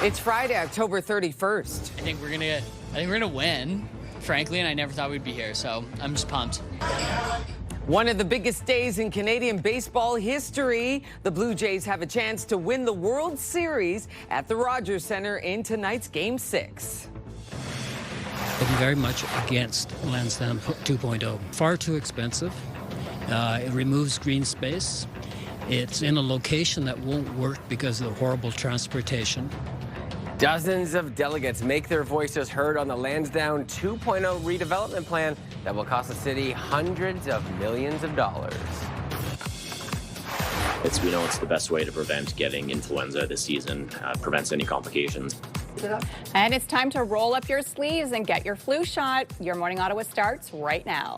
It's Friday, October 31st. I think we're gonna win, frankly, and I never thought we'd be here, so I'm just pumped. One of the biggest days in Canadian baseball history. The Blue Jays have a chance to win the World Series at the Rogers Centre in tonight's Game 6. I'm very much against Lansdowne 2.0. Far too expensive. It removes green space. It's in a location that won't work because of the horrible transportation. Dozens of delegates make their voices heard on the Lansdowne 2.0 redevelopment plan that will cost the city hundreds of millions of dollars. We know it's the best way to prevent getting influenza this season, prevents any complications. And it's time to roll up your sleeves and get your flu shot. Your Morning Ottawa starts right now.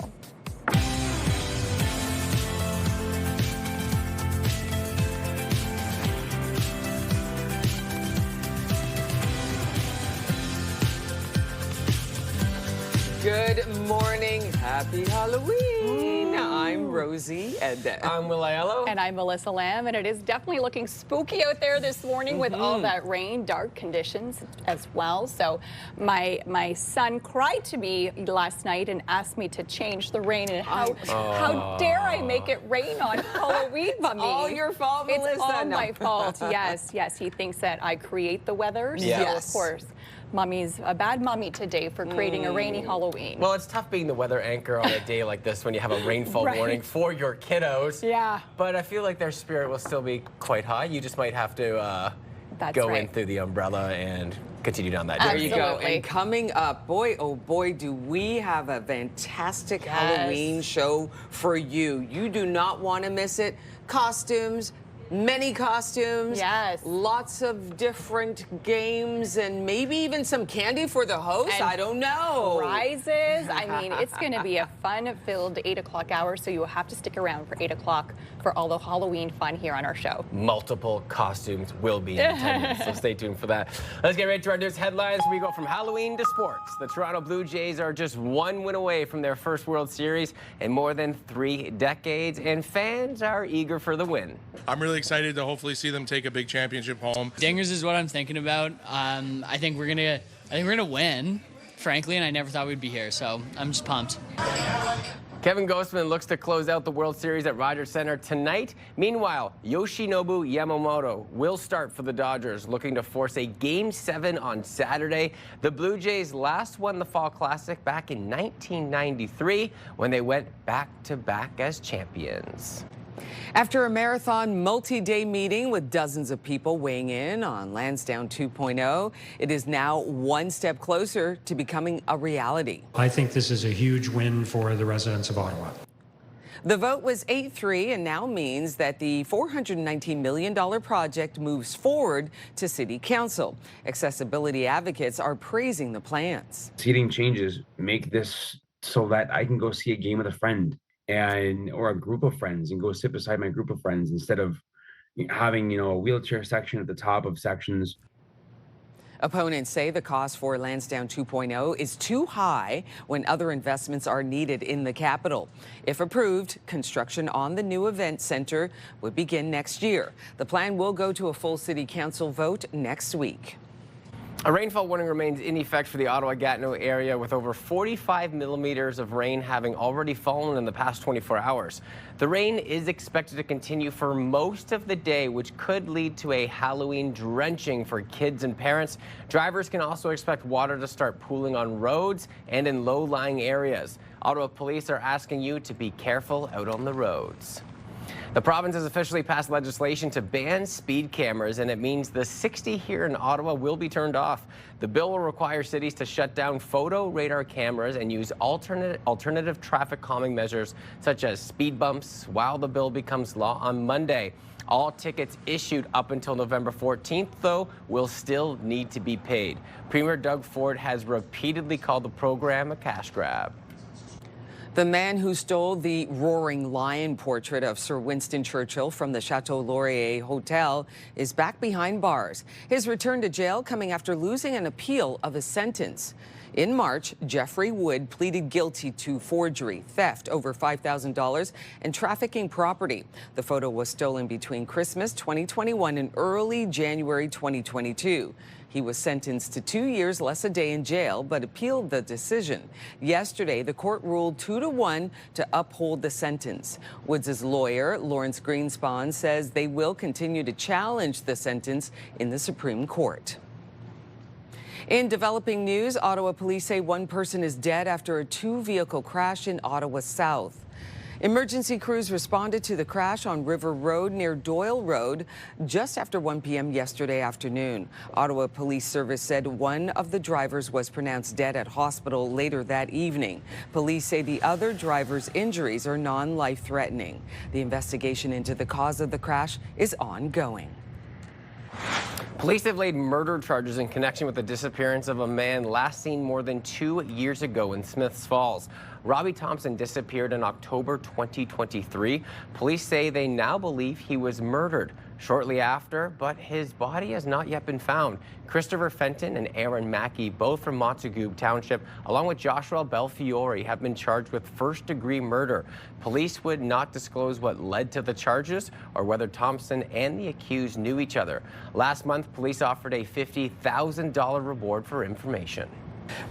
Good morning. Happy Halloween. I'm Rosie. And I'm Will Aiello. And I'm Melissa Lamb, and it is definitely looking spooky out there this morning with all that rain, dark conditions as well. So my son cried to me last night and asked me to change the rain. And how dare I make it rain on Halloween, Mummy? all your fault, Melissa. It's all No. my fault. Yes. He thinks that I create the weather. Yes. So, of course, Mummy's a bad mummy today for creating a rainy Halloween. Well, it's tough being the weather anchor on a day like this when you have a rainfall Right. warning for your kiddos. Yeah. But I feel like their spirit will still be quite high. You just might have to That's go in right. through the umbrella and continue down that there journey. you go. Absolutely. And coming up, boy, oh boy, do we have a fantastic Halloween show for you. You do not want to miss it. Costumes. Many costumes, Yes. lots of different games, and maybe even some candy for the host. And I don't know. Prizes. I mean, it's going to be a fun-filled 8 o'clock hour, so you will have to stick around for 8 o'clock for all the Halloween fun here on our show. Multiple costumes will be in attendance, so stay tuned for that. Let's get right to our news headlines. We go from Halloween to sports. The Toronto Blue Jays are just one win away from their first World Series in more than 3 decades, and fans are eager for the win. I'm really excited to hopefully see them take a big championship home. Dingers is what I'm thinking about. I think we're gonna win, frankly, and I never thought we'd be here, so I'm just pumped. Kevin Gausman looks to close out the World Series at Rogers Centre tonight. Meanwhile, Yoshinobu Yamamoto will start for the Dodgers, looking to force a Game 7 on Saturday. The Blue Jays last won the Fall Classic back in 1993 when they went back-to-back as champions. After a marathon multi-day meeting with dozens of people weighing in on Lansdowne 2.0, it is now one step closer to becoming a reality. I think this is a huge win for the residents of Ottawa. The vote was 8-3 and now means that the $419 million project moves forward to City Council. Accessibility advocates are praising the plans. Seating changes make this so that I can go see a game with a friend or a group of friends and go sit beside my group of friends instead of having, a wheelchair section at the top of sections. Opponents say the cost for Lansdowne 2.0 is too high when other investments are needed in the capital. If approved, construction on the new event center would begin next year. The plan will go to a full city council vote next week. A rainfall warning remains in effect for the Ottawa-Gatineau area, with over 45 millimeters of rain having already fallen in the past 24 hours. The rain is expected to continue for most of the day, which could lead to a Halloween drenching for kids and parents. Drivers can also expect water to start pooling on roads and in low-lying areas. Ottawa police are asking you to be careful out on the roads. The province has officially passed legislation to ban speed cameras, and it means the 60 here in Ottawa will be turned off. The bill will require cities to shut down photo radar cameras and use alternative traffic calming measures such as speed bumps while the bill becomes law on Monday. All tickets issued up until November 14th, though, will still need to be paid. Premier Doug Ford has repeatedly called the program a cash grab. The man who stole the roaring lion portrait of Sir Winston Churchill from the Chateau Laurier Hotel is back behind bars. His return to jail coming after losing an appeal of his sentence. In March, Jeffrey Wood pleaded guilty to forgery, theft over $5,000, and trafficking property. The photo was stolen between Christmas 2021 and early January 2022. He was sentenced to 2 years less a day in jail, but appealed the decision. Yesterday, the court ruled 2-1 to uphold the sentence. Woods' lawyer, Lawrence Greenspan, says they will continue to challenge the sentence in the Supreme Court. In developing news, Ottawa police say one person is dead after a two-vehicle crash in Ottawa South. Emergency crews responded to the crash on River Road near Doyle Road just after 1 p.m. yesterday afternoon. Ottawa Police Service said one of the drivers was pronounced dead at hospital later that evening. Police say the other driver's injuries are non-life-threatening. The investigation into the cause of the crash is ongoing. Police have laid murder charges in connection with the disappearance of a man last seen more than 2 years ago in Smiths Falls. Robbie Thompson disappeared in October 2023. Police say they now believe he was murdered shortly after, but his body has not yet been found. Christopher Fenton and Aaron Mackey, both from Montagube Township, along with Joshua Belfiore, have been charged with first-degree murder. Police would not disclose what led to the charges or whether Thompson and the accused knew each other. Last month, police offered a $50,000 reward for information.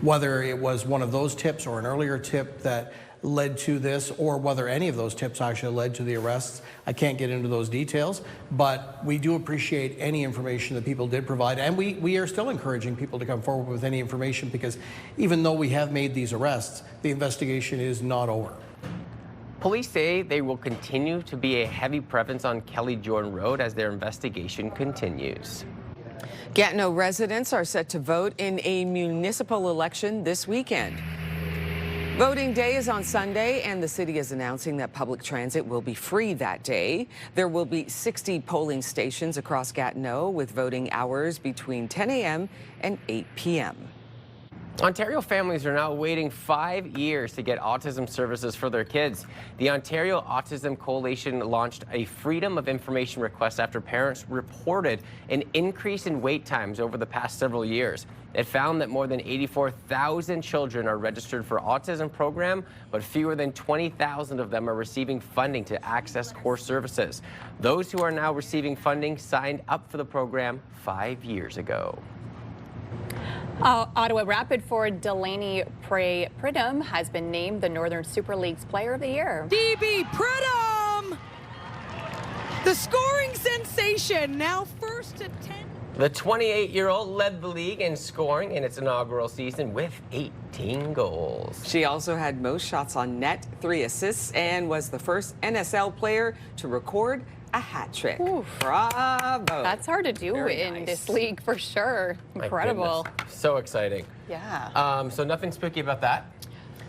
Whether it was one of those tips or an earlier tip that led to this, or whether any of those tips actually led to the arrests, I can't get into those details, but we do appreciate any information that people did provide, and we are still encouraging people to come forward with any information, because even though we have made these arrests, the investigation is not over. Police say they will continue to be a heavy presence on Kelly Jordan Road as their investigation continues. Gatineau residents are set to vote in a municipal election this weekend. Voting day is on Sunday, and the city is announcing that public transit will be free that day. There will be 60 polling stations across Gatineau with voting hours between 10 a.m. and 8 p.m. Ontario families are now waiting 5 years to get autism services for their kids. The Ontario Autism Coalition launched a Freedom of Information request after parents reported an increase in wait times over the past several years. It found that more than 84,000 children are registered for autism program, but fewer than 20,000 of them are receiving funding to access core services. Those who are now receiving funding signed up for the program 5 years ago. Ottawa Rapid forward Delaney Pridham has been named the Northern Super League's Player of the Year. DB Pridham, the scoring sensation, now first to 10. The 28-year-old led the league in scoring in its inaugural season with 18 goals. She also had most shots on net, 3 assists, and was the first NSL player to record a hat trick. Oof. Bravo. That's hard to do Very in nice. this league for sure. My Incredible. goodness. So exciting. Yeah. So nothing spooky about that,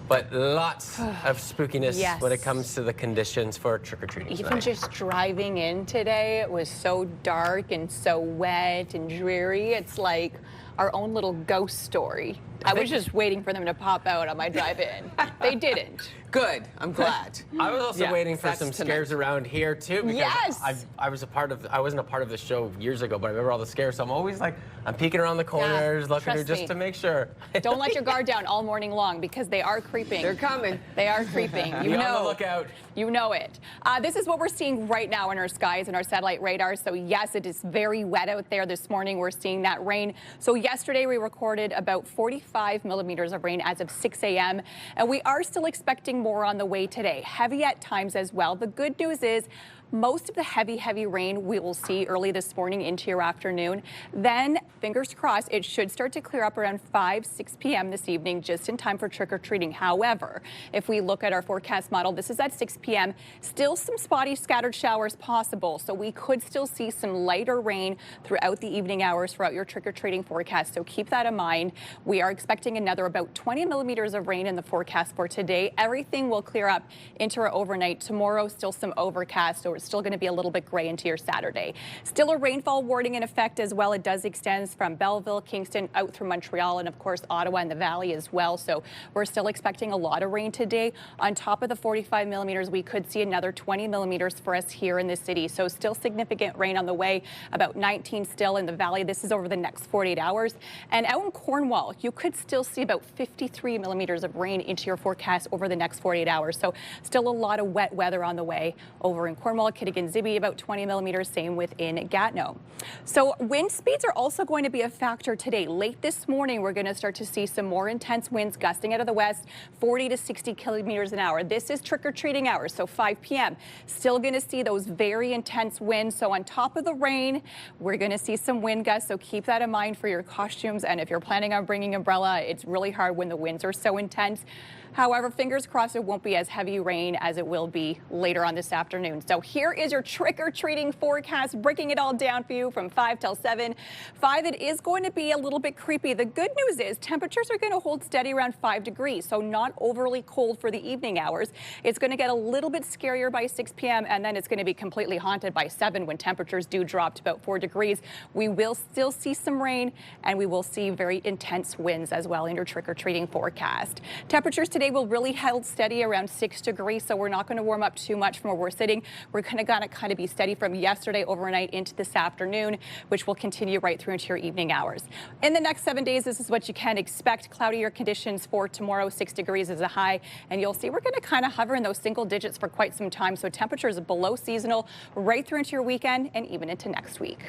but lots of spookiness Yes. when it comes to the conditions for trick-or-treating Even tonight. just driving in today, it was so dark and so wet and dreary. It's like our own little ghost story. I was just waiting for them to pop out on my drive in. They didn't. Good. I'm glad. I was also Yeah, waiting for that's some tonight. scares around here too, because Yes. I wasn't a part of the show years ago, but I remember all the scares. So I'm always like, I'm peeking around the corners, looking trust just me. to make sure. Don't let your guard down all morning long, because they are creeping. They're coming. They are creeping. You Be know. on the lookout. You know it. This is what we're seeing right now in our skies and our satellite radar. So yes, it is very wet out there this morning. We're seeing that rain. So yesterday we recorded about 45 millimeters of rain as of 6 a.m. And we are still expecting more on the way today. Heavy at times as well. The good news is most of the heavy rain we will see early this morning into your afternoon. Then, fingers crossed, it should start to clear up around 6 p.m. this evening, just in time for trick-or-treating. However, if we look at our forecast model, this is at 6 p.m. Still some spotty scattered showers possible, so we could still see some lighter rain throughout the evening hours throughout your trick-or-treating forecast, so keep that in mind. We are expecting another about 20 millimeters of rain in the forecast for today. Everything will clear up into our overnight. Tomorrow, still some overcast, so it's still going to be a little bit gray into your Saturday. Still a rainfall warning in effect as well. It does extend from Belleville, Kingston, out through Montreal, and of course Ottawa and the Valley as well. So we're still expecting a lot of rain today. On top of the 45 millimeters, we could see another 20 millimeters for us here in the city. So still significant rain on the way, about 19 still in the Valley. This is over the next 48 hours. And out in Cornwall, you could still see about 53 millimeters of rain into your forecast over the next 48 hours. So still a lot of wet weather on the way over in Cornwall. Cornwall, Kitigan-Zibi about 20 millimeters, same within Gatineau. So wind speeds are also going to be a factor today. Late this morning, we're going to start to see some more intense winds gusting out of the west, 40 to 60 kilometers an hour. This is trick-or-treating hours, so 5 p.m. Still going to see those very intense winds. So on top of the rain, we're going to see some wind gusts, so keep that in mind for your costumes. And if you're planning on bringing an umbrella, it's really hard when the winds are so intense. However, fingers crossed it won't be as heavy rain as it will be later on this afternoon. So here is your trick-or-treating forecast, breaking it all down for you from 5 till 7. 5, it is going to be a little bit creepy. The good news is temperatures are going to hold steady around 5 degrees, so not overly cold for the evening hours. It's going to get a little bit scarier by 6 p.m., and then it's going to be completely haunted by 7 when temperatures do drop to about 4 degrees. We will still see some rain, and we will see very intense winds as well in your trick-or-treating forecast. Temperatures today will really held steady around 6 degrees, so we're not going to warm up too much from where we're sitting. We're going to kind of be steady from yesterday overnight into this afternoon, which will continue right through into your evening hours. In the next 7 days, this is what you can expect. Cloudier conditions for tomorrow, 6 degrees is a high, and you'll see we're going to kind of hover in those single digits for quite some time, so temperatures below seasonal right through into your weekend and even into next week.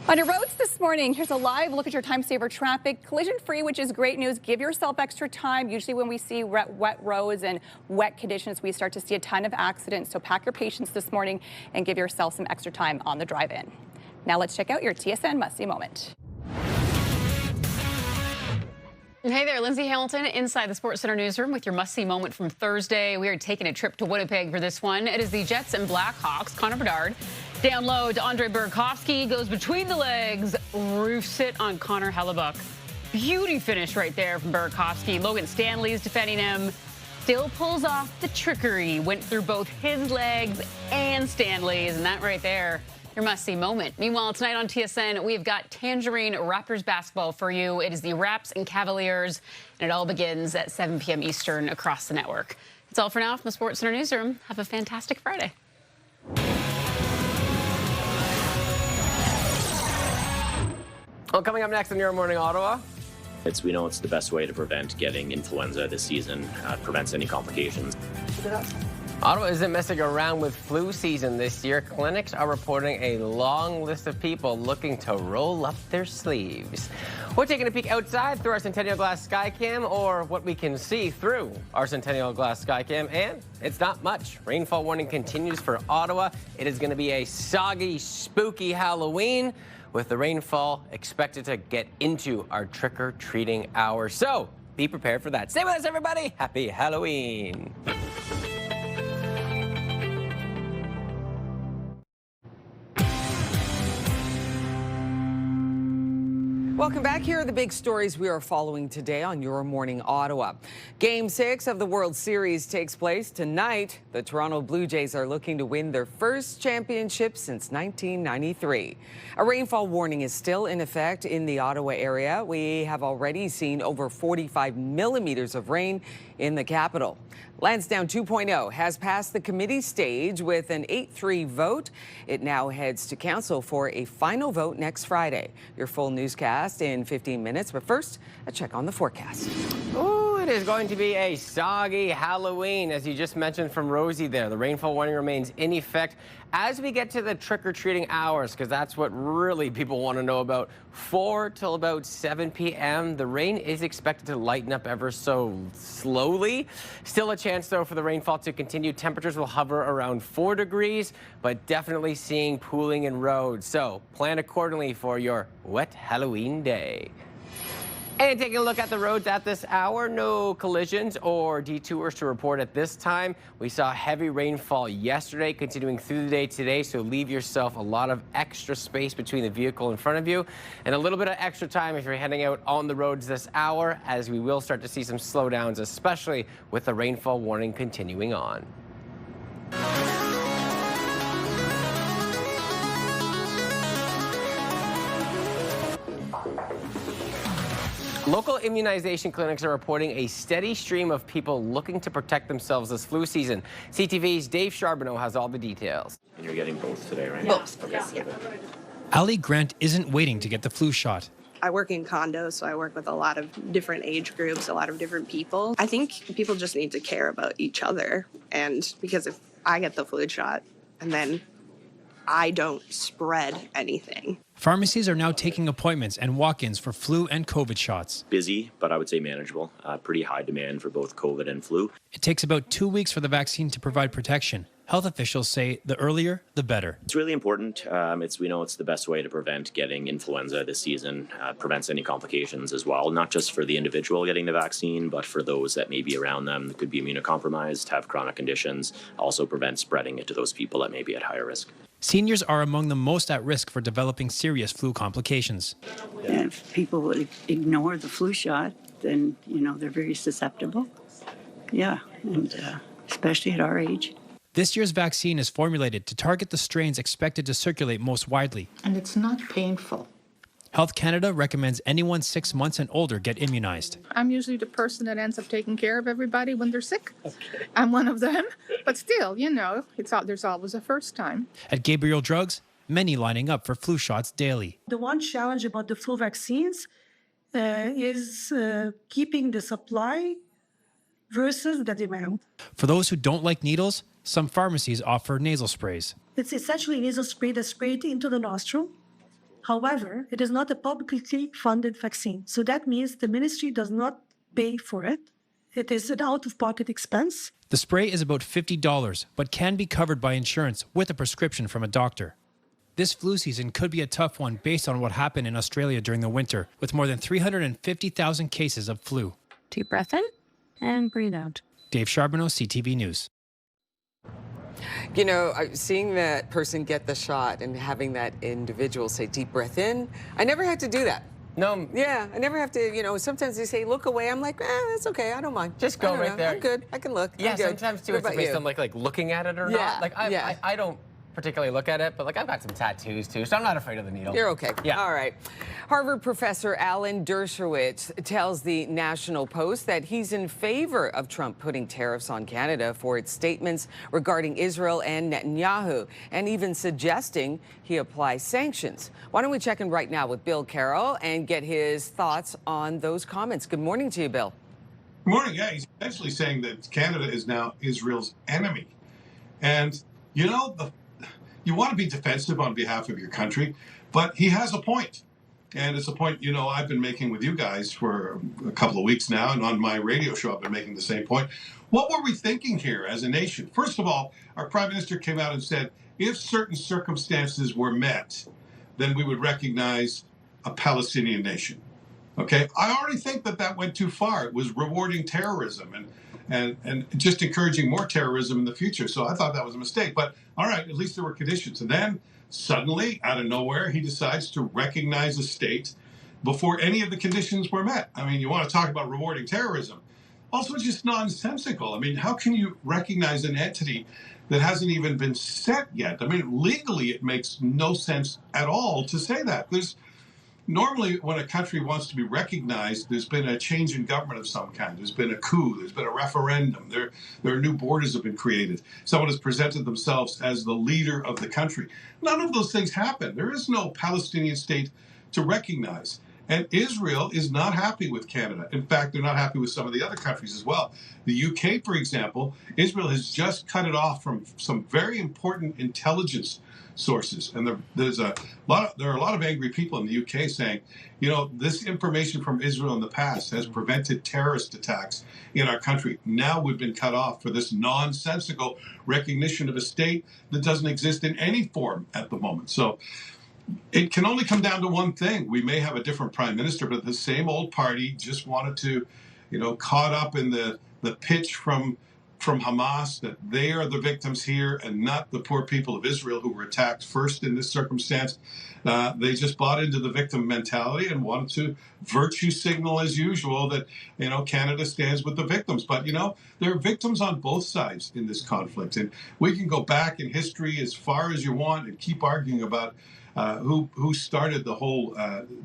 On your roads this morning, here's a live look at your time saver traffic. Collision free, which is great news. Give yourself extra time. Usually when we see wet roads and wet conditions, we start to see a ton of accidents. So pack your patience this morning and give yourself some extra time on the drive-in. Now let's check out your TSN must-see moment. Hey there, Lindsay Hamilton inside the Sports Center newsroom with your must-see moment from Thursday. We are taking a trip to Winnipeg for this one. It is the Jets and Blackhawks. Connor Bedard down low to Andre Burakovsky, goes between the legs, roofs it on Connor Hellebuck. Beauty finish right there from Burakovsky. Logan Stanley's defending him. Still pulls off the trickery. Went through both his legs and Stanley's, and that right there, your must-see moment. Meanwhile, tonight on TSN, we've got Tangerine Raptors basketball for you. It is the Raps and Cavaliers, and it all begins at 7 p.m. Eastern across the network. That's all for now from the Sports Center newsroom. Have a fantastic Friday. Well, coming up next on Your Morning Ottawa. We know it's the best way to prevent getting influenza this season, prevents any complications. Ottawa isn't messing around with flu season this year. Clinics are reporting a long list of people looking to roll up their sleeves. We're taking a peek outside through our Centennial Glass Skycam, or what we can see through our Centennial Glass Skycam, and it's not much. Rainfall warning continues for Ottawa. It is going to be a soggy, spooky Halloween, with the rainfall expected to get into our trick-or-treating hours. So be prepared for that. Stay with us, everybody. Happy Halloween. Welcome back. Here are the big stories we are following today on Your Morning Ottawa. Game 6 of the World Series takes place tonight. The Toronto Blue Jays are looking to win their first championship since 1993. A rainfall warning is still in effect in the Ottawa area. We have already seen over 45 millimeters of rain in the capital. Lansdowne 2.0 has passed the committee stage with an 8-3 vote. It now heads to council for a final vote next Friday. Your full newscast in 15 minutes, but first, a check on the forecast. Ooh, it is going to be a soggy Halloween, as you just mentioned from Rosie there. The rainfall warning remains in effect as we get to the trick-or-treating hours, because that's what really people want to know about. 4 till about 7 p.m. The rain is expected to lighten up ever so slowly. Still a chance, though, for the rainfall to continue. Temperatures will hover around 4 degrees, but definitely seeing pooling in roads. So plan accordingly for your wet Halloween day. And taking a look at the roads at this hour, no collisions or detours to report at this time. We saw heavy rainfall yesterday, continuing through the day today, so leave yourself a lot of extra space between the vehicle in front of you, and a little bit of extra time if you're heading out on the roads this hour, as we will start to see some slowdowns, especially with the rainfall warning continuing on. Local immunization clinics are reporting a steady stream of people looking to protect themselves this flu season. CTV's Dave Charbonneau has all the details. And you're getting both today, right? Both, Okay. yes, yeah. Ali Grant isn't waiting to get the flu shot. I work in condos, so I work with a lot of different age groups, a lot of different people. I think people just need to care about each other. And because if I get the flu shot, and then I don't spread anything. Pharmacies are now taking appointments and walk-ins for flu and COVID shots. Busy, but I would say manageable. Pretty high demand for both COVID and flu. It takes about 2 weeks for the vaccine to provide protection. Health officials say the earlier, the better. It's really important. We know it's the best way to prevent getting influenza this season. Prevents any complications as well, not just for the individual getting the vaccine, but for those that may be around them that could be immunocompromised, have chronic conditions. Also prevents spreading it to those people that may be at higher risk. Seniors are among the most at risk for developing serious flu complications. And if people would ignore the flu shot, then, they're very susceptible. Yeah, and especially at our age. This year's vaccine is formulated to target the strains expected to circulate most widely. And it's not painful. Health Canada recommends anyone 6 months and older get immunized. I'm usually the person that ends up taking care of everybody when they're sick. Okay. I'm one of them. But still, there's always a first time. At Gabriel Drugs, many lining up for flu shots daily. The one challenge about the flu vaccines is keeping the supply versus the demand. For those who don't like needles, some pharmacies offer nasal sprays. It's essentially a nasal spray that's sprayed into the nostril. However, it is not a publicly funded vaccine. So that means the ministry does not pay for it. It is an out-of-pocket expense. The spray is about $50, but can be covered by insurance with a prescription from a doctor. This flu season could be a tough one based on what happened in Australia during the winter, with more than 350,000 cases of flu. Deep breath in and breathe out. Dave Charbonneau, CTV News. Seeing that person get the shot and having that individual say deep breath in, I never had to do that. No. Yeah, I never have to, sometimes they say look away. I'm like, that's okay. I don't mind. Just go right there. I'm good. I can look. Yeah, sometimes too, it's based on like looking at it or not. Like I don't particularly look at it, but I've got some tattoos too, so I'm not afraid of the needle. You're okay. Yeah. All right. Harvard professor Alan Dershowitz tells the National Post that he's in favor of Trump putting tariffs on Canada for its statements regarding Israel and Netanyahu, and even suggesting he apply sanctions. Why don't we check in right now with Bill Carroll and get his thoughts on those comments? Good morning to you, Bill. Good morning. Yeah, he's essentially saying that Canada is now Israel's enemy. And, you want to be defensive on behalf of your country, but he has a point. And it's a point, I've been making with you guys for a couple of weeks now, and on my radio show, I've been making the same point. What were we thinking here as a nation? First of all, our prime minister came out and said, if certain circumstances were met, then we would recognize a Palestinian nation. Okay? I already think that went too far. It was rewarding terrorism and just encouraging more terrorism in the future. So I thought that was a mistake. But all right, at least there were conditions. And then suddenly, out of nowhere, he decides to recognize a state before any of the conditions were met. I mean, you want to talk about rewarding terrorism. Also, just nonsensical. I mean, how can you recognize an entity that hasn't even been set yet? I mean, legally, it makes no sense at all to say that. Normally, when a country wants to be recognized, there's been a change in government of some kind. There's been a coup. There's been a referendum. There are new borders have been created. Someone has presented themselves as the leader of the country. None of those things happen. There is no Palestinian state to recognize. And Israel is not happy with Canada. In fact, they're not happy with some of the other countries as well. The UK, for example, Israel has just cut it off from some very important intelligence sources. And there are a lot of angry people in the UK saying, this information from Israel in the past has prevented terrorist attacks in our country. Now we've been cut off for this nonsensical recognition of a state that doesn't exist in any form at the moment. So it can only come down to one thing. We may have a different prime minister, but the same old party just wanted to, caught up in the pitch from Hamas that they are the victims here and not the poor people of Israel who were attacked first in this circumstance. They just bought into the victim mentality and wanted to virtue signal as usual that, Canada stands with the victims. But, there are victims on both sides in this conflict. And we can go back in history as far as you want and keep arguing about who started the whole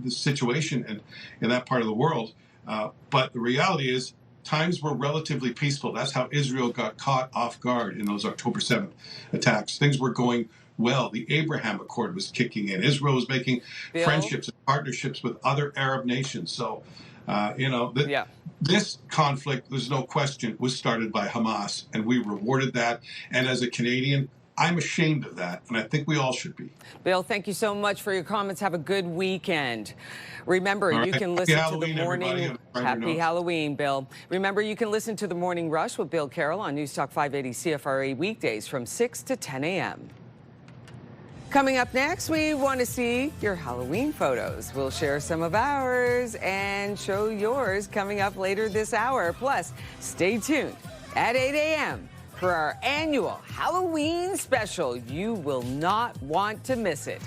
the situation in that part of the world. But the reality is, times were relatively peaceful. That's how Israel got caught off guard in those October 7th attacks. Things were going well. The Abraham Accord was kicking in. Israel was making friendships and partnerships with other Arab nations. So, this conflict, there's no question, was started by Hamas, and we rewarded that. And as a Canadian, I'm ashamed of that, and I think we all should be. Bill, thank you so much for your comments. Have a good weekend. Remember, All you right. can Happy listen to Halloween, the morning. everybody, and find your Happy notes. Halloween, Bill. Remember, you can listen to the Morning Rush with Bill Carroll on News Talk 580 CFRA weekdays from 6 to 10 a.m. Coming up next, we want to see your Halloween photos. We'll share some of ours and show yours coming up later this hour. Plus, stay tuned at 8 a.m. for our annual Halloween special. You will not want to miss it.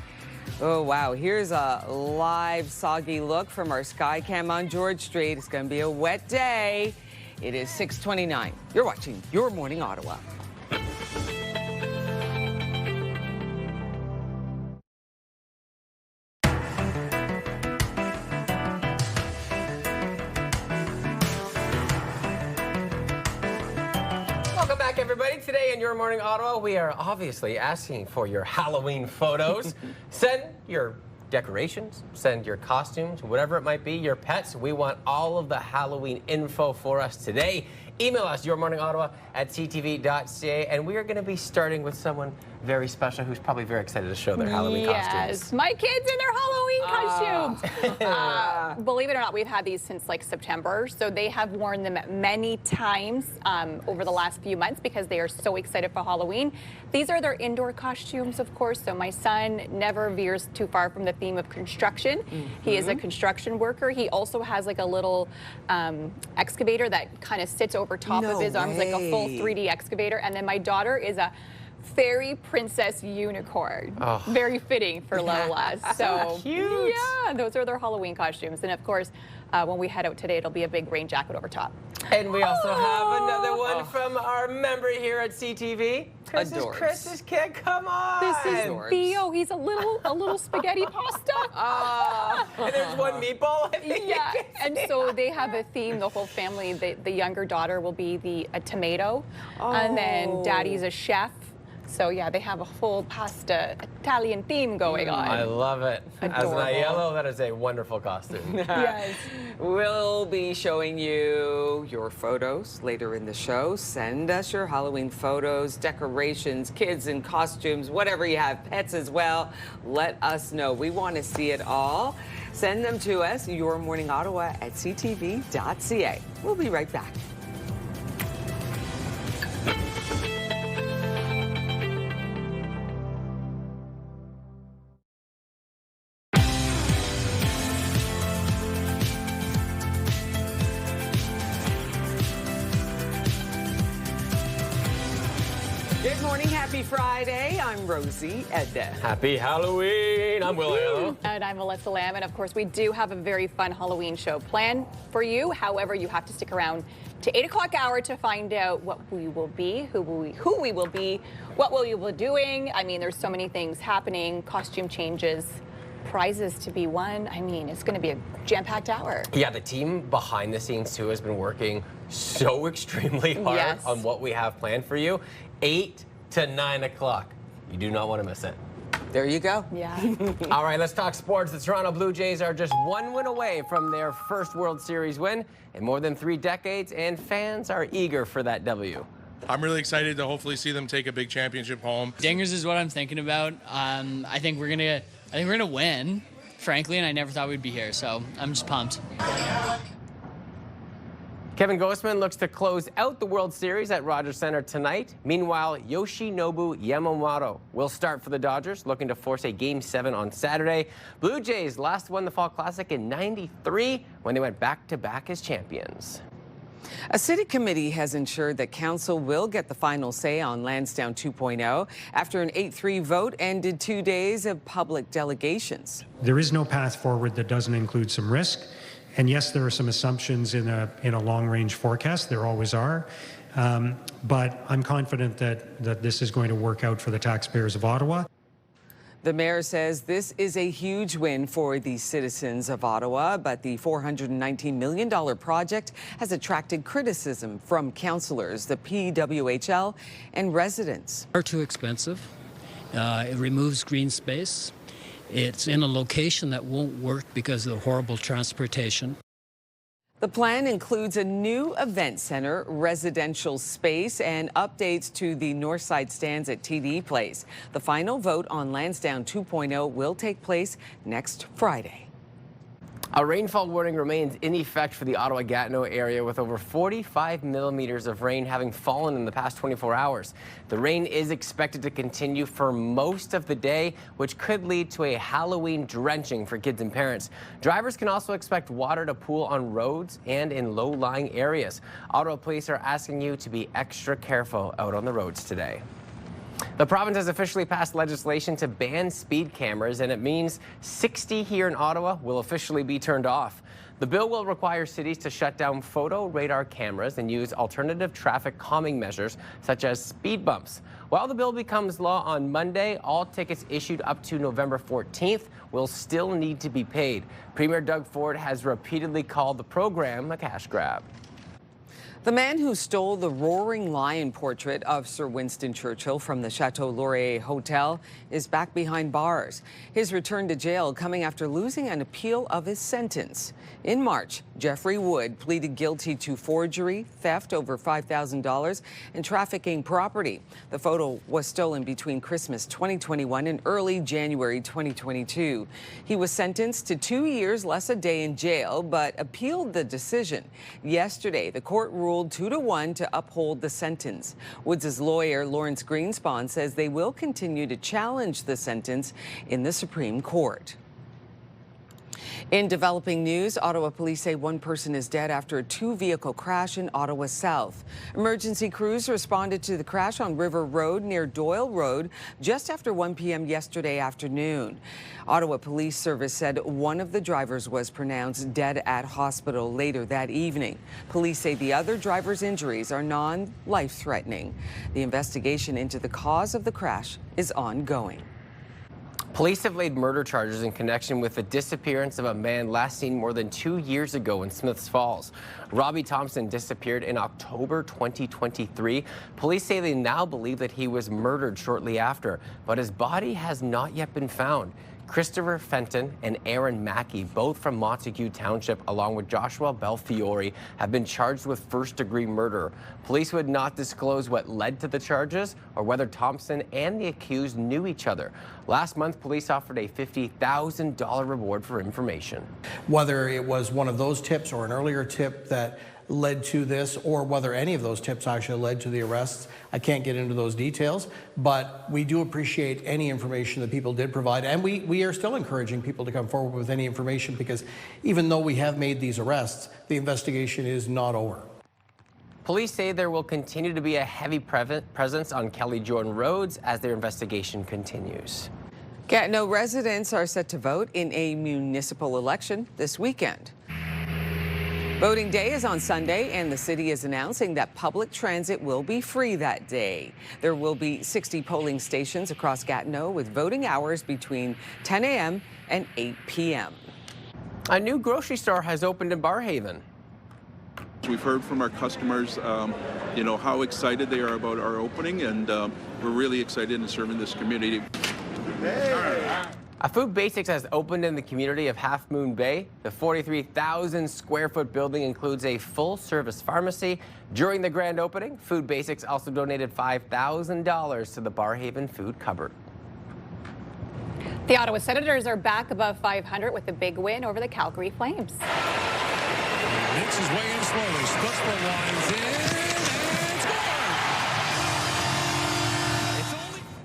Oh, wow. Here's a live soggy look from our sky cam on George Street. It's going to be a wet day. It is 6:29. You're watching Your Morning Ottawa. Welcome back, everybody. Today in Your Morning Ottawa, we are obviously asking for your Halloween photos. Send your decorations, send your costumes, whatever it might be, your pets. We want all of the Halloween info for us today. Email us, yourmorningottawa@ctv.ca, and we are going to be starting with someone very special who's probably very excited to show their Halloween costumes. Yes, my kids in their Halloween costumes. Believe it or not, we've had these since like September, so they have worn them many times over the last few months because they are so excited for Halloween. These are their indoor costumes, of course, so my son never veers too far from the theme of construction. He is a construction worker. He also has like a little excavator that kind of sits over top of his arms, like a full 3D excavator. And then my daughter is a fairy princess unicorn. Oh. Very fitting for Lola. So cute. Yeah, those are their Halloween costumes. And of course, when we head out today, it'll be a big rain jacket over top. And we also have another one from our member here at CTV. Adorbs. Chris's kid, come on. This is Theo. He's a little spaghetti pasta. And there's one meatball. I think. Yeah, and so they have a theme, the whole family. The younger daughter will be a tomato, and then daddy's a chef. So yeah, they have a full pasta Italian theme going on. I love it. Adorable. As an Aiello, that is a wonderful costume. Yes. We'll be showing you your photos later in the show. Send us your Halloween photos, decorations, kids in costumes, whatever you have, pets as well. Let us know. We want to see it all. Send them to us, yourmorningottawa@ctv.ca. We'll be right back. Good morning, happy Friday. I'm Rosie Edna. Happy Halloween. I'm Will Aiello. And I'm Melissa Lamb. And of course, we do have a very fun Halloween show planned for you. However, you have to stick around to 8 o'clock hour to find out what we will be, who we will be, what will you be doing. I mean, there's so many things happening, costume changes, prizes to be won. I mean, it's going to be a jam-packed hour. Yeah, the team behind the scenes, too, has been working so extremely hard on what we have planned for you. 8 to 9 o'clock. You do not want to miss it. There you go. Yeah. All right, let's talk sports. The Toronto Blue Jays are just one win away from their first World Series win in more than 3 decades, and fans are eager for that W. I'm really excited to hopefully see them take a big championship home. Dingers is what I'm thinking about. I think we're gonna win, frankly, and I never thought we'd be here, so I'm just pumped. Kevin Gausman looks to close out the World Series at Rogers Center tonight. Meanwhile, Yoshinobu Yamamoto will start for the Dodgers, looking to force a Game 7 on Saturday. Blue Jays last won the Fall Classic in '93 when they went back-to-back as champions. A city committee has ensured that council will get the final say on Lansdowne 2.0 after an 8-3 vote ended 2 days of public delegations. There is no path forward that doesn't include some risk. And yes, there are some assumptions in a long-range forecast. There always are. But I'm confident that this is going to work out for the taxpayers of Ottawa. The mayor says this is a huge win for the citizens of Ottawa, but the $419 million project has attracted criticism from councillors, the PWHL, and residents. Are too expensive. It removes green space. It's in a location that won't work because of the horrible transportation. The plan includes a new event center, residential space, and updates to the north side stands at TD Place. The final vote on Lansdowne 2.0 will take place next Friday. A rainfall warning remains in effect for the Ottawa-Gatineau area, with over 45 millimeters of rain having fallen in the past 24 hours. The rain is expected to continue for most of the day, which could lead to a Halloween drenching for kids and parents. Drivers can also expect water to pool on roads and in low-lying areas. Ottawa police are asking you to be extra careful out on the roads today. The province has officially passed legislation to ban speed cameras, and it means 60 here in Ottawa will officially be turned off. The bill will require cities to shut down photo radar cameras and use alternative traffic calming measures such as speed bumps. While the bill becomes law on Monday, all tickets issued up to November 14th will still need to be paid. Premier Doug Ford has repeatedly called the program a cash grab. The man who stole the roaring lion portrait of Sir Winston Churchill from the Chateau Laurier Hotel is back behind bars. His return to jail coming after losing an appeal of his sentence. In March, Jeffrey Wood pleaded guilty to forgery, theft over $5,000, and trafficking property. The photo was stolen between Christmas 2021 and early January 2022. He was sentenced to 2 years less a day in jail, but appealed the decision. Yesterday, the court ruled 2-1 to uphold the sentence. Woods' lawyer, Lawrence Greenspan, says they will continue to challenge the sentence in the Supreme Court. In developing news, Ottawa police say one person is dead after a two-vehicle crash in Ottawa South. Emergency crews responded to the crash on River Road near Doyle Road just after 1 p.m. yesterday afternoon. Ottawa Police Service said one of the drivers was pronounced dead at hospital later that evening. Police say the other driver's injuries are non-life-threatening. The investigation into the cause of the crash is ongoing. Police have laid murder charges in connection with the disappearance of a man last seen more than 2 years ago in Smiths Falls. Robbie Thompson disappeared in October 2023. Police say they now believe that he was murdered shortly after, but his body has not yet been found. Christopher Fenton and Aaron Mackey, both from Montague Township, along with Joshua Belfiore, have been charged with first-degree murder. Police would not disclose what led to the charges or whether Thompson and the accused knew each other. Last month, police offered a $50,000 reward for information. Whether it was one of those tips or an earlier tip that led to this, or whether any of those tips actually led to the arrests, I can't get into those details, but we do appreciate any information that people did provide, and we are still encouraging people to come forward with any information, because even though we have made these arrests, the investigation is not over. Police say there will continue to be a heavy presence on Kelly Jordan roads as their investigation continues. Gatineau residents are set to vote in a municipal election this weekend. Voting day is on Sunday, and the city is announcing that public transit will be free that day. There will be 60 polling stations across Gatineau with voting hours between 10 a.m. and 8 p.m. A new grocery store has opened in Barrhaven. We've heard from our customers, how excited they are about our opening, and we're really excited in serving this community. A Food Basics has opened in the community of Half Moon Bay. The 43,000 square foot building includes a full service pharmacy. During the grand opening, Food Basics also donated $5,000 to the Barrhaven Food Cupboard. The Ottawa Senators are back above 500 with a big win over the Calgary Flames. Makes his way in slowly, splits the lines in, and scores!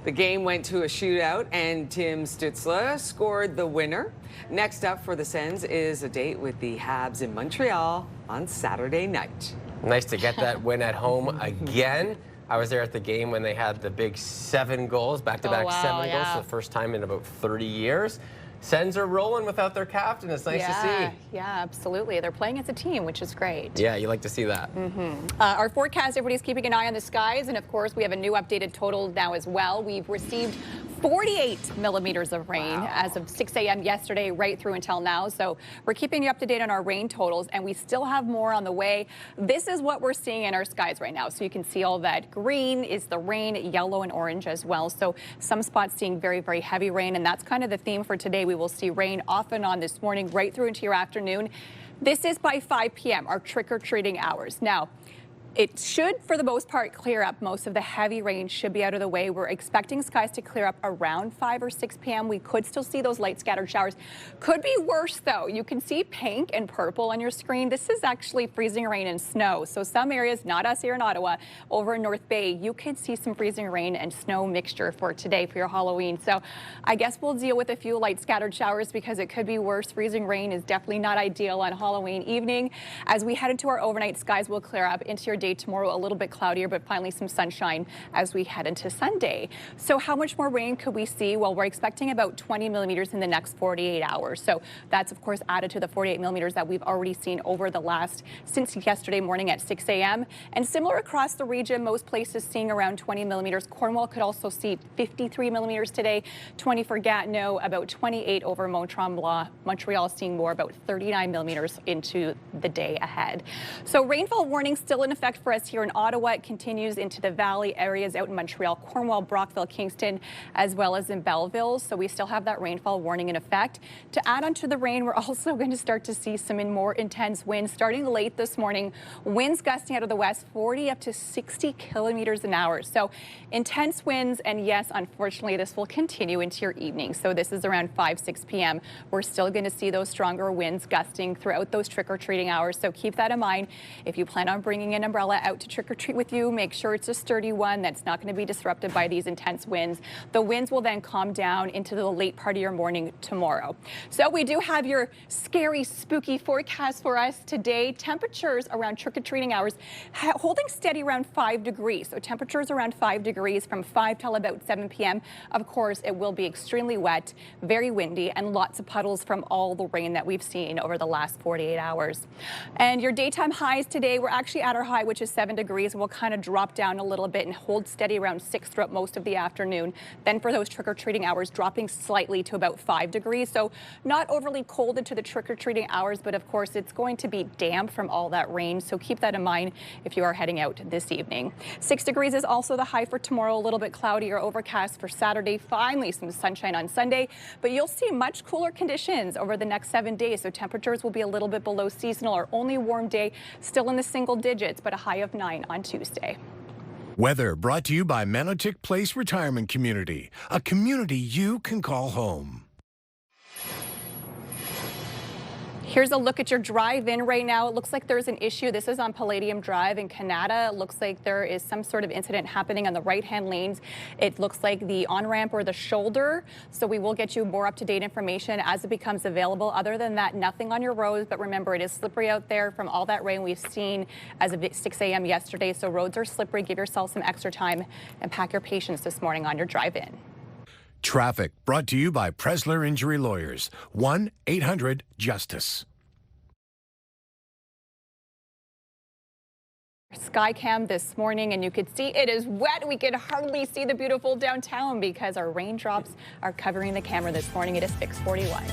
The game went to a shootout, and Tim Stützle scored the winner. Next up for the Sens is a date with the Habs in Montreal on Saturday night. Nice to get that win at home again. I was there at the game when they had the big 7 goals, back-to-back 7 goals for the first time in about 30 years. Sens are rolling without their captain. It's nice to see. Yeah, absolutely. They're playing as a team, which is great. Yeah, you like to see that. Our forecast, everybody's keeping an eye on the skies, and of course, we have a new updated total now as well. We've received 48 millimeters of rain as of 6 a.m. yesterday right through until now. So we're keeping you up to date on our rain totals, and we still have more on the way. This is what we're seeing in our skies right now. So you can see all that green is the rain, yellow and orange as well. So some spots seeing very, very heavy rain, and that's kind of the theme for today. We will see rain off and on this morning right through into your afternoon. This is by 5 p.m., our trick-or-treating hours. Now, it should, for the most part, clear up. Most of the heavy rain should be out of the way. We're expecting skies to clear up around 5 or 6 p.m. We could still see those light scattered showers. Could be worse, though. You can see pink and purple on your screen. This is actually freezing rain and snow. So some areas, not us here in Ottawa, over in North Bay, you could see some freezing rain and snow mixture for today for your Halloween. So I guess we'll deal with a few light scattered showers because it could be worse. Freezing rain is definitely not ideal on Halloween evening. As we head into our overnight, skies will clear up into your day tomorrow, a little bit cloudier, but finally some sunshine as we head into Sunday. So how much more rain could we see? Well, we're expecting about 20 millimeters in the next 48 hours. So that's, of course, added to the 48 millimeters that we've already seen over the last, since yesterday morning at 6 a.m. And similar across the region, most places seeing around 20 millimeters. Cornwall could also see 53 millimeters today, 20 for Gatineau, about 28 over Mont-Tremblant. Montreal seeing more, about 39 millimeters into the day ahead. So rainfall warning still in effect for us here in Ottawa. It continues into the valley areas out in Montreal, Cornwall, Brockville, Kingston, as well as in Belleville. So we still have that rainfall warning in effect. To add on to the rain, we're also going to start to see some more intense winds starting late this morning. Winds gusting out of the west, 40 up to 60 kilometers an hour. So intense winds, and yes, unfortunately, this will continue into your evening. So this is around 5, 6 p.m. We're still going to see those stronger winds gusting throughout those trick-or-treating hours. So keep that in mind. If you plan on bringing an umbrella out to trick-or-treat with you, make sure it's a sturdy one that's not going to be disrupted by these intense winds. The winds will then calm down into the late part of your morning tomorrow. So we do have your scary, spooky forecast for us today. Temperatures around trick-or-treating hours holding steady around 5 degrees. So temperatures around 5 degrees from 5 till about 7 p.m. Of course, it will be extremely wet, very windy, and lots of puddles from all the rain that we've seen over the last 48 hours. And your daytime highs today, we're actually at our high, which is 7 degrees. We'll kind of drop down a little bit and hold steady around 6 throughout most of the afternoon. Then for those trick-or-treating hours, dropping slightly to about 5 degrees. So not overly cold into the trick-or-treating hours, but of course it's going to be damp from all that rain. So keep that in mind if you are heading out this evening. 6 degrees is also the high for tomorrow. A little bit cloudy or overcast for Saturday. Finally, some sunshine on Sunday, but you'll see much cooler conditions over the next 7 days. So temperatures will be a little bit below seasonal. Our only warm day still in the single digits, but a high of 9 on Tuesday. Weather brought to you by Manotick Place Retirement Community, a community you can call home. Here's a look at your drive-in right now. It looks like there's an issue. This is on Palladium Drive in Canada. It looks like there is some sort of incident happening on the right-hand lanes. It looks like the on-ramp or the shoulder. So we will get you more up-to-date information as it becomes available. Other than that, nothing on your roads. But remember, it is slippery out there from all that rain we've seen as of 6 a.m. yesterday. So roads are slippery. Give yourself some extra time and pack your patience this morning on your drive-in. Traffic brought to you by Presler Injury Lawyers. 1-800-JUSTICE. Skycam this morning, and you could see it is wet. We could hardly see the beautiful downtown because our raindrops are covering the camera this morning. It is 6:41.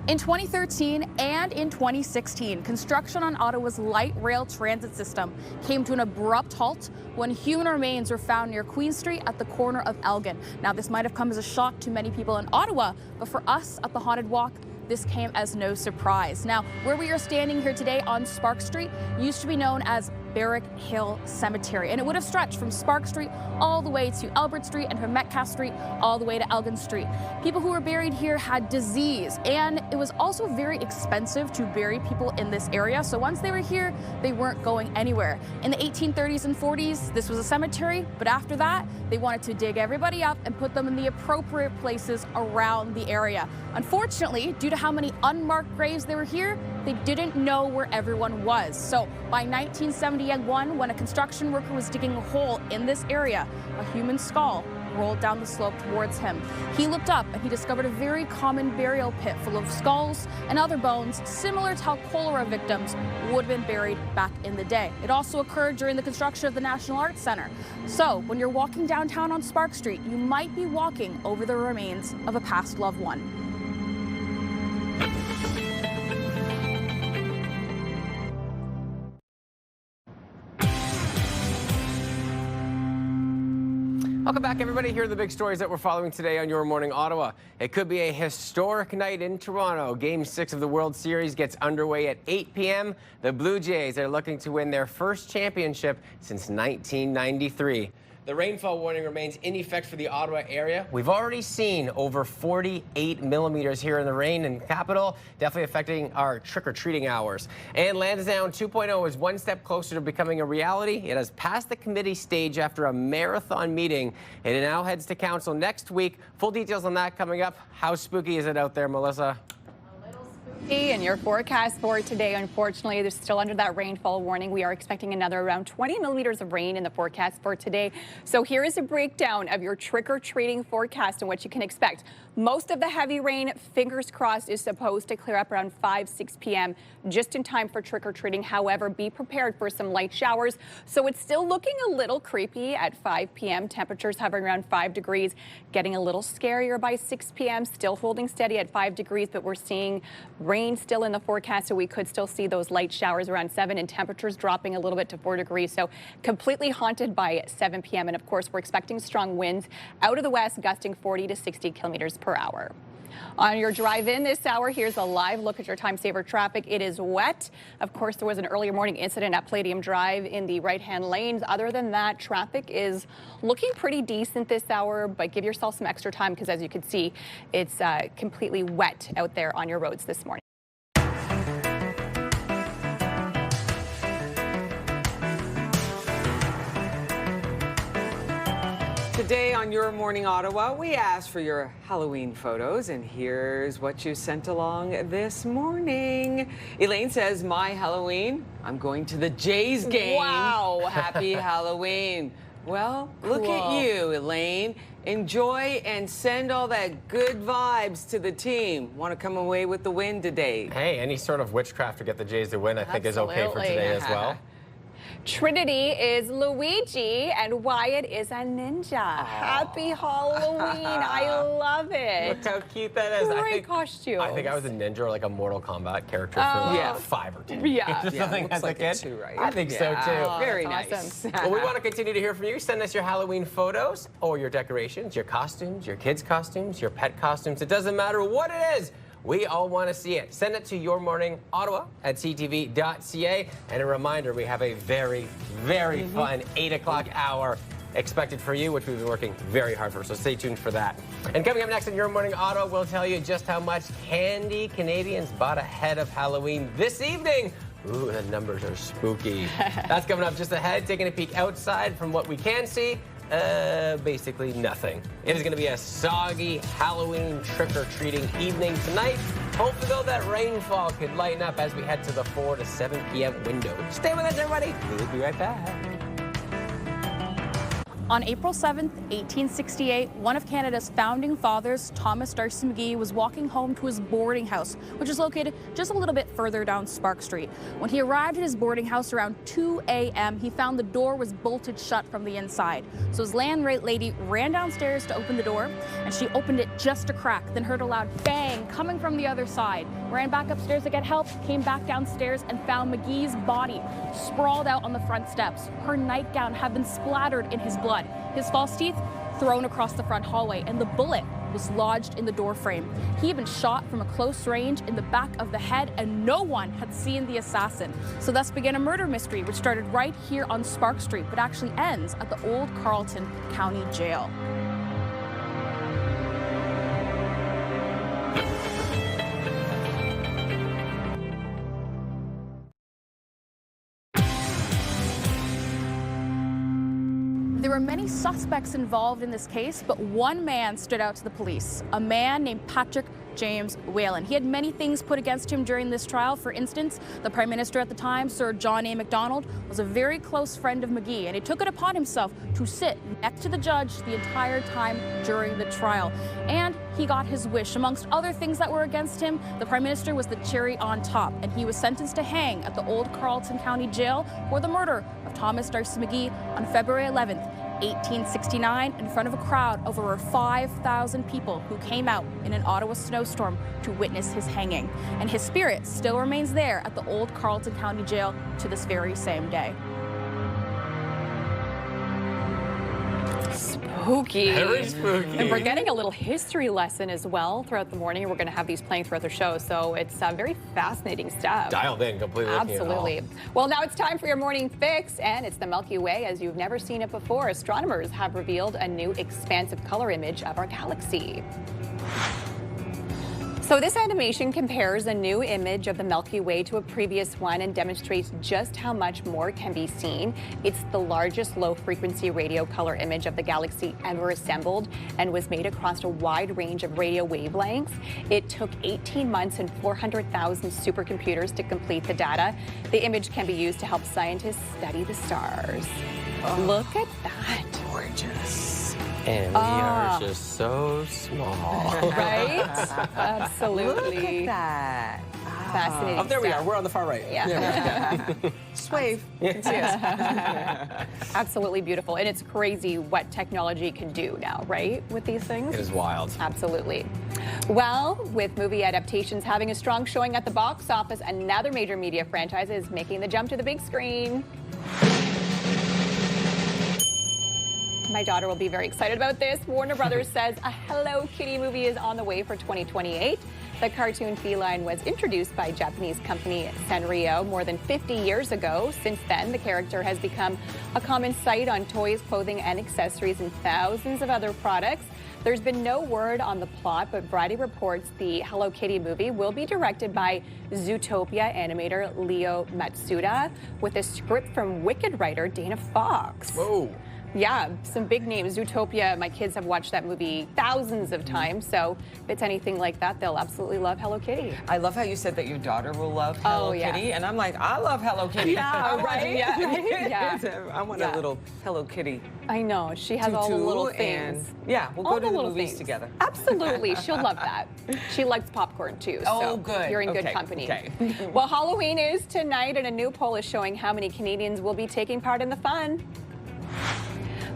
In 2013 and in 2016, construction on Ottawa's light rail transit system came to an abrupt halt when human remains were found near Queen Street at the corner of Elgin. Now, this might have come as a shock to many people in Ottawa, but for us at the Haunted Walk, this came as no surprise. Now, where we are standing here today on Spark Street used to be known as Barrack Hill Cemetery, and it would have stretched from Spark Street all the way to Albert Street and from Metcalfe Street all the way to Elgin Street. People who were buried here had disease, and it was also very expensive to bury people in this area, so once they were here, they weren't going anywhere. In the 1830s and 40s, this was a cemetery, but after that, they wanted to dig everybody up and put them in the appropriate places around the area. Unfortunately, due to how many unmarked graves there were here, they didn't know where everyone was. So by 1971, when a construction worker was digging a hole in this area, a human skull rolled down the slope towards him. He looked up and he discovered a very common burial pit full of skulls and other bones, similar to how cholera victims would have been buried back in the day. It also occurred during the construction of the National Arts Center. So when you're walking downtown on Spark Street, you might be walking over the remains of a past loved one. Welcome back, everybody. Here are the big stories that we're following today on Your Morning Ottawa. It could be a historic night in Toronto. Game 6 of the World Series gets underway at 8 p.m. The Blue Jays are looking to win their first championship since 1993. The rainfall warning remains in effect for the Ottawa area. We've already seen over 48 millimeters here in the rain in the capital, definitely affecting our trick-or-treating hours. And Lansdowne 2.0 is one step closer to becoming a reality. It has passed the committee stage after a marathon meeting. It now heads to council next week. Full details on that coming up. How spooky is it out there, Melissa? And your forecast for today, unfortunately, they're still under that rainfall warning. We are expecting another around 20 millimeters of rain in the forecast for today. So here is a breakdown of your trick-or-treating forecast and what you can expect. Most of the heavy rain, fingers crossed, is supposed to clear up around 6 p.m. just in time for trick-or-treating. However, be prepared for some light showers. So it's still looking a little creepy at 5 p.m. Temperatures hovering around 5 degrees, getting a little scarier by 6 p.m. Still holding steady at 5 degrees, but we're seeing rain still in the forecast, so we could still see those light showers around 7 and temperatures dropping a little bit to 4 degrees. So completely haunted by 7 p.m. And of course, we're expecting strong winds out of the west, gusting 40 to 60 kilometers per hour. On your drive in this hour, here's a live look at your time saver traffic. It is wet. Of course, there was an earlier morning incident at Palladium Drive in the right-hand lanes. Other than that, traffic is looking pretty decent this hour, but give yourself some extra time because as you can see, it's completely wet out there on your roads this morning. Today on Your Morning Ottawa, we asked for your Halloween photos, and here's what you sent along this morning. Elaine says, my Halloween, I'm going to the Jays game. Wow. Happy Halloween. Well, look at you, Elaine. Enjoy and send all that good vibes to the team. Want to come away with the win today. Hey, any sort of witchcraft to get the Jays to win, I think is okay for today as well. Trinity is Luigi and Wyatt is a ninja. Happy Halloween. I love it. Look how cute that is. Great costume. I think I was a ninja or like a Mortal Kombat character for like 5 or 10 Yeah. years or something as a kid. Too, right? I think so too. Very that's nice. awesome. Well, we want to continue to hear from you. Send us your Halloween photos or your decorations, your costumes, your kids' costumes, your pet costumes. It doesn't matter what it is. We all want to see it. Send it to yourmorningottawa@ctv.ca. And a reminder, we have a very, very fun 8 o'clock hour expected for you, which we've been working very hard for. So stay tuned for that. And coming up next in Your Morning Ottawa, we'll tell you just how much candy Canadians bought ahead of Halloween this evening. Ooh, the numbers are spooky. That's coming up just ahead. Taking a peek outside from what we can see. Basically nothing. It is going to be a soggy Halloween trick-or-treating evening tonight. Hopefully, though, that rainfall could lighten up as we head to the 4 to 7 p.m. window. Stay with us, everybody. We'll be right back. On April 7th, 1868, one of Canada's founding fathers, Thomas D'Arcy McGee, was walking home to his boarding house, which is located just a little bit further down Spark Street. When he arrived at his boarding house around 2 a.m., he found the door was bolted shut from the inside. So his landlady ran downstairs to open the door, and she opened it just a crack, then heard a loud bang coming from the other side. Ran back upstairs to get help, came back downstairs and found McGee's body sprawled out on the front steps. Her nightgown had been splattered in his blood. His false teeth thrown across the front hallway, and the bullet was lodged in the door frame. He had been shot from a close range in the back of the head, and no one had seen the assassin. So thus began a murder mystery, which started right here on Spark Street, but actually ends at the Old Carleton County Jail. There were many suspects involved in this case, but one man stood out to the police, a man named Patrick James Whalen. He had many things put against him during this trial. For instance, the Prime Minister at the time, Sir John A. Macdonald, was a very close friend of McGee, and he took it upon himself to sit next to the judge the entire time during the trial. And he got his wish. Amongst other things that were against him, the Prime Minister was the cherry on top, and he was sentenced to hang at the Old Carleton County Jail for the murder of Thomas D'Arcy McGee on February 11th, 1869, in front of a crowd of over 5,000 people who came out in an Ottawa snowstorm to witness his hanging. And his spirit still remains there at the Old Carleton County Jail to this very same day. spooky. Very spooky. And we're getting a little history lesson as well throughout the morning. We're going to have these playing throughout the show, so it's very fascinating stuff. Dialed in, completely looking at it all. Absolutely. Well, now it's time for your morning fix, and it's the Milky Way as you've never seen it before. Astronomers have revealed a new expansive color image of our galaxy. So this animation compares a new image of the Milky Way to a previous one and demonstrates just how much more can be seen. It's the largest low-frequency radio color image of the galaxy ever assembled and was made across a wide range of radio wavelengths. It took 18 months and 400,000 supercomputers to complete the data. The image can be used to help scientists study the stars. Oh, look at that. Gorgeous. And we are just so small. Right? Absolutely. Look at that. Fascinating. Oh, there we are. We're on the far right. Yeah. Just wave. You can see us. Absolutely beautiful. And it's crazy what technology can do now, right? With these things. It is wild. Absolutely. Well, with movie adaptations having a strong showing at the box office, another major media franchise is making the jump to the big screen. My daughter will be very excited about this. Warner Brothers says a Hello Kitty movie is on the way for 2028. The cartoon feline was introduced by Japanese company Sanrio more than 50 years ago. Since then, the character has become a common sight on toys, clothing, and accessories, and thousands of other products. There's been no word on the plot, but Variety reports the Hello Kitty movie will be directed by Zootopia animator Leo Matsuda with a script from Wicked writer Dana Fox. Whoa. Yeah, some big names. Zootopia, my kids have watched that movie thousands of times, so if it's anything like that, they'll absolutely love Hello Kitty. I love how you said that your daughter will love Hello Kitty, and I'm like, I love Hello Kitty. Yeah, right? Yeah. I want a little Hello Kitty. I know, she has all the little things. And yeah, we'll go to the movies together. Absolutely, she'll love that. She likes popcorn too, so good. You're in good company. Okay. Well, Halloween is tonight, and a new poll is showing how many Canadians will be taking part in the fun.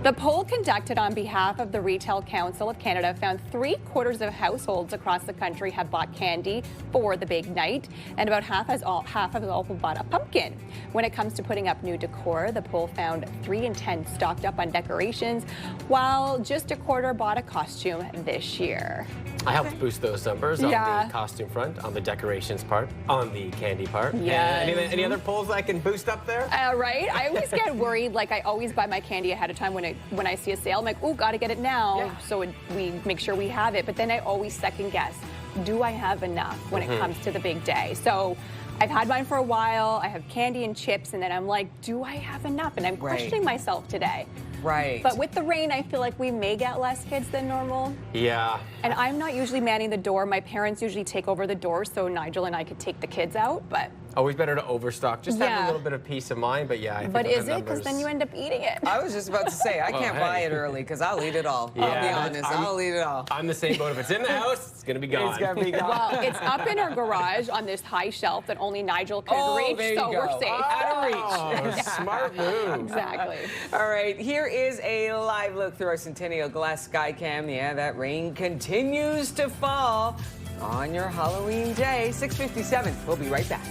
The poll conducted on behalf of the Retail Council of Canada found 3/4 of households across the country have bought candy for the big night, and about half have also bought a pumpkin. When it comes to putting up new decor, the poll found 3 in 10 stocked up on decorations, while just 1/4 bought a costume this year. I helped boost those numbers on the costume front, on the decorations part, on the candy part. Yeah. Any other polls I can boost up there? Right. I always get worried. Like, I always buy my candy ahead of time when I see a sale. I'm like, oh, got to get it now. Yeah. So we make sure we have it. But then I always second guess, do I have enough when it comes to the big day? So I've had mine for a while. I have candy and chips, and then I'm like, do I have enough? And I'm questioning myself today. Right. But with the rain, I feel like we may get less kids than normal. Yeah. And I'm not usually manning the door. My parents usually take over the door, so Nigel and I could take the kids out, but... Always better to overstock. Just have a little bit of peace of mind, but yeah. I think but is the it? Because then you end up eating it. I was just about to say, I can't buy it early because I'll eat it all. Yeah, I'll be honest, I'll eat it all. I'm the same boat. If it's in the house, it's going to be gone. It's going to be gone. Well, it's up in our garage on this high shelf that only Nigel can reach, so we're safe. Out of reach. Smart move. Exactly. All right, here is a live look through our Centennial Glass Sky Cam. Yeah, that rain continues to fall on your Halloween day. 6:57. We'll be right back.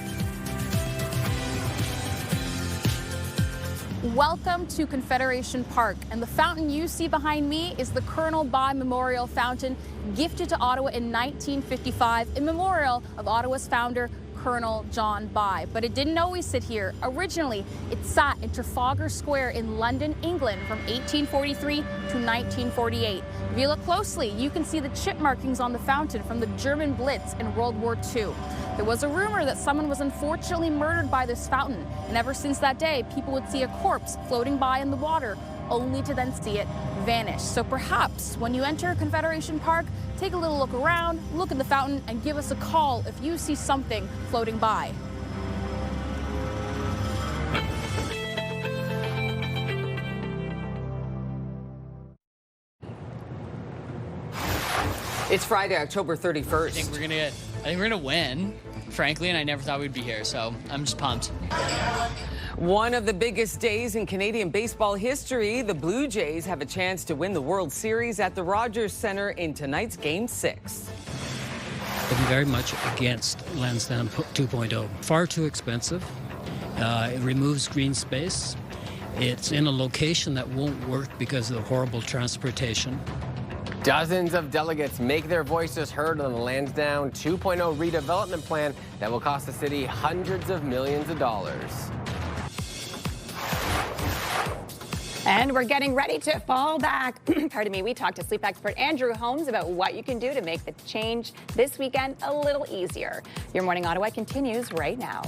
Welcome to Confederation Park, and the fountain you see behind me is the Colonel By Memorial Fountain, gifted to Ottawa in 1955 in memorial of Ottawa's founder, Colonel John By. But it didn't always sit here. Originally, it sat in Trafalgar Square in London, England from 1843 to 1948. If you look closely, you can see the chip markings on the fountain from the German Blitz in World War II. There was a rumor that someone was unfortunately murdered by this fountain, and ever since that day, people would see a corpse floating by in the water, only to then see it vanish. So perhaps when you enter Confederation Park, take a little look around, look in the fountain, and give us a call if you see something floating by. It's Friday, October 31st. I think we're gonna win, frankly, and I never thought we'd be here, so I'm just pumped. One of the biggest days in Canadian baseball history, the Blue Jays have a chance to win the World Series at the Rogers Centre in tonight's Game 6. I'd be very much against Lansdowne 2.0. Far too expensive. It removes green space. It's in a location that won't work because of the horrible transportation. Dozens of delegates make their voices heard on the Lansdowne 2.0 redevelopment plan that will cost the city hundreds of millions of dollars. And we're getting ready to fall back. Pardon me. We talked to sleep expert Andrew Holmes about what you can do to make the change this weekend a little easier. Your Morning Ottawa continues right now.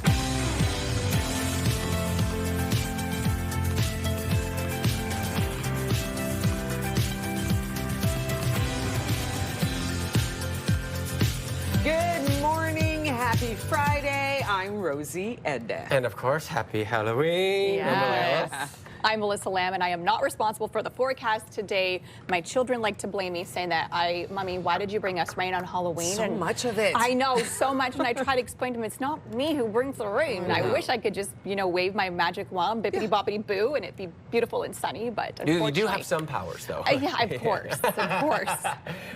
Good morning. Happy Friday. I'm Rosie Edda. And of course, happy Halloween. Yes. I'm Melissa Lamb, and I am not responsible for the forecast today. My children like to blame me, saying that Mommy, why did you bring us rain on Halloween? So much of it. I know, so much, and I try to explain to them, it's not me who brings the rain. And I wish I could just, wave my magic wand, bippity-boppity-boo, and it'd be beautiful and sunny, but unfortunately... You do have some powers, though. Yeah, of course, of course.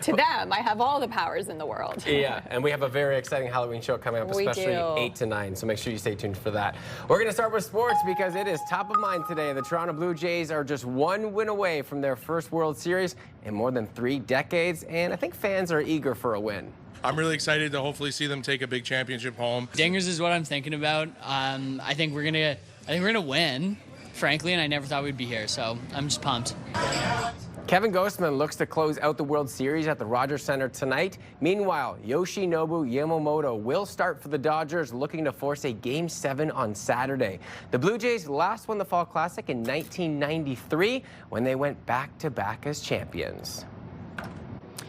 To them, I have all the powers in the world. Yeah, and we have a very exciting Halloween show coming up, especially 8 to 9, so make sure you stay tuned for that. We're going to start with sports because it is top of mind today. The Toronto Blue Jays are just one win away from their first World Series in more than 3 decades, and I think fans are eager for a win. I'm really excited to hopefully see them take a big championship home. Dingers is what I'm thinking about. I think we're gonna win, frankly, and I never thought we'd be here, so I'm just pumped. Kevin Gausman looks to close out the World Series at the Rogers Center tonight. Meanwhile, Yoshinobu Yamamoto will start for the Dodgers, looking to force a Game 7 on Saturday. The Blue Jays last won the Fall Classic in 1993 when they went back-to-back as champions.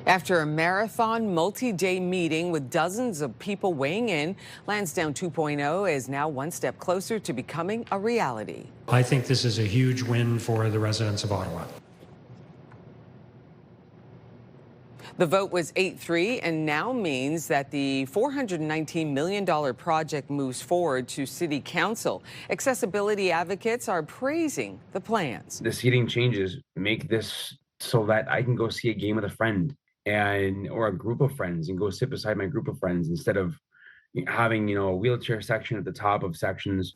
After a marathon, multi-day meeting with dozens of people weighing in, Lansdowne 2.0 is now one step closer to becoming a reality. I think this is a huge win for the residents of Ottawa. The vote was 8-3 and now means that the $419 million project moves forward to City Council. Accessibility advocates are praising the plans. The seating changes make this so that I can go see a game with a friend or a group of friends and go sit beside my group of friends instead of having, a wheelchair section at the top of sections.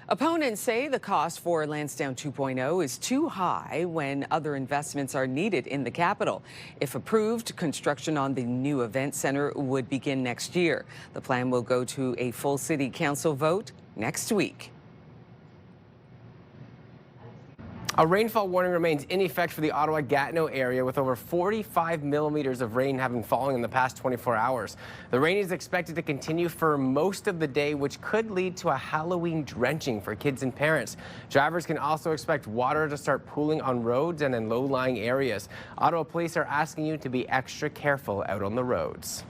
Opponents say the cost for Lansdowne 2.0 is too high when other investments are needed in the capital. If approved, construction on the new event center would begin next year. The plan will go to a full city council vote next week. A rainfall warning remains in effect for the Ottawa-Gatineau area, with over 45 millimeters of rain having fallen in the past 24 hours. The rain is expected to continue for most of the day, which could lead to a Halloween drenching for kids and parents. Drivers can also expect water to start pooling on roads and in low-lying areas. Ottawa police are asking you to be extra careful out on the roads.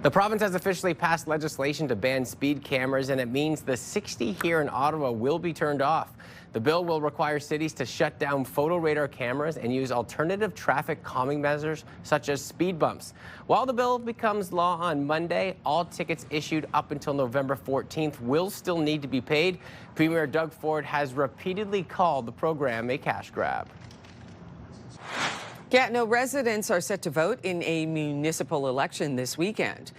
The province has officially passed legislation to ban speed cameras, and it means the 60 here in Ottawa will be turned off. The bill will require cities to shut down photo radar cameras and use alternative traffic calming measures such as speed bumps. While the bill becomes law on Monday, all tickets issued up until November 14th will still need to be paid. Premier Doug Ford has repeatedly called the program a cash grab. Gatineau residents are set to vote in a municipal election this weekend.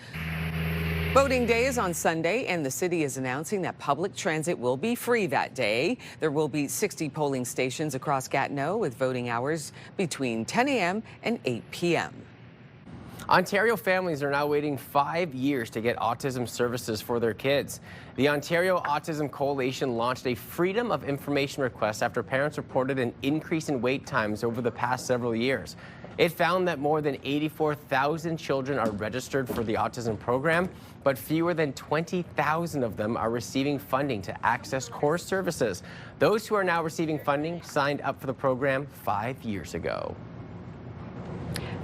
Voting day is on Sunday, and the city is announcing that public transit will be free that day. There will be 60 polling stations across Gatineau with voting hours between 10 a.m. and 8 p.m. Ontario families are now waiting 5 years to get autism services for their kids. The Ontario Autism Coalition launched a Freedom of Information request after parents reported an increase in wait times over the past several years. It found that more than 84,000 children are registered for the autism program, but fewer than 20,000 of them are receiving funding to access core services. Those who are now receiving funding signed up for the program 5 years ago.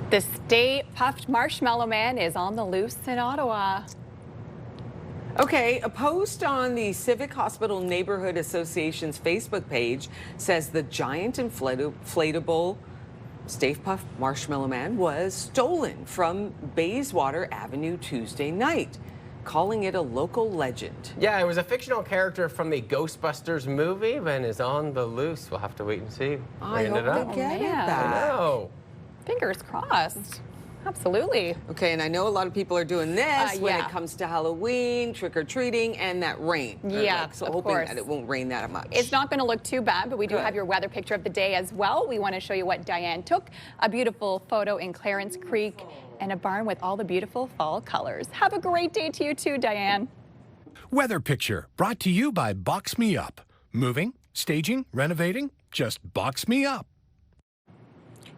The Stay Puft Marshmallow Man is on the loose in Ottawa. Okay, a post on the Civic Hospital Neighborhood Association's Facebook page says the giant inflatable Stay Puft Marshmallow Man was stolen from Bayswater Avenue Tuesday night, calling it a local legend. Yeah, it was a fictional character from the Ghostbusters movie and is on the loose. We'll have to wait and see. I hope they get it back. I know. Fingers crossed. Absolutely. Okay, and I know a lot of people are doing this when yeah. it comes to Halloween, trick-or-treating, and that rain. Yeah, so of hoping course. that it won't rain that much. It's not going to look too bad, but we do have your weather picture of the day as well. We want to show you what Diane took. A beautiful photo in Clarence Creek and a barn with all the beautiful fall colors. Have a great day to you too, Diane. Weather picture brought to you by Box Me Up. Moving, staging, renovating, just box me up.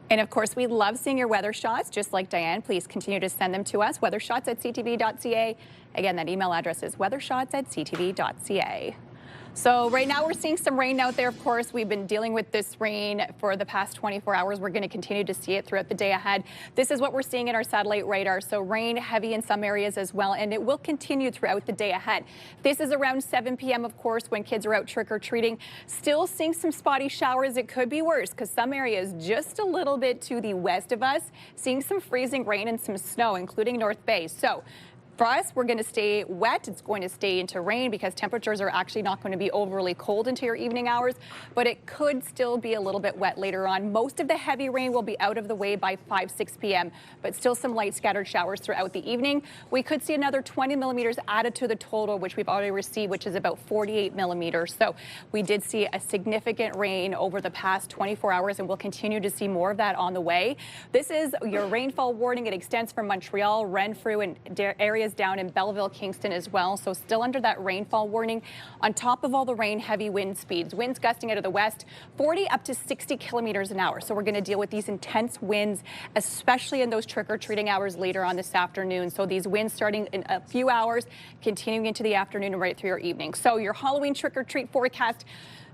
And of course, we love seeing your weather shots, just like Diane. Please continue to send them to us, weathershots@ctv.ca. Again, that email address is weathershots@ctv.ca. So right now we're seeing some rain out there. Of course, we've been dealing with this rain for the past 24 hours. We're going to continue to see it throughout the day ahead. This is what we're seeing in our satellite radar. So rain heavy in some areas as well, and it will continue throughout the day ahead. This is around 7 p.m., of course, when kids are out trick-or-treating. Still seeing some spotty showers. It could be worse because some areas just a little bit to the west of us, seeing some freezing rain and some snow, including North Bay. So for us, we're going to stay wet. It's going to stay into rain because temperatures are actually not going to be overly cold into your evening hours, but it could still be a little bit wet later on. Most of the heavy rain will be out of the way by 5, 6 p.m., but still some light scattered showers throughout the evening. We could see another 20 millimeters added to the total, which we've already received, which is about 48 millimeters. So we did see a significant rain over the past 24 hours, and we'll continue to see more of that on the way. This is your rainfall warning. It extends from Montreal, Renfrew, and areas down in Belleville, Kingston as well. So still under that rainfall warning. On top of all the rain, heavy wind speeds. Winds gusting out of the west, 40 up to 60 kilometers an hour. So we're going to deal with these intense winds, especially in those trick-or-treating hours later on this afternoon. So these winds starting in a few hours, continuing into the afternoon and right through your evening. So your Halloween trick-or-treat forecast,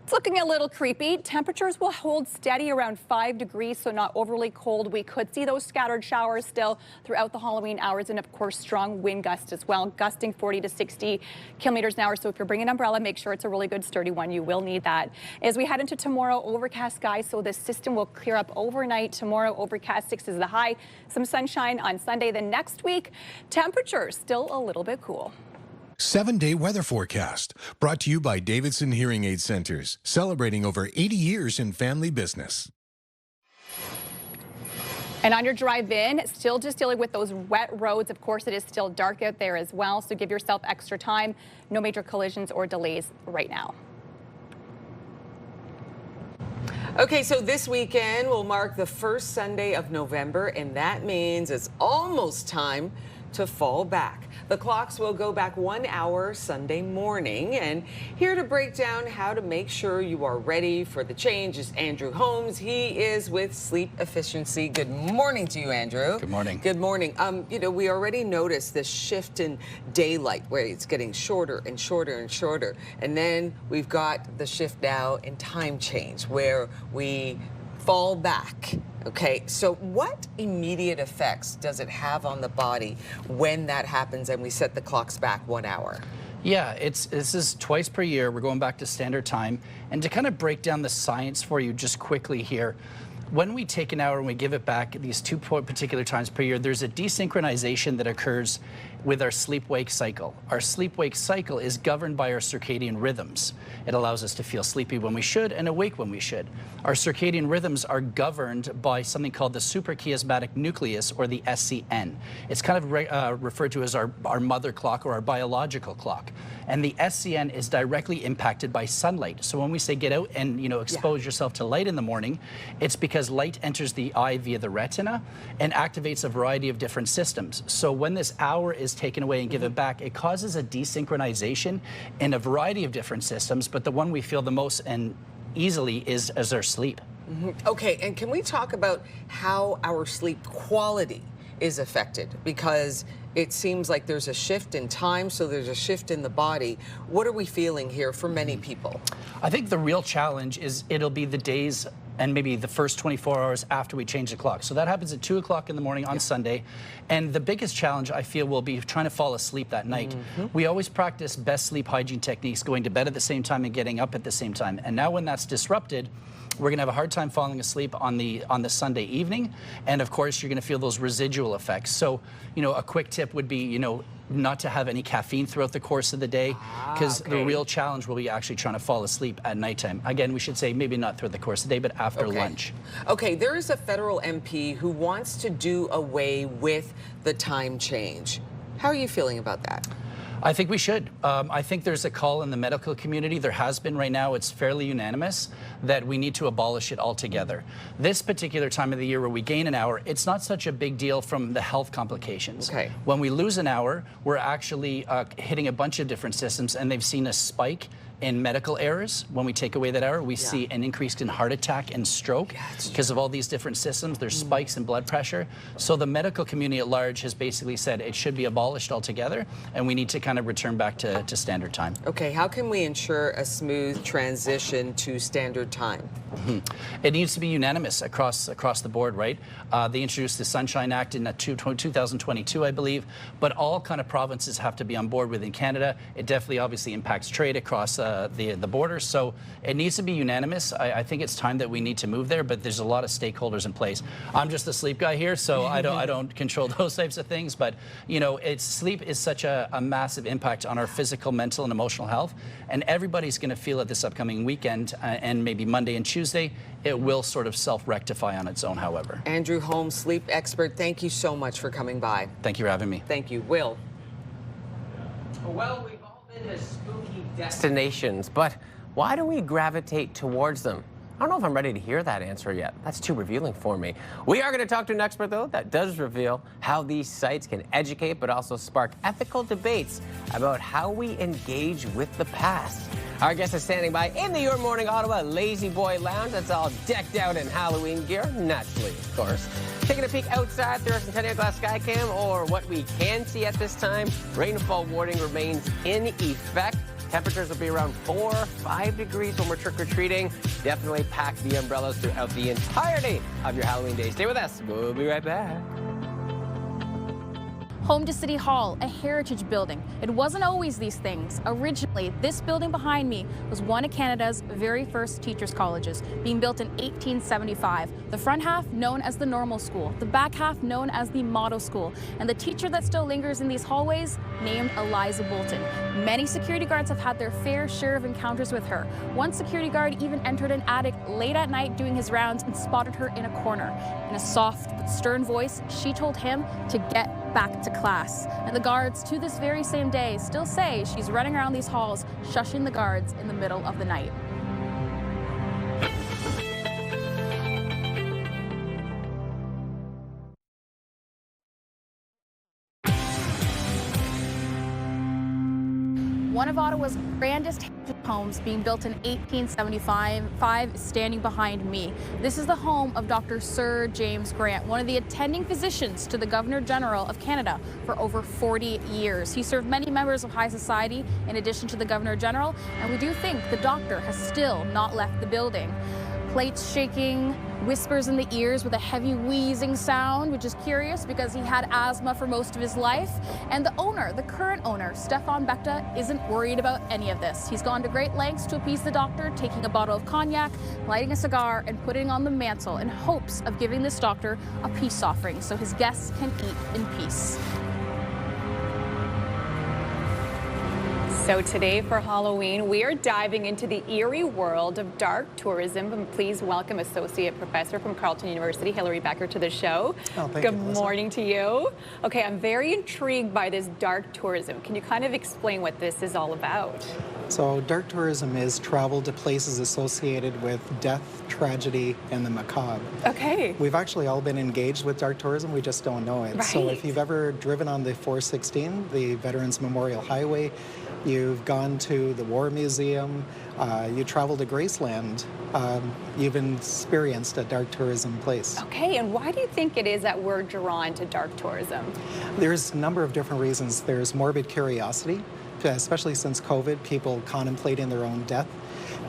it's looking a little creepy. Temperatures will hold steady around 5 degrees, so not overly cold. We could see those scattered showers still throughout the Halloween hours, and of course, strong wind gusts as well, gusting 40 to 60 kilometers an hour. So if you're bringing an umbrella, make sure it's a really good sturdy one. You will need that. As we head into tomorrow, overcast skies, so the system will clear up overnight. Tomorrow, overcast, 6 is the high. Some sunshine on Sunday. Then next week, temperatures still a little bit cool. 7-day weather forecast brought to you by Davidson Hearing Aid Centers, celebrating over 80 years in family business. And on your drive in, still just dealing with those wet roads. Of course, it is still dark out there as well, so give yourself extra time. No major collisions or delays right now. Okay, so this weekend will mark the first Sunday of November, and that means it's almost time to fall back. The clocks will go back 1 hour Sunday morning, and here to break down how to make sure you are ready for the change is Andrew Holmes. He is with Sleep Efficiency. Good morning to you, Andrew. Good morning. Good morning. You know, we already noticed this shift in daylight where it's getting shorter and shorter and shorter, and then we've got the shift now in time change where we fall back. Okay, so what immediate effects does it have on the body when that happens and we set the clocks back 1 hour? Yeah, this is twice per year. We're going back to standard time. And to kind of break down the science for you just quickly here, when we take an hour and we give it back these two particular times per year, there's a desynchronization that occurs with our sleep-wake cycle. Our sleep-wake cycle is governed by our circadian rhythms. It allows us to feel sleepy when we should and awake when we should. Our circadian rhythms are governed by something called the suprachiasmatic nucleus, or the SCN. It's kind of referred to as our mother clock or our biological clock. And the SCN is directly impacted by sunlight. So when we say get out and expose yourself to light in the morning, it's because light enters the eye via the retina and activates a variety of different systems. So when this hour is taken away and given back, it causes a desynchronization in a variety of different systems, but the one we feel the most and easily is as our sleep. Okay, and can we talk about how our sleep quality is affected? Because it seems like there's a shift in time, so there's a shift in the body. What are we feeling here for many people? I think the real challenge is it'll be the days and maybe the first 24 hours after we change the clock. So that happens at 2 o'clock in the morning on Sunday. And the biggest challenge I feel will be trying to fall asleep that night. We always practice best sleep hygiene techniques, going to bed at the same time and getting up at the same time. And now when that's disrupted, We're going to have a hard time falling asleep on the Sunday evening, and of course, you're going to feel those residual effects. So, you know, a quick tip would be, you know, not to have any caffeine throughout the course of the day, because the real challenge will be actually trying to fall asleep at nighttime. Again, we should say maybe not throughout the course of the day, but after lunch. Okay, there is a federal MP who wants to do away with the time change. How are you feeling about that? I think we should. I think there's a call in the medical community. There has been right now. It's fairly unanimous that we need to abolish it altogether. This particular time of the year where we gain an hour, it's not such a big deal from the health complications. Okay. When we lose an hour, we're actually hitting a bunch of different systems, and they've seen a spike in medical errors. When we take away that hour, we see an increase in heart attack and stroke because of all these different systems. There's spikes in blood pressure. So the medical community at large has basically said it should be abolished altogether, and we need to kind of return back to standard time. Okay, how can we ensure a smooth transition to standard time? It needs to be unanimous across the board, right? They introduced the Sunshine Act in 2022, I believe, but all kind of provinces have to be on board within Canada. It definitely obviously impacts trade across the border, so it needs to be unanimous. I think it's time that we need to move there, but there's a lot of stakeholders in place. I'm just a sleep guy here, so I don't control those types of things, but you know, sleep is such a massive impact on our physical, mental, and emotional health, and everybody's going to feel it this upcoming weekend and maybe Monday and Tuesday. It will sort of self-rectify on its own, however. Andrew Holmes, sleep expert, thank you so much for coming by. Thank you for having me. Thank you. Will? Well, we've all been to spooky destinations, but why do we gravitate towards them? I don't know if I'm ready to hear that answer yet. That's too revealing for me. We are going to talk to an expert, though, that does reveal how these sites can educate but also spark ethical debates about how we engage with the past. Our guest is standing by in the Your Morning Ottawa Lazy Boy Lounge. That's all decked out in Halloween gear, naturally, of course. Taking a peek outside through our Centennial Glass Skycam, or what we can see at this time, rainfall warning remains in effect. Temperatures will be around 4 or 5 degrees when we're trick-or-treating. Definitely pack the umbrellas throughout the entirety of your Halloween day. Stay with us. We'll be right back. Home to City Hall, a heritage building. It wasn't always these things. Originally, this building behind me was one of Canada's very first teachers' colleges, being built in 1875. The front half known as the Normal School, the back half known as the Motto School, and the teacher that still lingers in these hallways named Eliza Bolton. Many security guards have had their fair share of encounters with her. One security guard even entered an attic late at night doing his rounds and spotted her in a corner. In a soft but stern voice, she told him to get back to class. And the guards, to this very same day, still say she's running around these halls, shushing the guards in the middle of the night. One of Ottawa's grandest homes, being built in 1875, is standing behind me. This is the home of Dr. Sir James Grant, one of the attending physicians to the Governor General of Canada for over 40 years. He served many members of high society in addition to the Governor General, and we do think the doctor has still not left the building. Plates shaking, whispers in the ears with a heavy wheezing sound, which is curious because he had asthma for most of his life. And the owner, the current owner, Stefan Bechta, isn't worried about any of this. He's gone to great lengths to appease the doctor, taking a bottle of cognac, lighting a cigar, and putting on the mantle in hopes of giving this doctor a peace offering so his guests can eat in peace. So today for Halloween, we are diving into the eerie world of dark tourism. And please welcome Associate Professor from Carleton University, Hilary Becker, to the show. Oh, thank Good you, Melissa. morning to you. Okay, I'm very intrigued by this dark tourism. Can you kind of explain what this is all about? So dark tourism is travel to places associated with death, tragedy, and the macabre. Okay. We've actually all been engaged with dark tourism, we just don't know it. Right. So if you've ever driven on the 416, the Veterans Memorial Highway, you've gone to the War Museum, you traveled to Graceland, you've experienced a dark tourism place. Okay, and why do you think it is that we're drawn to dark tourism? There's a number of different reasons. There's morbid curiosity, especially since COVID, people contemplating their own death.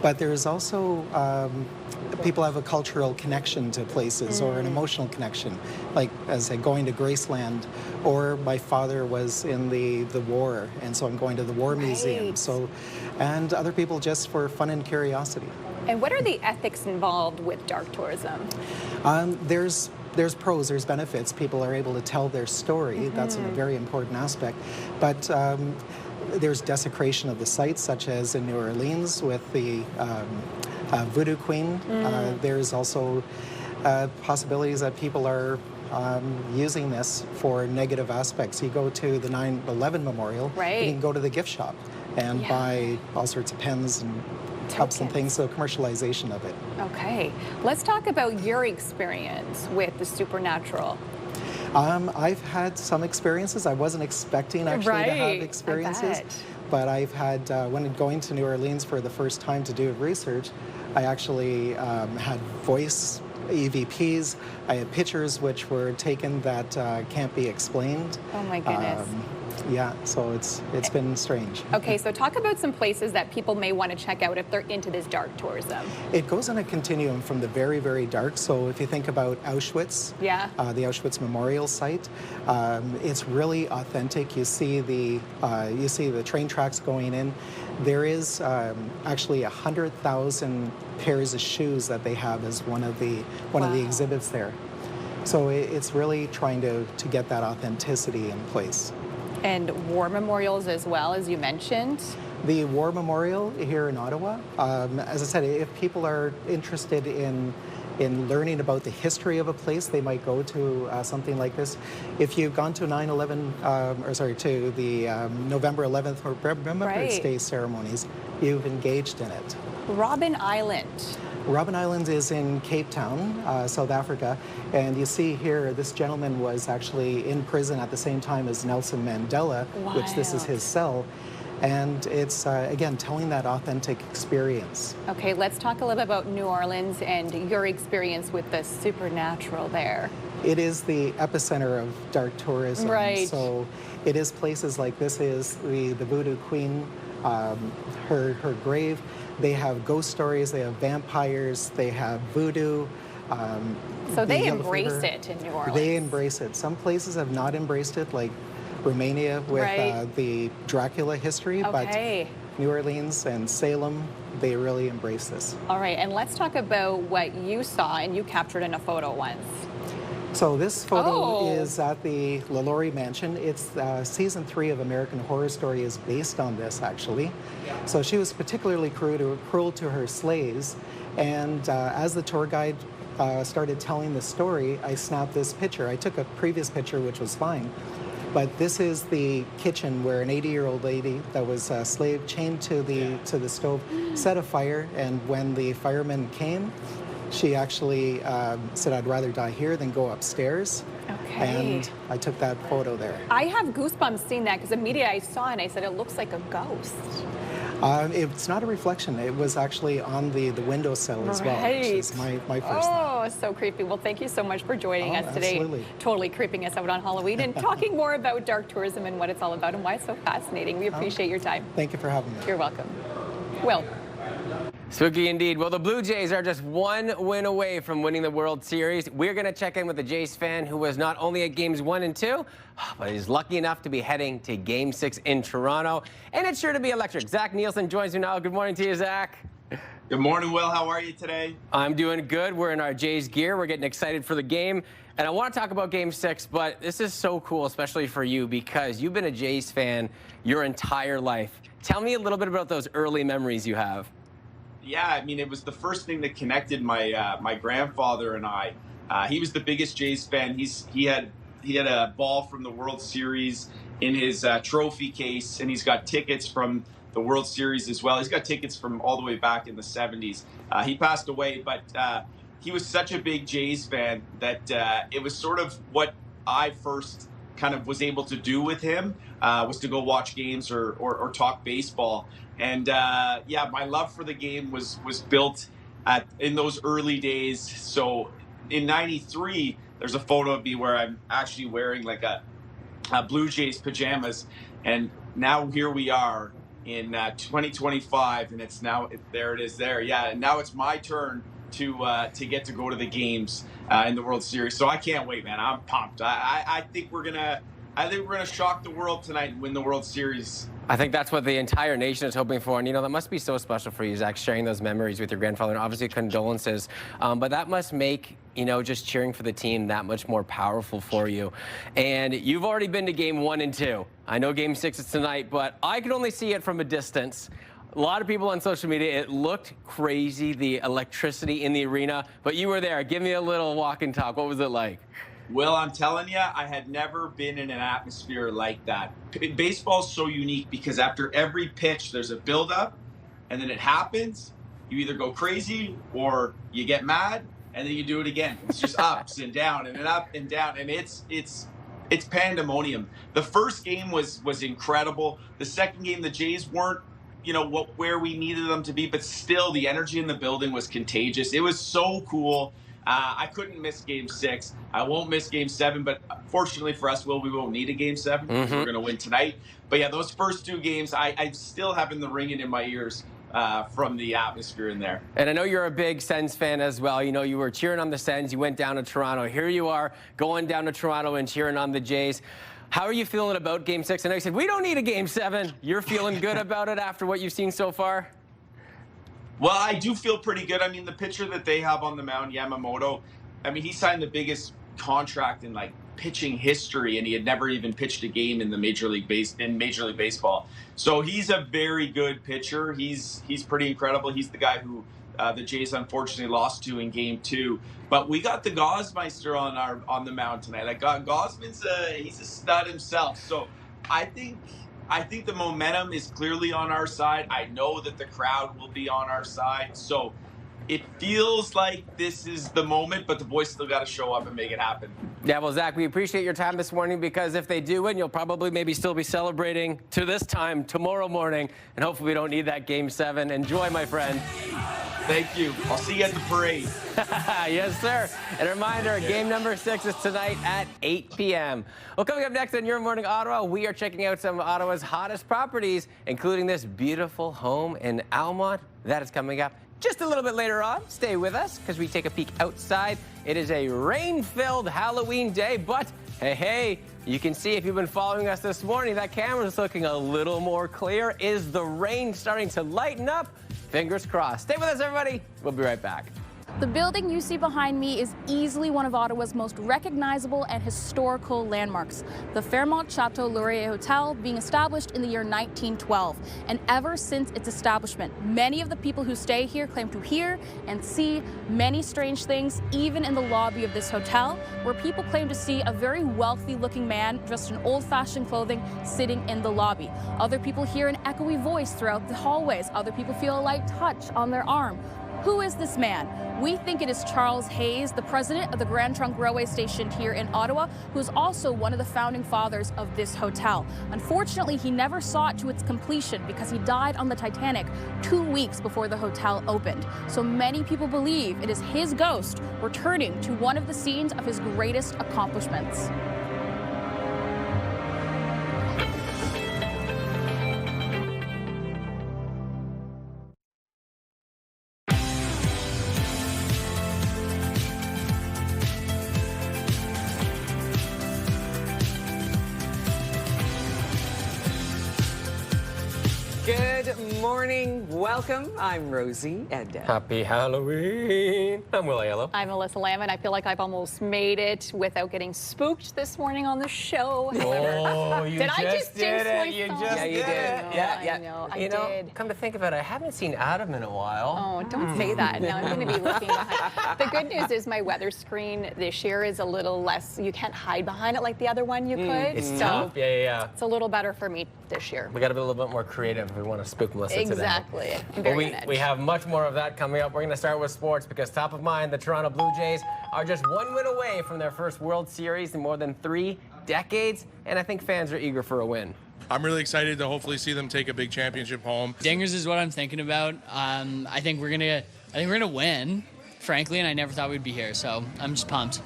But there's also people have a cultural connection to places or an emotional connection, like as I going to Graceland, or my father was in the war, and so I'm going to the War Museum. So, and other people just for fun and curiosity. And what are the ethics involved with dark tourism? There's pros, there's benefits. People are able to tell their story. That's a very important aspect. But there's desecration of the sites, such as in New Orleans with the Voodoo Queen. There's also possibilities that people are using this for negative aspects. You go to the 9/11 Memorial, you can go to the gift shop and buy all sorts of pens and cups and things, so commercialization of it. Okay, let's talk about your experience with the supernatural. I've had some experiences. I wasn't expecting actually to have experiences, but I've had, when going to New Orleans for the first time to do research, I actually had voice EVPs. I had pictures which were taken that can't be explained. Oh my goodness. Yeah, so it's been strange. Okay, so talk about some places that people may want to check out if they're into this dark tourism. It goes on a continuum from the very, very dark. So if you think about Auschwitz, the Auschwitz Memorial Site, it's really authentic. You see the train tracks going in. There is actually 100,000 pairs of shoes that they have as one of the exhibits there. So it's really trying to get that authenticity in place. And war memorials as well, as you mentioned. The War Memorial here in Ottawa, as I said, if people are interested in learning about the history of a place, they might go to something like this. If you've gone to to the November 11th or Remembrance Day ceremonies, you've engaged in it. Robben Island. Robben Island is in Cape Town, South Africa, and you see here this gentleman was actually in prison at the same time as Nelson Mandela, which this is his cell, and it's, again, telling that authentic experience. Okay, let's talk a little bit about New Orleans and your experience with the supernatural there. It is the epicenter of dark tourism, so it is places like this is the Voodoo Queen, her grave. They have ghost stories, they have vampires, they have voodoo. So they embrace it in New Orleans. They embrace it. Some places have not embraced it, like Romania with the Dracula history, but New Orleans and Salem, they really embrace this. All right, and let's talk about what you saw and you captured in a photo once. So this photo is at the LaLaurie Mansion. It's season 3 of American Horror Story is based on this, actually. So she was particularly cruel to her slaves, and as the tour guide started telling the story, I snapped this picture. I took a previous picture, which was fine, but this is the kitchen where an 80-year-old lady that was a slave chained to the stove set a fire, and when the firemen came, she actually said, "I'd rather die here than go upstairs." Okay. And I took that photo there. I have goosebumps seeing that because immediately I saw it and I said, it looks like a ghost. It's not a reflection. It was actually on the windowsill as well, which is my first thought. Oh, so creepy. Well, thank you so much for joining us today. Absolutely. Totally creeping us out on Halloween and talking more about dark tourism and what it's all about and why it's so fascinating. We appreciate your time. Thank you for having me. You're welcome. Will. Spooky indeed. Well, the Blue Jays are just one win away from winning the World Series. We're going to check in with a Jays fan who was not only at Games 1 and 2, but is lucky enough to be heading to Game 6 in Toronto. And it's sure to be electric. Zach Nielsen joins me now. Good morning to you, Zach. Good morning, Will. How are you today? I'm doing good. We're in our Jays gear. We're getting excited for the game. And I want to talk about Game 6, but this is so cool, especially for you, because you've been a Jays fan your entire life. Tell me a little bit about those early memories you have. Yeah, I mean, it was the first thing that connected my my grandfather and I. He was the biggest Jays fan. He had a ball from the World Series in his trophy case, and he's got tickets from the World Series as well. He's got tickets from all the way back in the 70s. He passed away, but he was such a big Jays fan that it was sort of what I first kind of was able to do with him, was to go watch games or talk baseball. And yeah, my love for the game was built in those early days. So in '93, there's a photo of me where I'm actually wearing like a Blue Jays pajamas. And now here we are in 2025, and it's now there. It is there. Yeah, and now it's my turn to get to go to the games in the World Series. So I can't wait, man. I'm pumped. I think we're gonna shock the world tonight and win the World Series. I think that's what the entire nation is hoping for. And, that must be so special for you, Zach, sharing those memories with your grandfather. And obviously, condolences. But that must make, just cheering for the team that much more powerful for you. And you've already been to game 1 and 2. I know game 6 is tonight, but I could only see it from a distance. A lot of people on social media, it looked crazy, the electricity in the arena. But you were there. Give me a little walk and talk. What was it like? Well, I'm telling you, I had never been in an atmosphere like that. Baseball's so unique because after every pitch, there's a buildup, and then it happens. You either go crazy or you get mad, and then you do it again. It's just ups and down and up and down, and it's pandemonium. The first game was incredible. The second game, the Jays weren't, where we needed them to be, but still, the energy in the building was contagious. It was so cool. I couldn't miss game 6. I won't miss game 7, but fortunately for us, we won't need a game 7 because we're going to win tonight. But yeah, those first 2 games, I still have the ringing in my ears from the atmosphere in there. And I know you're a big Sens fan as well. You were cheering on the Sens. You went down to Toronto. Here you are going down to Toronto and cheering on the Jays. How are you feeling about game 6? I know you said, we don't need a game 7. You're feeling good about it after what you've seen so far? Well, I do feel pretty good. I mean, the pitcher that they have on the mound, Yamamoto, he signed the biggest contract in pitching history, and he had never even pitched a game in the Major League Baseball. So he's a very good pitcher. He's pretty incredible. He's the guy who the Jays unfortunately lost to in game 2. But we got the Gosmeister on the mound tonight. Gosman's he's a stud himself. So I think the momentum is clearly on our side. I know that the crowd will be on our side. So it feels like this is the moment, but the boys still got to show up and make it happen. Yeah, well, Zach, we appreciate your time this morning because if they do win, you'll probably maybe still be celebrating to this time tomorrow morning. And hopefully we don't need that game 7. Enjoy, my friend. Thank you. I'll see you at the parade. Yes, sir. And a reminder, game number 6 is tonight at 8 p.m. Well, coming up next on Your Morning Ottawa, we are checking out some of Ottawa's hottest properties, including this beautiful home in Almont. That is coming up just a little bit later on. Stay with us because we take a peek outside. It is a rain-filled Halloween day, but hey, you can see if you've been following us this morning, that camera's looking a little more clear. Is the rain starting to lighten up? Fingers crossed. Stay with us, everybody. We'll be right back. The building you see behind me is easily one of Ottawa's most recognizable and historical landmarks. The Fairmont Chateau Laurier Hotel being established in the year 1912. And ever since its establishment, many of the people who stay here claim to hear and see many strange things, even in the lobby of this hotel, where people claim to see a very wealthy-looking man dressed in old-fashioned clothing sitting in the lobby. Other people hear an echoey voice throughout the hallways. Other people feel a light touch on their arm. Who is this man? We think it is Charles Hayes, the president of the Grand Trunk Railway Station here in Ottawa, who is also one of the founding fathers of this hotel. Unfortunately, he never saw it to its completion because he died on the Titanic 2 weeks before the hotel opened. So many people believe it is his ghost returning to one of the scenes of his greatest accomplishments. Good morning. Welcome. I'm Rosie and Happy Halloween. I'm Will Aiello. I'm Alyssa Lamb, and I feel like I've almost made it without getting spooked this morning on the show. Oh, you did I just did jinx it. You myself? just did. Yeah. I know. I did. Come to think of it, I haven't seen Adam in a while. Oh, don't say that. Now I'm going to be looking behind. The good news is my weather screen this year is a little less, you can't hide behind it like the other one you could. It's tough. Yeah. It's a little better for me this year. We got to be a little bit more creative if we want to spook Melissa today. Exactly. Well, we have much more of that coming up. We're going to start with sports because top of mind, the Toronto Blue Jays are just 1 win away from their first World Series in more than 3 decades, and I think fans are eager for a win. I'm really excited to hopefully see them take a big championship home. Dingers is what I'm thinking about. I think we're gonna win. frankly, and I never thought we'd be here. So I'm just pumped.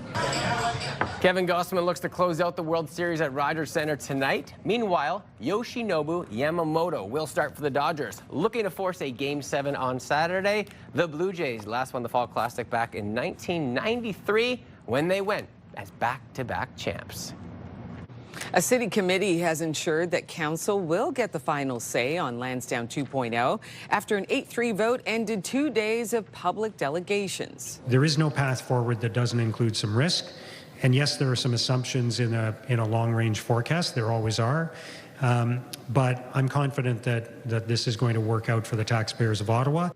Kevin Gausman looks to close out the World Series at Rogers Center tonight. Meanwhile, Yoshinobu Yamamoto will start for the Dodgers, looking to force a Game 7 on Saturday. The Blue Jays last won the Fall Classic back in 1993 when they went as back-to-back champs. A city committee has ensured that council will get the final say on Lansdowne 2.0 after an 8-3 vote ended 2 days of public delegations. There is no path forward that doesn't include some risk. And yes, there are some assumptions in a long-range forecast. There always are. But I'm confident that this is going to work out for the taxpayers of Ottawa.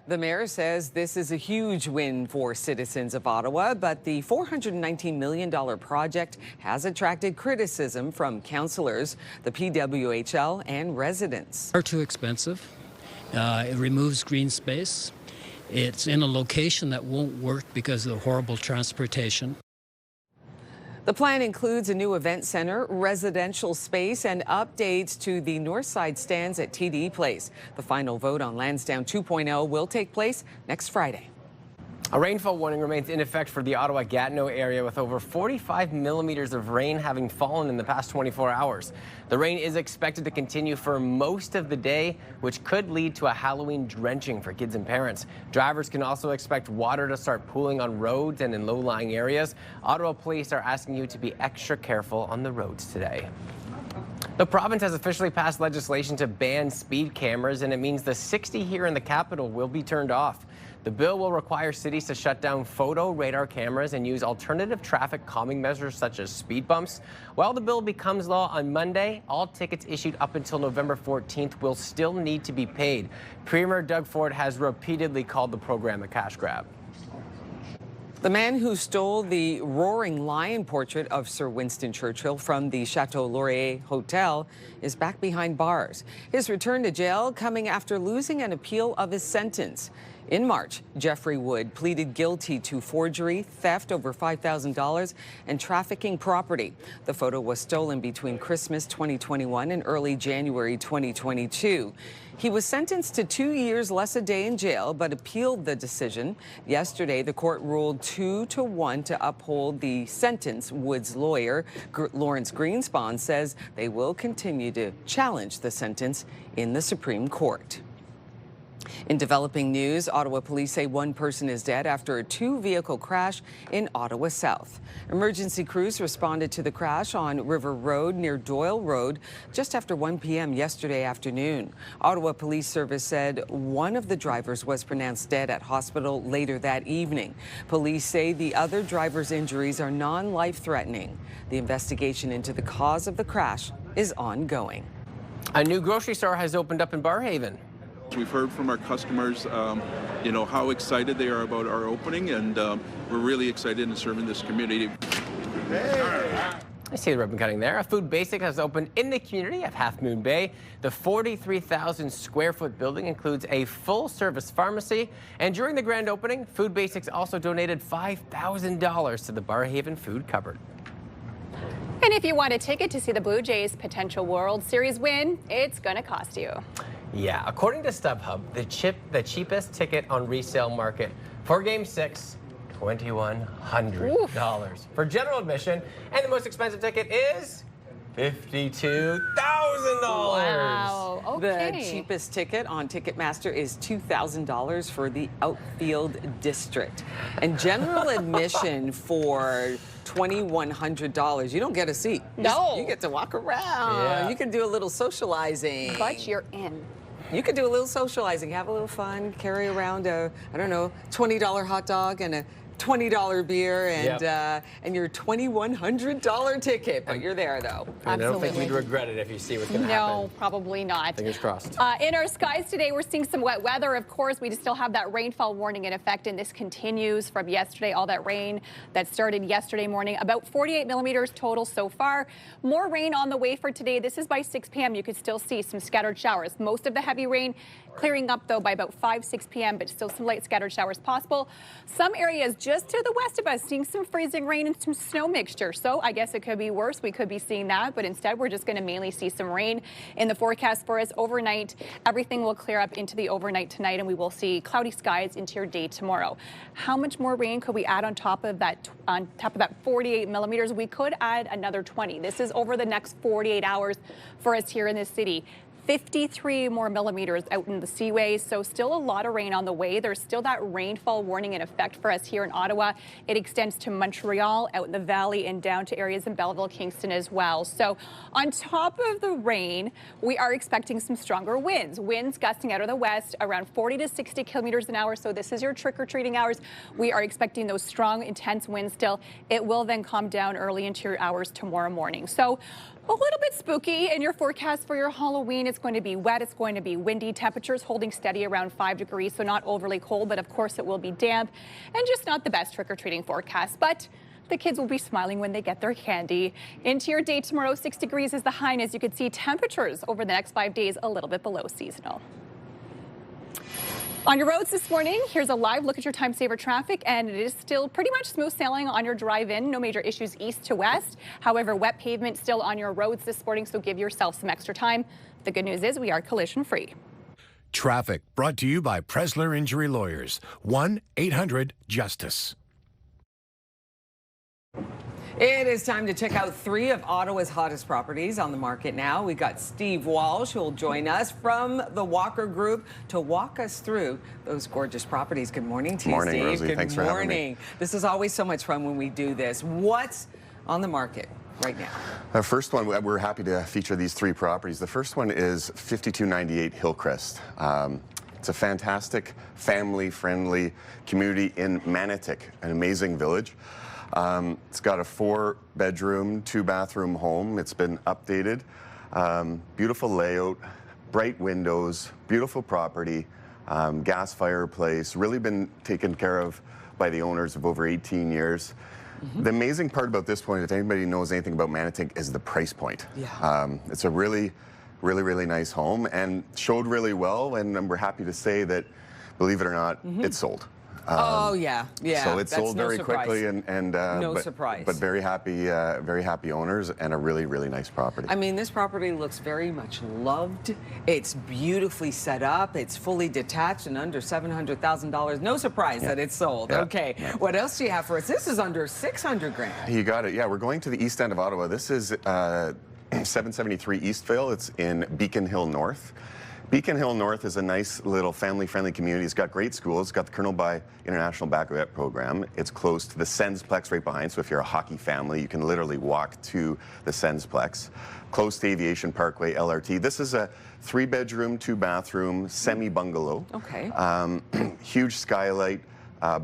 The mayor says this is a huge win for citizens of Ottawa, but the $419 million project has attracted criticism from councillors, the PWHL, and residents. Far too expensive. It removes green space. It's in a location that won't work because of the horrible transportation. The plan includes a new event center, residential space, and updates to the north side stands at TD Place. The final vote on Lansdowne 2.0 will take place next Friday. A rainfall warning remains in effect for the Ottawa-Gatineau area, with over 45 millimeters of rain having fallen in the past 24 hours. The rain is expected to continue for most of the day, which could lead to a Halloween drenching for kids and parents. Drivers can also expect water to start pooling on roads and in low-lying areas. Ottawa police are asking you to be extra careful on the roads today. The province has officially passed legislation to ban speed cameras, and it means the 60 here in the capital will be turned off. The bill will require cities to shut down photo radar cameras and use alternative traffic calming measures such as speed bumps. While the bill becomes law on Monday, all tickets issued up until November 14th will still need to be paid. Premier Doug Ford has repeatedly called the program a cash grab. The man who stole the roaring lion portrait of Sir Winston Churchill from the Chateau Laurier Hotel is back behind bars. His return to jail coming after losing an appeal of his sentence. In March, Jeffrey Wood pleaded guilty to forgery, theft over $5,000, and trafficking property. The photo was stolen between Christmas 2021 and early January 2022. He was sentenced to 2 years less a day in jail, but appealed the decision. Yesterday, the court ruled 2-1 to uphold the sentence. Wood's lawyer, Lawrence Greenspan, says they will continue to challenge the sentence in the Supreme Court. In developing news, Ottawa police say one person is dead after a two-vehicle crash in Ottawa South. Emergency crews responded to the crash on River Road near Doyle Road just after 1 p.m. yesterday afternoon. Ottawa Police Service said one of the drivers was pronounced dead at hospital later that evening. Police say the other driver's injuries are non-life-threatening. The investigation into the cause of the crash is ongoing. A new grocery store has opened up in Barrhaven. We've heard from our customers, how excited they are about our opening, and we're really excited in serving this community. I see the ribbon cutting there. A Food Basics has opened in the community of Half Moon Bay. The 43,000 square foot building includes a full-service pharmacy, and during the grand opening, Food Basics also donated $5,000 to the Barrhaven Food Cupboard. And if you want a ticket to see the Blue Jays' potential World Series win, it's going to cost you. Yeah, according to StubHub, the cheapest ticket on resale market for Game 6, $2,100 for general admission, and the most expensive ticket is $52,000. Wow, okay. The cheapest ticket on Ticketmaster is $2,000 for the outfield district. And general admission for $2,100, you don't get a seat. No. You get to walk around. Yeah. You can do a little socializing. But you're in. You could do a little socializing, have a little fun, carry around a, $20 hot dog and a $20 beer and your $2,100 ticket, but you're there though. And I don't think you'd regret it if you see what's going to happen. No, probably not. Fingers crossed. In our skies today, we're seeing some wet weather. Of course, we still have that rainfall warning in effect, and this continues from yesterday. All that rain that started yesterday morning, about 48 millimeters total so far. More rain on the way for today. This is by 6 p.m. You could still see some scattered showers. Most of the heavy rain Clearing up, though, by about 5-6 p.m., but still some light scattered showers possible. Some areas just to the west of us seeing some freezing rain and some snow mixture. So I guess it could be worse. We could be seeing that, but instead we're just going to mainly see some rain in the forecast for us overnight. Everything will clear up into the overnight tonight, and we will see cloudy skies into your day tomorrow. How much more rain could we add on top of that 48 millimeters? We could add another 20. This is over the next 48 hours for us here in this city. 53 more millimeters out in the seaways, so still a lot of rain on the way. There's still that rainfall warning in effect for us here in Ottawa. It extends to Montreal, out in the valley, and down to areas in Belleville, Kingston as well. So on top of the rain, we are expecting some stronger winds. Winds gusting out of the west around 40 to 60 kilometers an hour. So this is your trick-or-treating hours. We are expecting those strong, intense winds still. It will then calm down early into your hours tomorrow morning. So a little bit spooky in your forecast for your Halloween. It's going to be wet. It's going to be windy. Temperatures holding steady around 5 degrees, so not overly cold, but of course it will be damp and just not the best trick-or-treating forecast. But the kids will be smiling when they get their candy. Into your day tomorrow, 6 degrees is the high, and as you can see, temperatures over the next 5 days a little bit below seasonal. On your roads this morning, here's a live look at your time saver traffic, and it is still pretty much smooth sailing on your drive in. No major issues east to west. However, wet pavement still on your roads this morning, so give yourself some extra time. The good news is we are collision free. Traffic brought to you by Presler Injury Lawyers. 1-800-JUSTICE. It is time to check out 3 of Ottawa's hottest properties on the market now. We got Steve Walsh, who will join us from the Walker Group to walk us through those gorgeous properties. Good morning to you, Morning, Steve. Rosie. Good Thanks for having me. This is always so much fun when we do this. What's on the market right now? The first one, we're happy to feature these 3 properties. The first one is 5298 Hillcrest. It's a fantastic, family-friendly community in Manotick, an amazing village. It's got a 4-bedroom, 2-bathroom home. It's been updated. Beautiful layout, bright windows, beautiful property, gas fireplace, really been taken care of by the owners of over 18 years. The amazing part about this point, if anybody knows anything about Manotick, is the price point. Yeah. It's a really nice home and showed really well, and we're happy to say that, believe it or not, it's sold. Oh, yeah. So it sold no very surprise. quickly, and No but, surprise. But very happy owners, and a really nice property. I mean, this property looks very much loved. It's beautifully set up. It's fully detached and under $700,000. No surprise that it's sold. Yeah. Okay. Yeah. What else do you have for us? This is under 600 grand. You got it. Yeah, we're going to the east end of Ottawa. This is 773 Eastvale. It's in Beacon Hill North. Beacon Hill North is a nice little family-friendly community. It's got great schools. It's got the Colonel By International Baccalaureate program. It's close to the Sensplex right behind, so if you're a hockey family, you can literally walk to the Sensplex. Close to Aviation Parkway, LRT. This is a 3-bedroom, 2-bathroom, semi-bungalow. Okay. Huge skylight,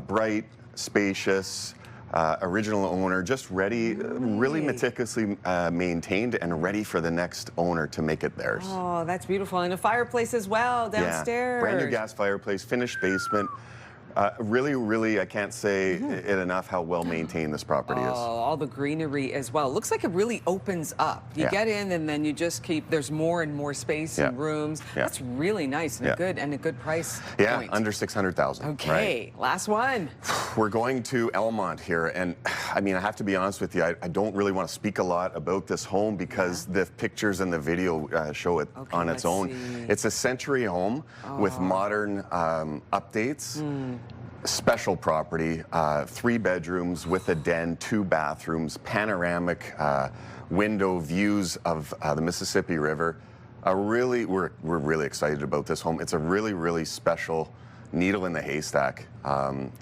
bright, spacious, original owner, just ready, really meticulously maintained and ready for the next owner to make it theirs. Oh, that's beautiful. And a fireplace as well downstairs. Yeah, brand new gas fireplace, finished basement. Really, I can't say it enough how well maintained this property is. All the greenery as well. Looks like it really opens up. You get in and then you just keep, there's more and more space and rooms. That's really nice and a good price point. Under 600,000. Okay, last one. We're going to Elmont here, and I mean, I have to be honest with you, I don't really want to speak a lot about this home because the pictures and the video show it on its own. It's a century home with modern updates. Special property, 3 bedrooms with a den, 2 bathrooms, panoramic window views of the Mississippi River. We're really excited about this home. It's a really special needle in the haystack,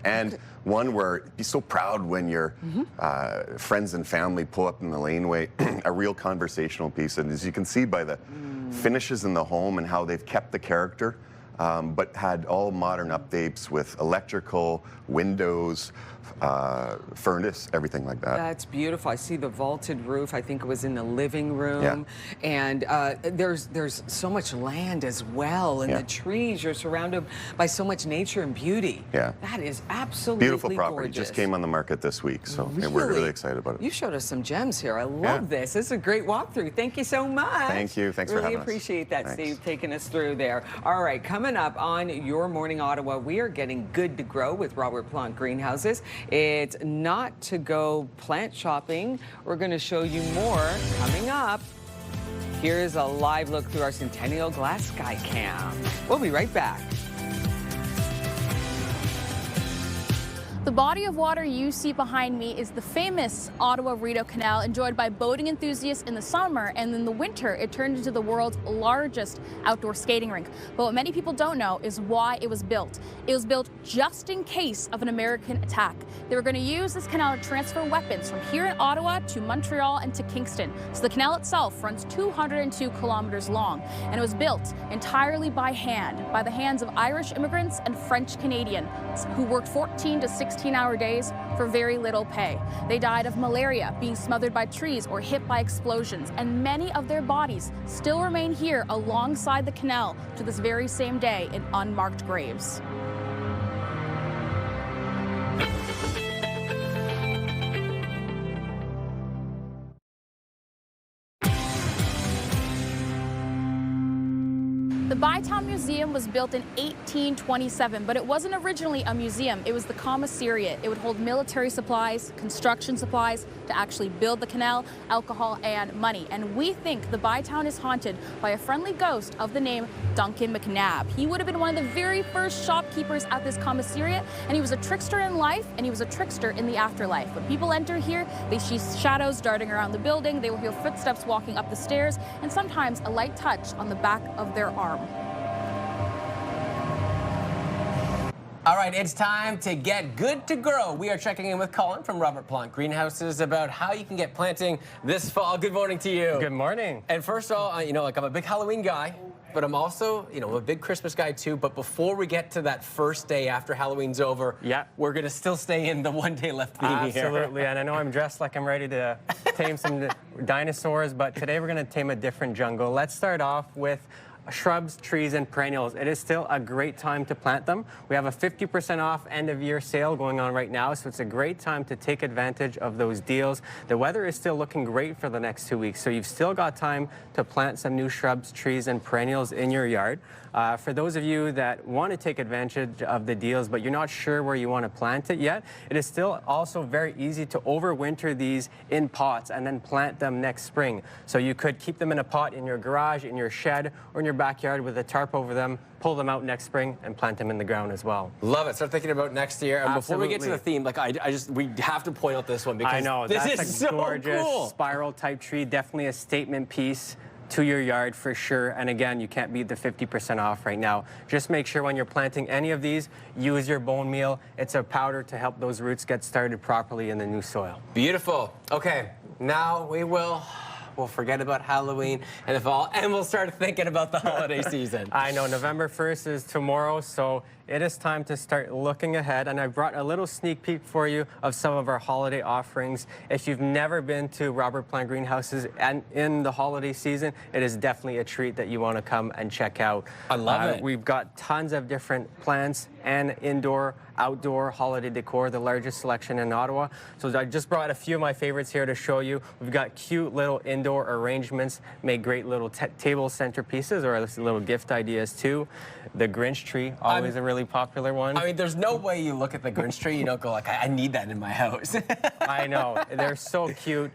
and one where you'd be so proud when your friends and family pull up in the laneway. A real conversational piece, and as you can see by the finishes in the home and how they've kept the character. But had all modern updates with electrical, windows, furnace, everything like that. That's beautiful. I see the vaulted roof. I think it was in the living room. Yeah. And there's so much land as well, and Yeah. the trees. You're surrounded by so much nature and beauty. Yeah. That is absolutely Beautiful property. gorgeous. Just came on the market this week, so Really? we're really excited about it. You showed us some gems here. I love Yeah. this. This is a great walkthrough. Thank you so much. Thank you. Thanks for really having us. appreciate that, Thanks. Steve, taking us through there. All right, coming up on Your Morning Ottawa, we are getting good to grow with Robert Plant Greenhouses. It's not to go plant shopping. We're going to show you more coming up. Here's a live look through our Centennial Glass Sky Cam. We'll be right back. The body of water you see behind me is the famous Ottawa Rideau Canal, enjoyed by boating enthusiasts in the summer, and in the winter it turned into the world's largest outdoor skating rink. But what many people don't know is why it was built. It was built just in case of an American attack. They were going to use this canal to transfer weapons from here in Ottawa to Montreal and to Kingston. So the canal itself runs 202 kilometers long, and it was built entirely by hand, by the hands of Irish immigrants and French Canadians who worked 14 to 16-hour days for very little pay. They died of malaria, being smothered by trees or hit by explosions, and many of their bodies still remain here alongside the canal to this very same day in unmarked graves. The Bytown Museum was built in 1827, but it wasn't originally a museum. It was the commissariat. It would hold military supplies, construction supplies to actually build the canal, alcohol, and money. And we think the Bytown is haunted by a friendly ghost of the name Duncan McNabb. He would have been one of the very first shopkeepers at this commissariat, and he was a trickster in life, and he was a trickster in the afterlife. When people enter here, they see shadows darting around the building, they will hear footsteps walking up the stairs, and sometimes a light touch on the back of their arm. All right, it's time to get good to grow. We are checking in with Colin from Robert Plant Greenhouses about how you can get planting this fall. Good morning to you. Good morning. And first of all, I'm a big Halloween guy, but I'm also, a big Christmas guy too. But before we get to that first day after Halloween's over, we're going to still stay in the one day left being here. Absolutely, and I know I'm dressed like I'm ready to tame some dinosaurs, but today we're going to tame a different jungle. Let's start off with shrubs, trees, and perennials. It is still a great time to plant them. We have a 50% off end of year sale going on right now, so it's a great time to take advantage of those deals. The weather is still looking great for the next 2 weeks, so you've still got time to plant some new shrubs, trees, and perennials in your yard. For those of you that want to take advantage of the deals, but you're not sure where you want to plant it yet, it is still also very easy to overwinter these in pots and then plant them next spring. So you could keep them in a pot in your garage, in your shed, or in your backyard with a tarp over them, pull them out next spring, and plant them in the ground as well. Love it. Start thinking about next year. And before we get to the Absolutely. theme, we have to point out this one because I know, this that's is a so gorgeous cool. spiral type tree, definitely a statement piece to your yard for sure. And again, you can't beat the 50% off right now. Just make sure when you're planting any of these, use your bone meal. It's a powder to help those roots get started properly in the new soil. Beautiful. Okay, now we'll forget about Halloween and the fall, and we'll start thinking about the holiday season. I know November 1st is tomorrow, so it is time to start looking ahead, and I brought a little sneak peek for you of some of our holiday offerings. If you've never been to Robert Plant Greenhouses and in the holiday season, it is definitely a treat that you want to come and check out. I love it. We've got tons of different plants and indoor, outdoor holiday decor, the largest selection in Ottawa. So I just brought a few of my favorites here to show you. We've got cute little indoor arrangements, make great little table centerpieces or little gift ideas too. The Grinch tree, always a really popular one. I mean, there's no way you look at the Grinch tree, you don't go like, I need that in my house. I know, they're so cute.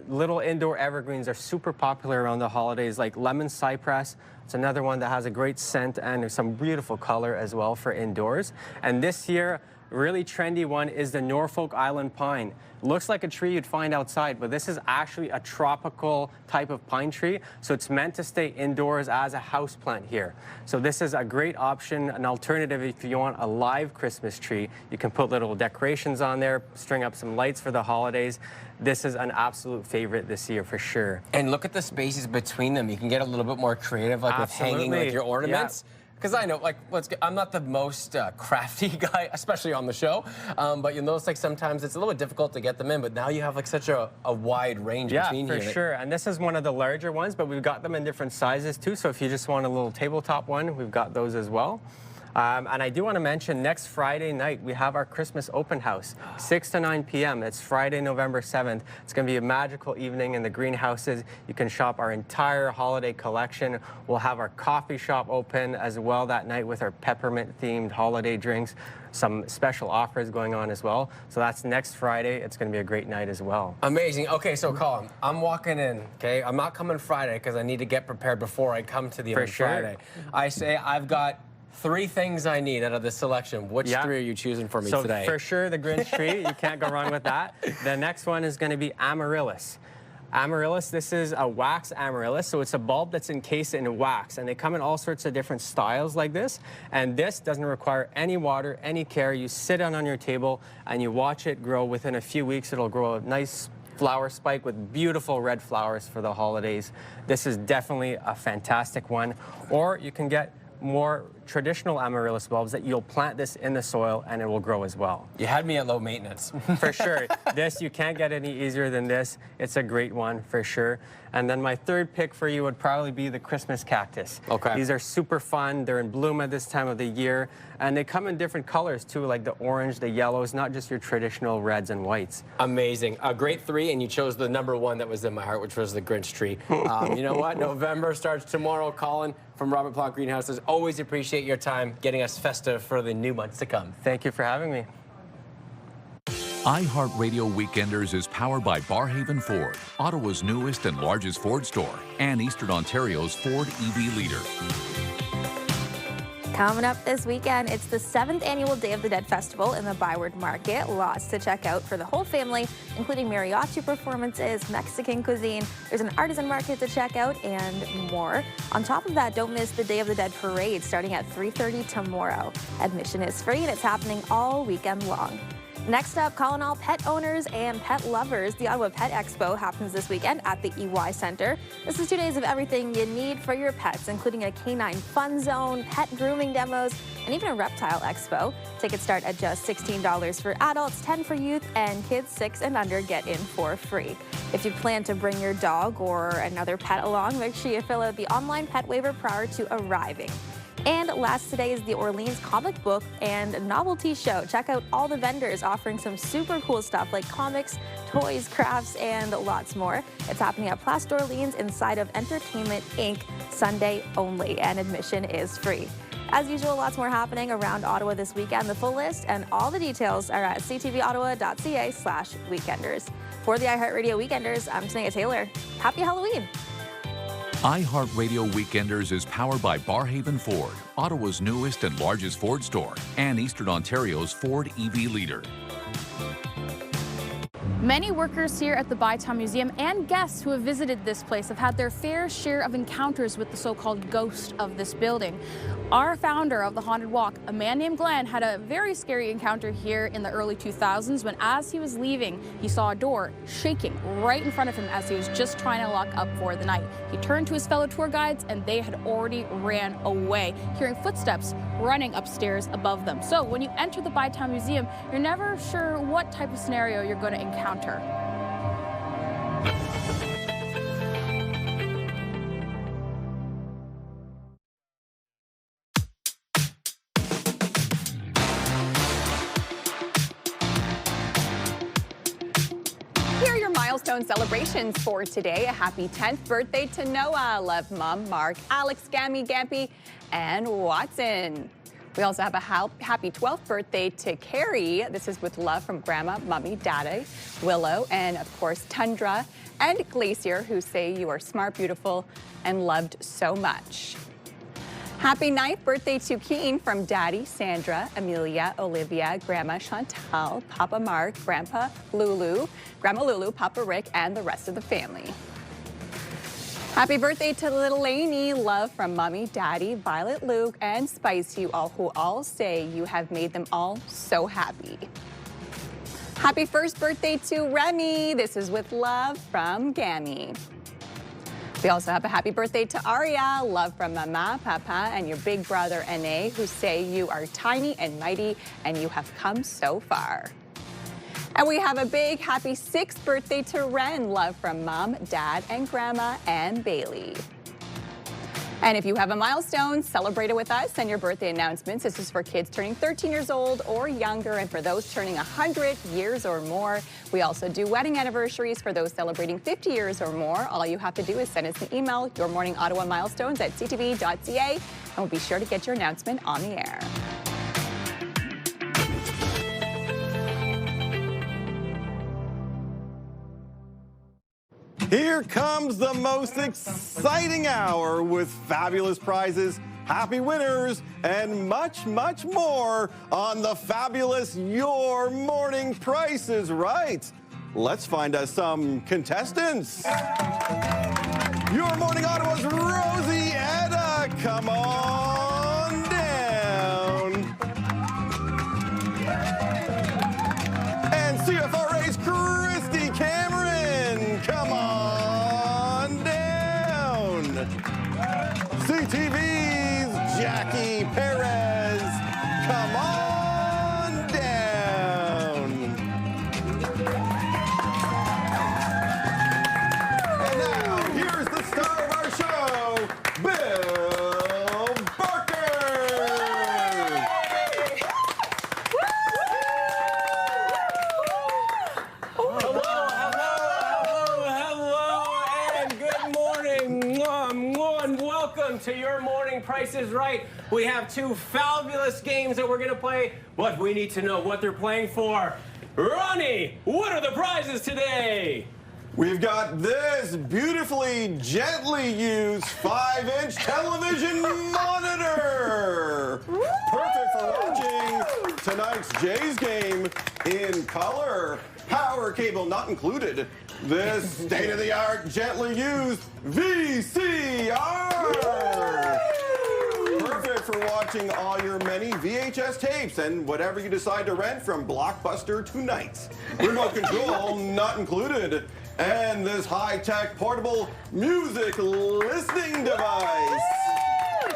Little indoor evergreens are super popular around the holidays, like lemon cypress. It's another one that has a great scent and some beautiful color as well for indoors. And this year, really trendy one is the Norfolk Island pine. Looks like a tree you'd find outside, but this is actually a tropical type of pine tree, so it's meant to stay indoors as a house plant here. So this is a great option, an alternative if you want a live Christmas tree. You can put little decorations on there, string up some lights for the holidays. This is an absolute favorite this year for sure. And look at the spaces between them. You can get a little bit more creative, like with hanging like your ornaments. Yeah. because I know, like, I'm not the most crafty guy, especially on the show, but you notice, like, sometimes it's a little bit difficult to get them in, but now you have, like, such a wide range between for sure. And this is one of the larger ones, but we've got them in different sizes, too. So if you just want a little tabletop one, we've got those as well. And I do want to mention, next Friday night, we have our Christmas open house, 6 to 9 p.m. It's Friday, November 7th. It's going to be a magical evening in the greenhouses. You can shop our entire holiday collection. We'll have our coffee shop open as well that night with our peppermint-themed holiday drinks. Some special offers going on as well. So that's next Friday. It's going to be a great night as well. Amazing. Okay, so Colin, I'm walking in, okay? I'm not coming Friday because I need to get prepared before I come to the event Friday. I say I've got 3 things I need out of this selection. Which 3 are you choosing for me today? So for sure, the Grinch tree. You can't go wrong with that. The next one is going to be amaryllis. Amaryllis, this is a wax amaryllis, so it's a bulb that's encased in wax, and they come in all sorts of different styles like this, and this doesn't require any water, any care. You sit on your table, and you watch it grow. Within a few weeks, it'll grow a nice flower spike with beautiful red flowers for the holidays. This is definitely a fantastic one. Or you can get more traditional amaryllis bulbs that you'll plant this in the soil and it will grow as well. You had me at low maintenance. For sure. This, you can't get any easier than this. It's a great one for sure. And then my third pick for you would probably be the Christmas cactus. Okay. These are super fun. They're in bloom at this time of the year. And they come in different colors too, like the orange, the yellows, not just your traditional reds and whites. Amazing. A great 3, and you chose the number 1 that was in my heart, which was the Grinch tree. You know what? November starts tomorrow. Colin from Robert Plant Greenhouses, always appreciate your time getting us festive for the new months to come. Thank you for having me. iHeartRadio Weekenders is powered by Barhaven Ford, Ottawa's newest and largest Ford store, and Eastern Ontario's Ford EV leader. Coming up this weekend, it's the 7th annual Day of the Dead Festival in the Byward Market. Lots to check out for the whole family, including mariachi performances, Mexican cuisine. There's an artisan market to check out and more. On top of that, don't miss the Day of the Dead parade starting at 3:30 tomorrow. Admission is free and it's happening all weekend long. Next up, calling all pet owners and pet lovers. The Ottawa Pet Expo happens this weekend at the EY Centre. This is 2 days of everything you need for your pets, including a canine fun zone, pet grooming demos, and even a reptile expo. Tickets start at just $16 for adults, $10 for youth, and kids 6 and under get in for free. If you plan to bring your dog or another pet along, make sure you fill out the online pet waiver prior to arriving. And last today is the Orleans Comic Book and Novelty Show. Check out all the vendors offering some super cool stuff like comics, toys, crafts, and lots more. It's happening at Place d'Orleans inside of Entertainment Inc. Sunday only, and admission is free. As usual, lots more happening around Ottawa this weekend. The full list and all the details are at ctvottawa.ca/weekenders. For the iHeartRadio Weekenders, I'm Tania Taylor. Happy Halloween! iHeartRadio Weekenders is powered by Barhaven Ford, Ottawa's newest and largest Ford store, and Eastern Ontario's Ford EV leader. Many workers here at the Bytown Museum and guests who have visited this place have had their fair share of encounters with the so-called ghost of this building. Our founder of the Haunted Walk, a man named Glenn, had a very scary encounter here in the early 2000s when, as he was leaving, he saw a door shaking right in front of him as he was just trying to lock up for the night. He turned to his fellow tour guides and they had already ran away, hearing footsteps running upstairs above them. So when you enter the Bytown Museum, you're never sure what type of scenario you're going to encounter. Here are your milestone celebrations for today. A happy 10th birthday to Noah. Love Mom, Mark, Alex, Gammy, Gampy, and Watson. We also have a happy 12th birthday to Carrie. This is with love from Grandma, Mummy, Daddy, Willow, and of course Tundra and Glacier, who say you are smart, beautiful, and loved so much. Happy 9th birthday to Keen from Daddy, Sandra, Amelia, Olivia, Grandma Chantal, Papa Mark, Grandpa Lulu, Grandma Lulu, Papa Rick, and the rest of the family. Happy birthday to little Lainey. Love from Mommy, Daddy, Violet, Luke, and Spicy, who all say you have made them all so happy. Happy first birthday to Remy. This is with love from Gammy. We also have a happy birthday to Aria. Love from Mama, Papa, and your big brother, Ene, who say you are tiny and mighty and you have come so far. And we have a big happy 6th birthday to Ren. Love from Mom, Dad, and Grandma, and Bailey. And if you have a milestone, celebrate it with us. Send your birthday announcements. This is for kids turning 13 years old or younger, and for those turning 100 years or more. We also do wedding anniversaries for those celebrating 50 years or more. All you have to do is send us an email, Your Morning Ottawa Milestones at ctv.ca, and we'll be sure to get your announcement on the air. Here comes the most exciting hour with fabulous prizes, happy winners, and much, much more on the fabulous Your Morning Price is Right. Let's find us some contestants. Your Morning Ottawa's Rosie Edda, come on down. And CFRA's Christy Cameron, come on down. CTV's Jackie Perez, come on down. And now, here's the star of our show, Bill Barker. Hello, and good morning. And welcome to Your Morning Price is Right. We have 2 fabulous games that we're going to play, but we need to know what they're playing for. Ronnie, what are the prizes today? We've got this beautifully, gently used 5-inch television monitor. Perfect for watching tonight's Jays game in color. Power cable not included. This state-of-the-art, gently used VCR. Perfect for watching all your many VHS tapes and whatever you decide to rent from Blockbuster tonight. Remote control not included. And this high-tech portable music listening device.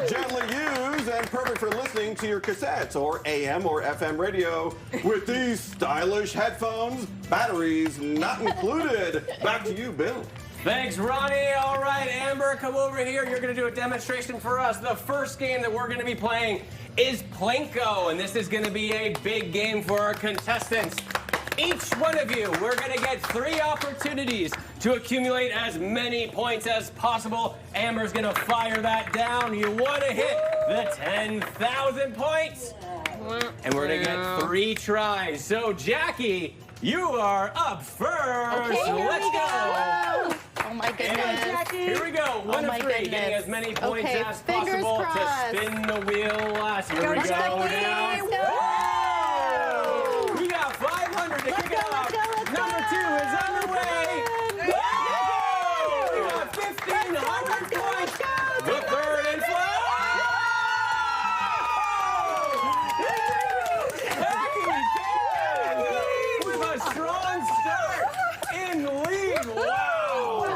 Gently used and perfect for listening to your cassettes or AM or FM radio with these stylish headphones, batteries not included. Back to you, Bill. Thanks, Ronnie. All right, Amber, come over here. You're going to do a demonstration for us. The first game that we're going to be playing is Plinko, and this is going to be a big game for our contestants. Each one of you, we're going to get 3 opportunities to accumulate as many points as possible. Amber's going to fire that down. You want to hit the 10,000 points. And we're going to get 3 tries. So, Jackie, you are up first. Okay, Let's go. Oh my goodness. Here we go. One of 3, getting as many points as possible to spin the wheel. Here we go now. We got 500 to kick it off. Number 2 is underway. We got 1,500 points. The 3rd and with a strong start in the lead. Wow.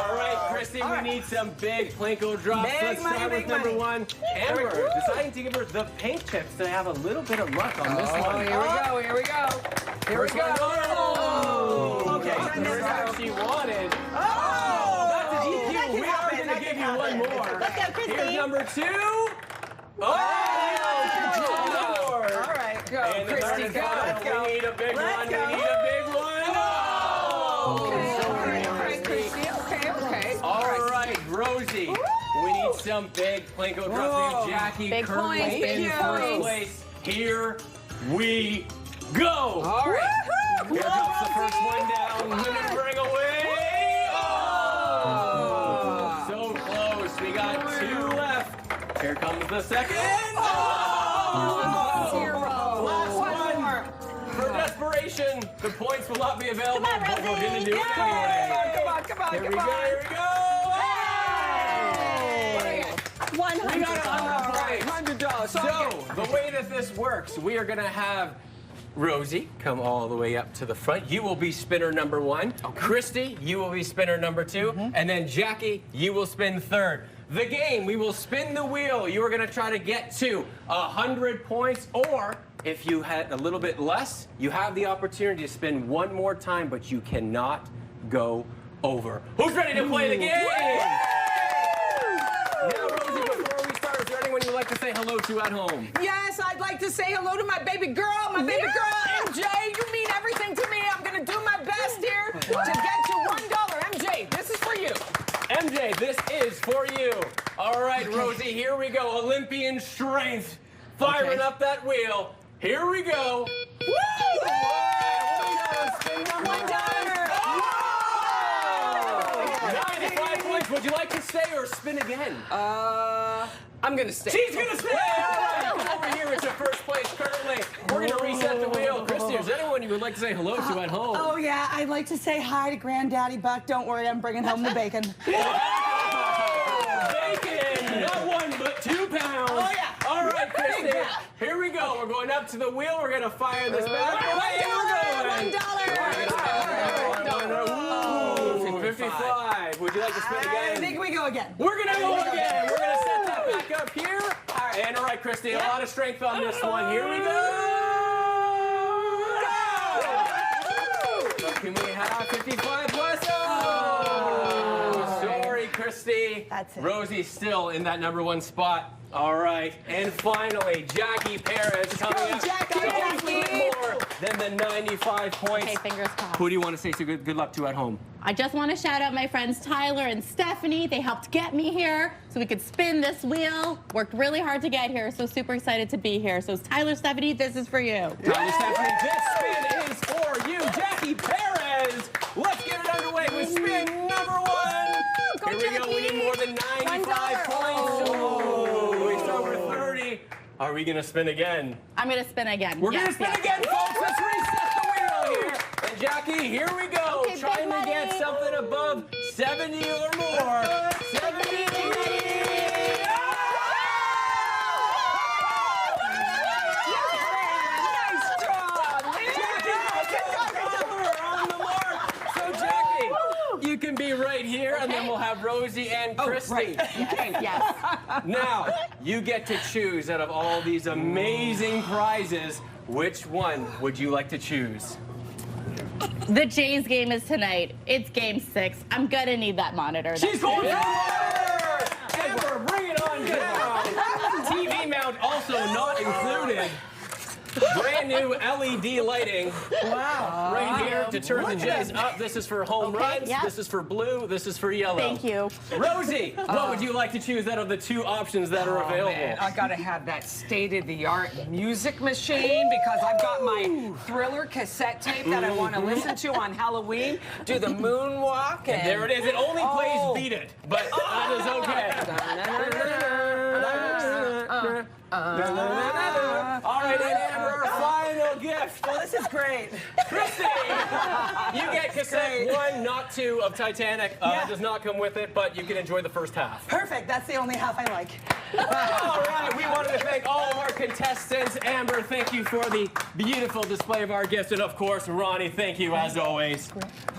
All right, Christy, we need some big Plinko drops. Let's start with number 1. Amber, deciding to give her the pink chips to have a little bit of luck on this one. Here we go, here we go. Here we go. Oh, okay, here's what she wanted. Oh, that's a DQ. We are going to give you one more. Let's go, Christy. Here's number 2. Oh, All right, go, and Christy, go. Let's go. We need a big one. We need a big one. Oh, Okay, Christy. Okay. All right, Rosie. We need some big Plinko drops. Jackie Big currently points, in big first points. place. Here we go. All right. Here comes the first one down. Maneuvering away. Oh! So close. We got 2 left. Here comes the second. Oh! 0. Last one. For desperation, the points will not be available, but we're going to do it anyway. Come on. Here we go. We got $100. $100. So, the way that this works, we are going to have Rosie, come all the way up to the front. You will be spinner number 1. Okay. Christy, you will be spinner number 2. And then Jackie, you will spin third. The game, we will spin the wheel. You are going to try to get to 100 points, or if you had a little bit less, you have the opportunity to spin one more time, but you cannot go over. Who's ready to play the game? Now, Rosie, before we start, is there anyone you'd like to say hello to at home? Yes, I'd like to say hello to my baby girl, MJ. You mean everything to me. I'm going to do my best here to get to $1. MJ, this is for you. MJ, this is for you. All right, Rosie, here we go. Olympian strength. Firing up that wheel. Here we go. Woo! Would you like to stay or spin again? I'm gonna stay. She's gonna stay! All right, come over here. It's your first place currently. We're gonna reset the wheel. Christy, is there anyone you would like to say hello to at home? Oh yeah, I'd like to say hi to Granddaddy Buck. Don't worry, I'm bringing home the bacon. Bacon! Not 1, but 2 pounds. Oh yeah. All right, Christy. Here we go. We're going up to the wheel. We're gonna fire this bad boy. $1. 55. Would you like to spin again? I think we go again. We're gonna go again. We're gonna set that back up here. And all right, Christy, a lot of strength on this one. Here we go. What can we have? 55 plus. Oh, sorry, Christy. That's it. Rosie's still in that number 1 spot. All right, and finally, Jackie Perez coming up. Jackie. More than the 95 points. Okay, fingers crossed. Who do you want to say so good luck to at home? I just want to shout out my friends Tyler and Stephanie. They helped get me here so we could spin this wheel. Worked really hard to get here, so super excited to be here. So Tyler, Stephanie, this is for you. Tyler, Stephanie, this spin is for you. Jackie Perez, let's get it underway with spin number 1. Here we go, we need more than 95 points. We start with 30. Are we gonna spin again? I'm gonna spin again. We're gonna spin again, folks. Let's reset the wheel here. And Jackie, here we go. Okay, trying to get something above 70 or more. 70. You can be right here, and then we'll have Rosie and Christy. Right. Yes. Now, you get to choose out of all these amazing prizes, which one would you like to choose? The Jays game is tonight. It's game 6. I'm gonna need that monitor. She's going for water! Amber, bring it on down. TV mount also not included. Brand new LED lighting. Wow. Right here to turn the Jays up. This is for home runs. Yep. This is for blue. This is for yellow. Thank you. Rosie, what would you like to choose out of the 2 options that are available? Man, I gotta have that state-of-the-art music machine because I've got my Thriller cassette tape that I want to listen to on Halloween. Do the moonwalk. And there it is. It only plays Beat It, but that is okay. All right, Amber, final gift. Well, this is great. Christy, you get cassette 1, not 2 of Titanic. It does not come with it, but you can enjoy the first half. Perfect. That's the only half I like. All right, we wanted to thank all of our contestants. Amber, thank you for the beautiful display of our gifts. And of course, Ronnie, thank you as always.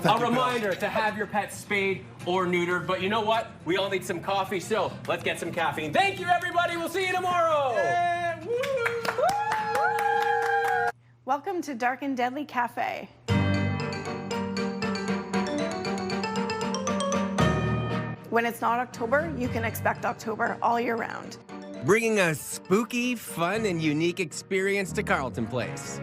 A reminder to have your pets spayed or neutered. But you know what? We all need some coffee, so let's get some caffeine. Thank you, everybody. We'll see you tomorrow. Welcome to Dark and Deadly Cafe. When it's not October, you can expect October all year round. Bringing a spooky, fun, and unique experience to Carlton Place.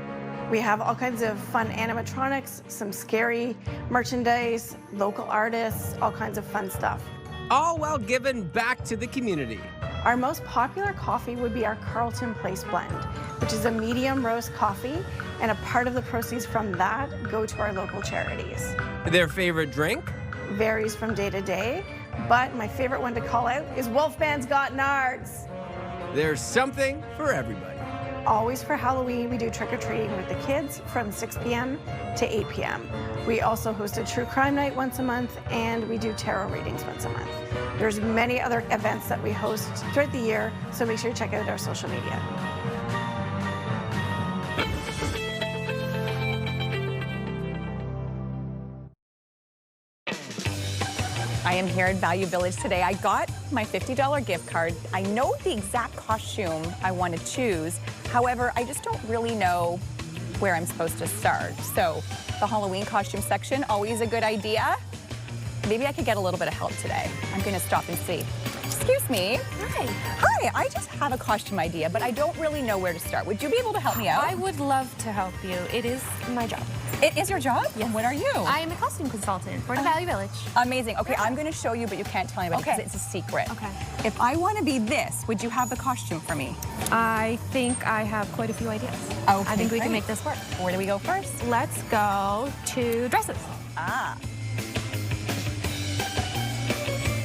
We have all kinds of fun animatronics, some scary merchandise, local artists, all kinds of fun stuff. All while giving back to the community. Our most popular coffee would be our Carlton Place blend, which is a medium roast coffee, and a part of the proceeds from that go to our local charities. Their favorite drink? Varies from day to day, but my favorite one to call out is Wolfman's Got Nards. There's something for everybody. Always for Halloween, we do trick-or-treating with the kids from 6 p.m. to 8 p.m. We also host a true crime night once a month, and we do tarot readings once a month. There's many other events that we host throughout the year, so make sure you check out our social media. I am here at Value Village today. I got my $50 gift card. I know the exact costume I want to choose. However, I just don't really know where I'm supposed to start. So the Halloween costume section, always a good idea. Maybe I could get a little bit of help today. I'm going to stop and see. Excuse me. Hi. Hi, I just have a costume idea, but I don't really know where to start. Would you be able to help me out? I would love to help you. It is my job. It is your job? Yes. And what are you? I am a costume consultant for the Value Village. Amazing. Okay, I'm going to show you, but you can't tell anybody because it's a secret. Okay. If I want to be this, would you have the costume for me? I think I have quite a few ideas. Okay, I think we great. can make this work. Where do we go first? Let's go to dresses. Ah.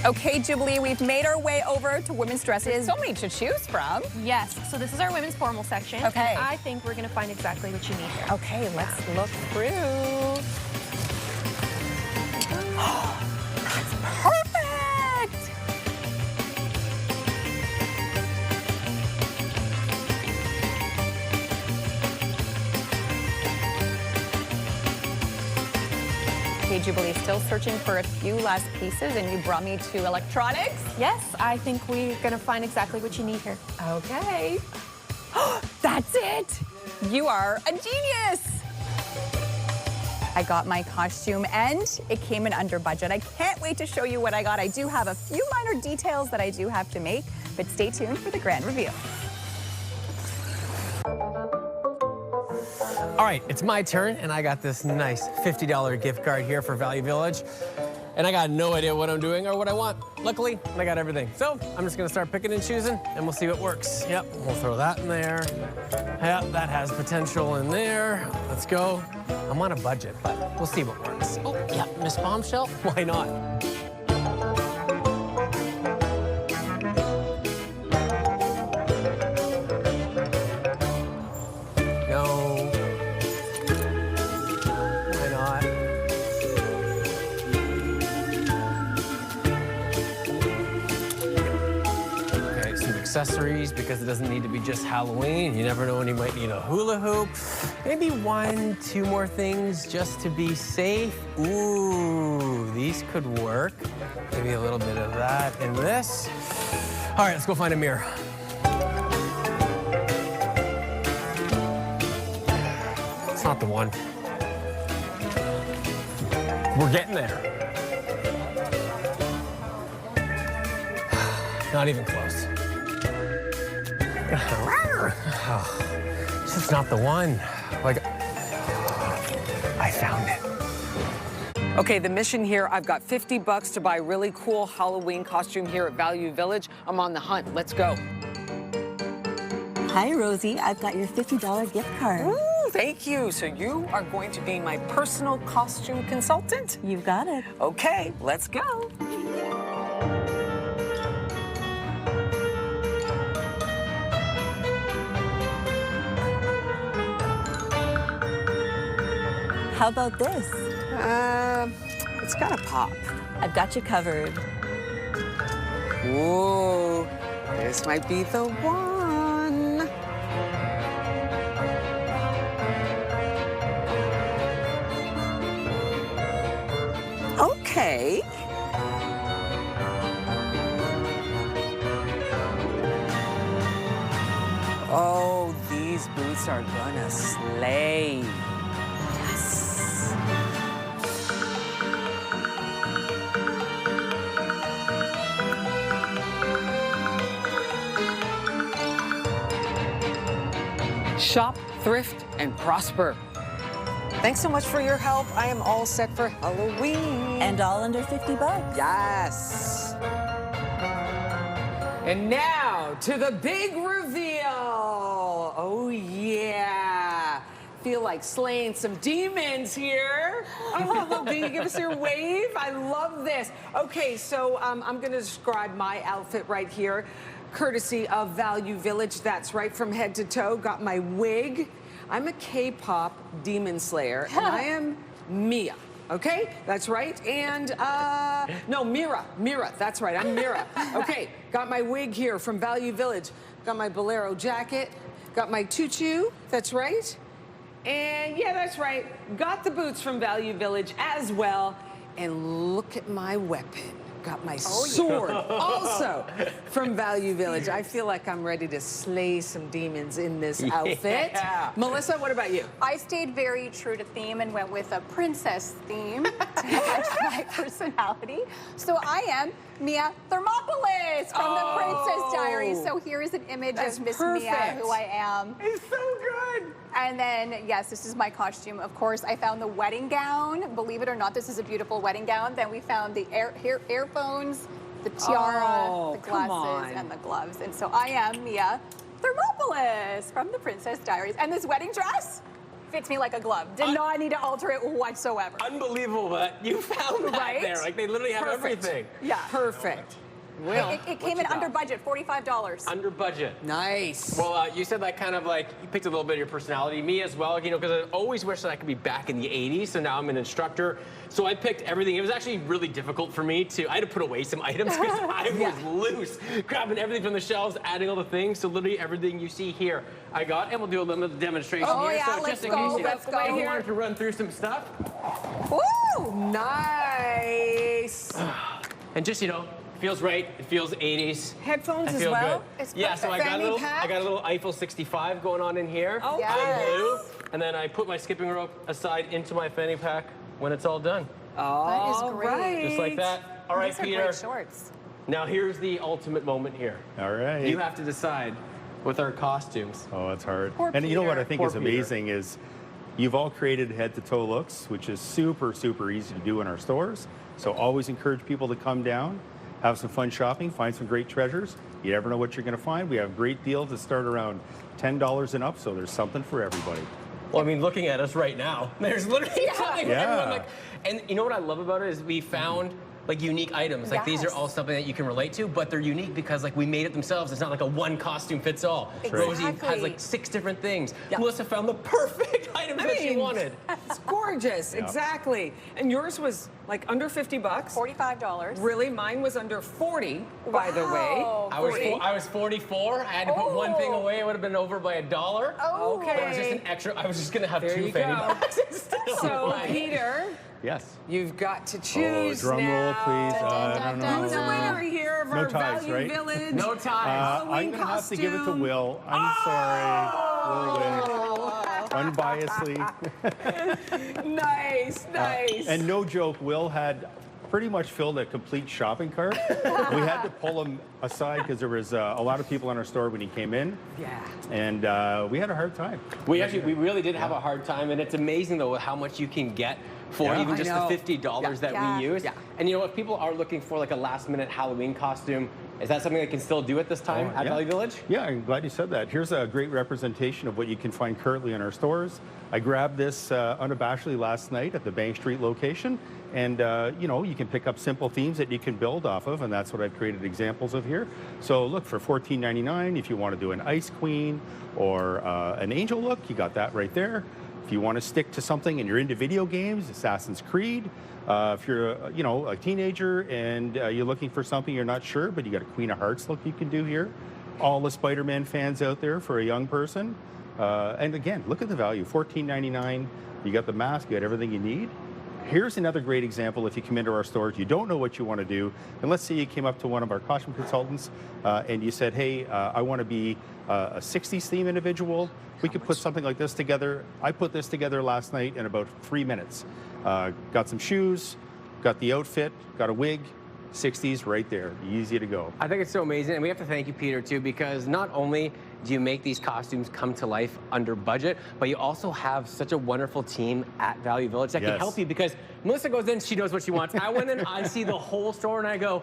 Okay, Jubilee, we've made our way over to women's dresses. So many to choose from. Yes, so this is our women's formal section. Okay. And I think we're going to find exactly what you need here. Okay, let's look through. That's perfect! Okay, Jubilee, still searching for a few last pieces, and you brought me to electronics? Yes, I think we're going to find exactly what you need here. Okay. That's it! You are a genius! I got my costume and it came in under budget. I can't wait to show you what I got. I do have a few minor details that I do have to make, but stay tuned for the grand reveal. All right, it's my turn, and I got this nice $50 gift card here for Value Village. And I got no idea what I'm doing or what I want. Luckily, I got everything. So I'm just gonna start picking and choosing, and we'll see what works. Yep, we'll throw that in there. Yep, that has potential in there. Let's go. I'm on a budget, but we'll see what works. Oh, yeah, Miss Bombshell, why not? No. Why not? Okay, some accessories because it doesn't need to be just Halloween. You never know when you might need a hula hoop. Maybe 1, 2 more things just to be safe. Ooh, these could work. Maybe a little bit of that in this. All right, let's go find a mirror. It's not the one. We're getting there. Not even close. It's just not the one. Like, I found it. Okay, the mission here, I've got $50 to buy a really cool Halloween costume here at Value Village. I'm on the hunt. Let's go. Hi, Rosie. I've got your $50 gift card. Ooh, thank you. So you are going to be my personal costume consultant? You've got it. Okay, let's go. How about this? It's gotta pop. I've got you covered. Ooh, this might be the one. Okay. Oh, these boots are gonna slay. Yes. Shop, thrift, and prosper. Thanks so much for your help. I am all set for Halloween. And all under $50. Yes. And now to the big reveal. Oh, yeah. Feel like slaying some demons here. Oh, look, can you give us your wave? I love this. Okay, so I'm going to describe my outfit right here, courtesy of Value Village. That's right, from head to toe. Got my wig. I'm a K-pop demon slayer, and I am Mia. Okay, that's right. And, no, Mira, that's right, I'm Mira. Okay, got my wig here from Value Village. Got my bolero jacket. Got my tutu, that's right. And, yeah, that's right, got the boots from Value Village as well. And look at my weapon. got my sword also from Value Village. I feel like I'm ready to slay some demons in this outfit. Yeah. Melissa, what about you? I stayed very true to theme and went with a princess theme to match my personality. So I am Mia Thermopolis from the Princess Diaries. So here is an image of Miss Mia, who I am. It's so good. And then, yes, this is my costume. Of course, I found the wedding gown. Believe it or not, this is a beautiful wedding gown. Then we found the earphones, the tiara, the glasses, and the gloves. And so I am Mia Thermopolis from the Princess Diaries. And this wedding dress fits me like a glove. Did not need to alter it whatsoever. Unbelievable that you found that Right? there. Like, they literally have everything. Yeah. Perfect. It came in under budget, $45. Under budget. Nice. Well, you said like kind of like you picked a little bit of your personality. Me as well, you know, because I always wish that I could be back in the 80s. So now I'm an instructor. So I picked everything. It was actually really difficult for me I had to put away some items because I was loose, grabbing everything from the shelves, adding all the things. So literally everything you see here, I got, and we'll do a little demonstration here. Yeah, so just in go. case Let's go. you wanted to run through some stuff. Woo! Nice. And just, you know, feels right. It feels 80s. Headphones I as feel well? Good. It's yeah, so I got, Fanny a little Eiffel 65 going on in here. Oh, yes. Blue. And then I put my skipping rope aside into my fanny pack when it's all done. That is great. right. Just like that. All right, These are Peter. great shorts. Now here's the ultimate moment here. All right. You have to decide with our costumes. Oh, that's hard. Poor And you know what I Peter. think Poor is Peter. amazing is you've all created head-to-toe looks, which is super, super easy to do in our stores. So always encourage people to come down, have some fun shopping, find some great treasures. You never know what you're going to find. We have great deals that start around $10 and up, so there's something for everybody. Well, I mean, looking at us right now, there's literally something for everyone. Like, and you know what I love about it is we found like unique items. Like these are all something that you can relate to, but they're unique because like we made it themselves. It's not like a one costume fits all. Rosie has like 6 different things. Melissa found the perfect items that she wanted. It's gorgeous, exactly. And yours was like under $50. $45. Really, mine was under 40, by the way. I was 44. I had to put one thing away. It would have been over by $1. Oh. Okay. It was just an extra. I was just gonna have There 2 you fanny go. packs instead of So, one. Peter, Yes. you've got to choose drum roll, now. please. I don't know. Who's the winner here of our ties, Value right? Village? No ties. I'm Halloween going to have to give it to costume. Will. I'm sorry. Will win. Unbiasedly. Nice. And no joke, Will had pretty much filled a complete shopping cart. We had to pull him aside because there was a lot of people in our store when he came in. Yeah. And we had a hard time. We really did have a hard time, and it's amazing though how much you can get for even just the $50 that we use. And you know, if people are looking for like a last-minute Halloween costume, is that something they can still do at this time at Value Village? Yeah, I'm glad you said that. Here's a great representation of what you can find currently in our stores. I grabbed this unabashedly last night at the Bank Street location, and you know, you can pick up simple themes that you can build off of, and that's what I've created examples of here. So look, for $14.99, if you want to do an Ice Queen or an Angel look, you got that right there. If you want to stick to something and you're into video games, Assassin's Creed. If you're a teenager and you're looking for something you're not sure, but you got a Queen of Hearts look you can do here. All the Spider-Man fans out there for a young person. And again, look at the value, $14.99. You got the mask, you got everything you need. Here's another great example. If you come into our stores, you don't know what you want to do, and let's say you came up to one of our costume consultants and you said, hey, I want to be a 60s theme individual. We could put something like this together. I put this together last night in about 3 minutes. Got some shoes, got the outfit, got a wig, 60s right there, easy to go. I think it's so amazing, and we have to thank you, Peter, too, because not only do you make these costumes come to life under budget, but you also have such a wonderful team at Value Village that can help you, because Melissa goes in, she knows what she wants. I went in, I see the whole store, and I go,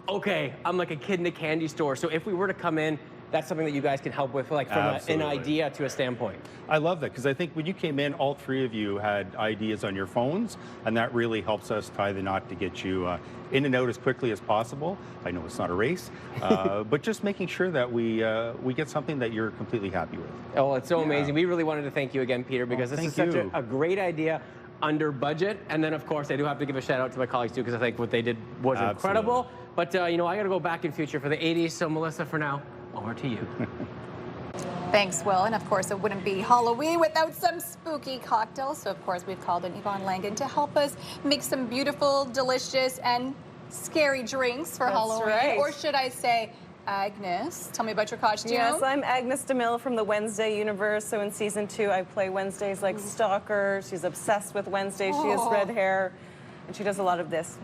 okay, I'm like a kid in a candy store. So if we were to come in, that's something that you guys can help with, like from an idea to a standpoint. I love that, because I think when you came in, all 3 of you had ideas on your phones, and that really helps us tie the knot to get you in and out as quickly as possible. I know it's not a race, but just making sure that we get something that you're completely happy with. Oh, it's so amazing. We really wanted to thank you again, Peter, because this is such you. a great idea under budget. And then, of course, I do have to give a shout out to my colleagues, too, because I think what they did was incredible. But, you know, I got to go back in future for the 80s. So, Melissa, for now, over to you. Thanks, Will. And of course, it wouldn't be Halloween without some spooky cocktails. So of course, we've called in Yvonne Langan to help us make some beautiful, delicious, and scary drinks for That's Halloween. right. Or should I say, Agnes, tell me about your costume. Yes, I'm Agnes DeMille from the Wednesday universe. So in season 2, I play Wednesday's like stalker. She's obsessed with Wednesday. She has red hair, and she does a lot of this.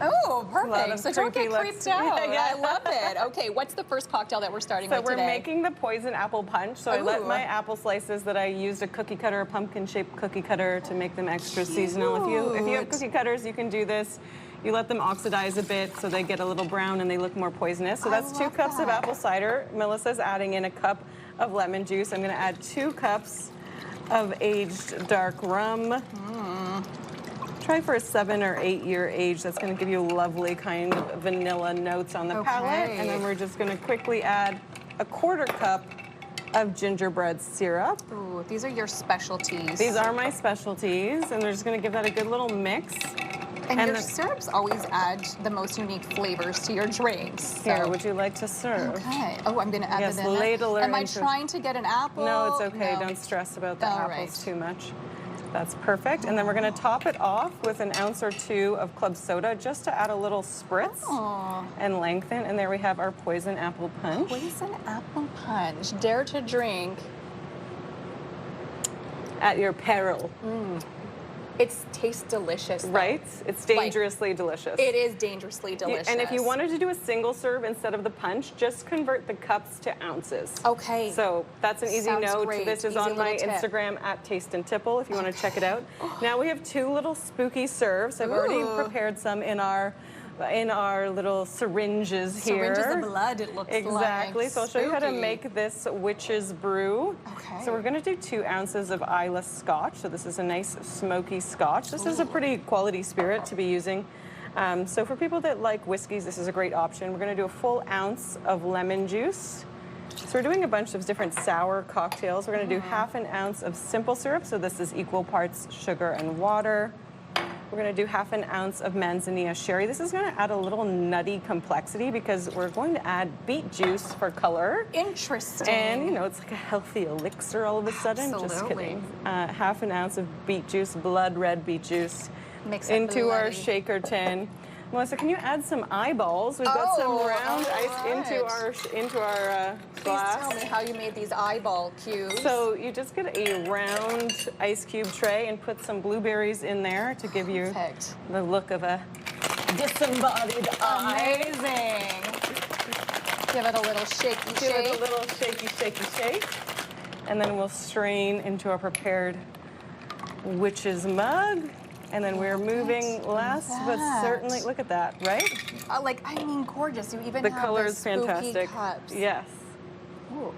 Oh, A lot perfect. of So don't get creepy creeped looks. out. Yeah. I love it. Okay, what's the first cocktail that we're starting So with we're today? making the poison apple punch. So I let Ooh. my apple slices that I used a cookie cutter, a pumpkin-shaped cookie cutter to make them extra seasonal. If you have cookie cutters, you can do this. You let them oxidize a bit so they get a little brown and they look more poisonous. So that's 2 cups of apple cider. Melissa's adding in a cup of lemon juice. I'm going to add 2 cups of aged dark rum. Try for a 7 or 8 year age. That's going to give you lovely kind of vanilla notes on the palate. And then we're just going to quickly add a 1/4 cup of gingerbread syrup. Ooh, these are your specialties. These are my specialties, and they're just going to give that a good little mix. And your syrups always add the most unique flavors to your drinks. Here, would you like to serve? Okay. Oh, I'm going to add Yes, it in. ladle her Am I into- trying to get an apple? No, it's okay. No. Don't stress about the All apples too much. That's perfect. And then we're going to top it off with an ounce or 2 of club soda just to add a little spritz and lengthen. And there we have our poison apple punch. Poison apple punch. Dare to drink. At your peril. It tastes delicious. Though. Right? It's dangerously delicious. It is dangerously delicious. And if you wanted to do a single serve instead of the punch, just convert the cups to ounces. Okay. So that's an easy Sounds note. great. This is Easy on my little tip. Instagram at Taste and Tipple if you want to check it out. Now we have 2 little spooky serves. I've already prepared some in our little syringes here. Syringes of blood, it looks like. Exactly. So I'll show you how to Spooky. make this witch's brew. Okay. So we're going to do 2 ounces of Isla Scotch. So this is a nice smoky Scotch. This is a pretty quality spirit to be using. So for people that like whiskeys, this is a great option. We're going to do a full ounce of lemon juice. So we're doing a bunch of different sour cocktails. We're going to do 1/2 ounce of simple syrup. So this is equal parts sugar and water. We're going to do 1/2 ounce of manzanilla sherry. This is going to add a little nutty complexity because we're going to add beet juice for color. Interesting. And, you know, it's like a healthy elixir all of a sudden. Just Absolutely. kidding. 1/2 ounce of beet juice, blood red beet juice, Makes it into our bloody. shaker tin. Melissa, can you add some eyeballs? We've got some round ice into our Please glass. tell me how you made these eyeball cubes. So you just get a round ice cube tray and put some blueberries in there to give you the look of a disembodied eye. Amazing. Give it a little shaky Give shake. it a little shaky, shaky shake. And then we'll strain into our prepared witch's mug. And then we're moving last but certainly, look at that, right? I mean, gorgeous. You even The have color the is spooky fantastic. cups. Yes. Ooh.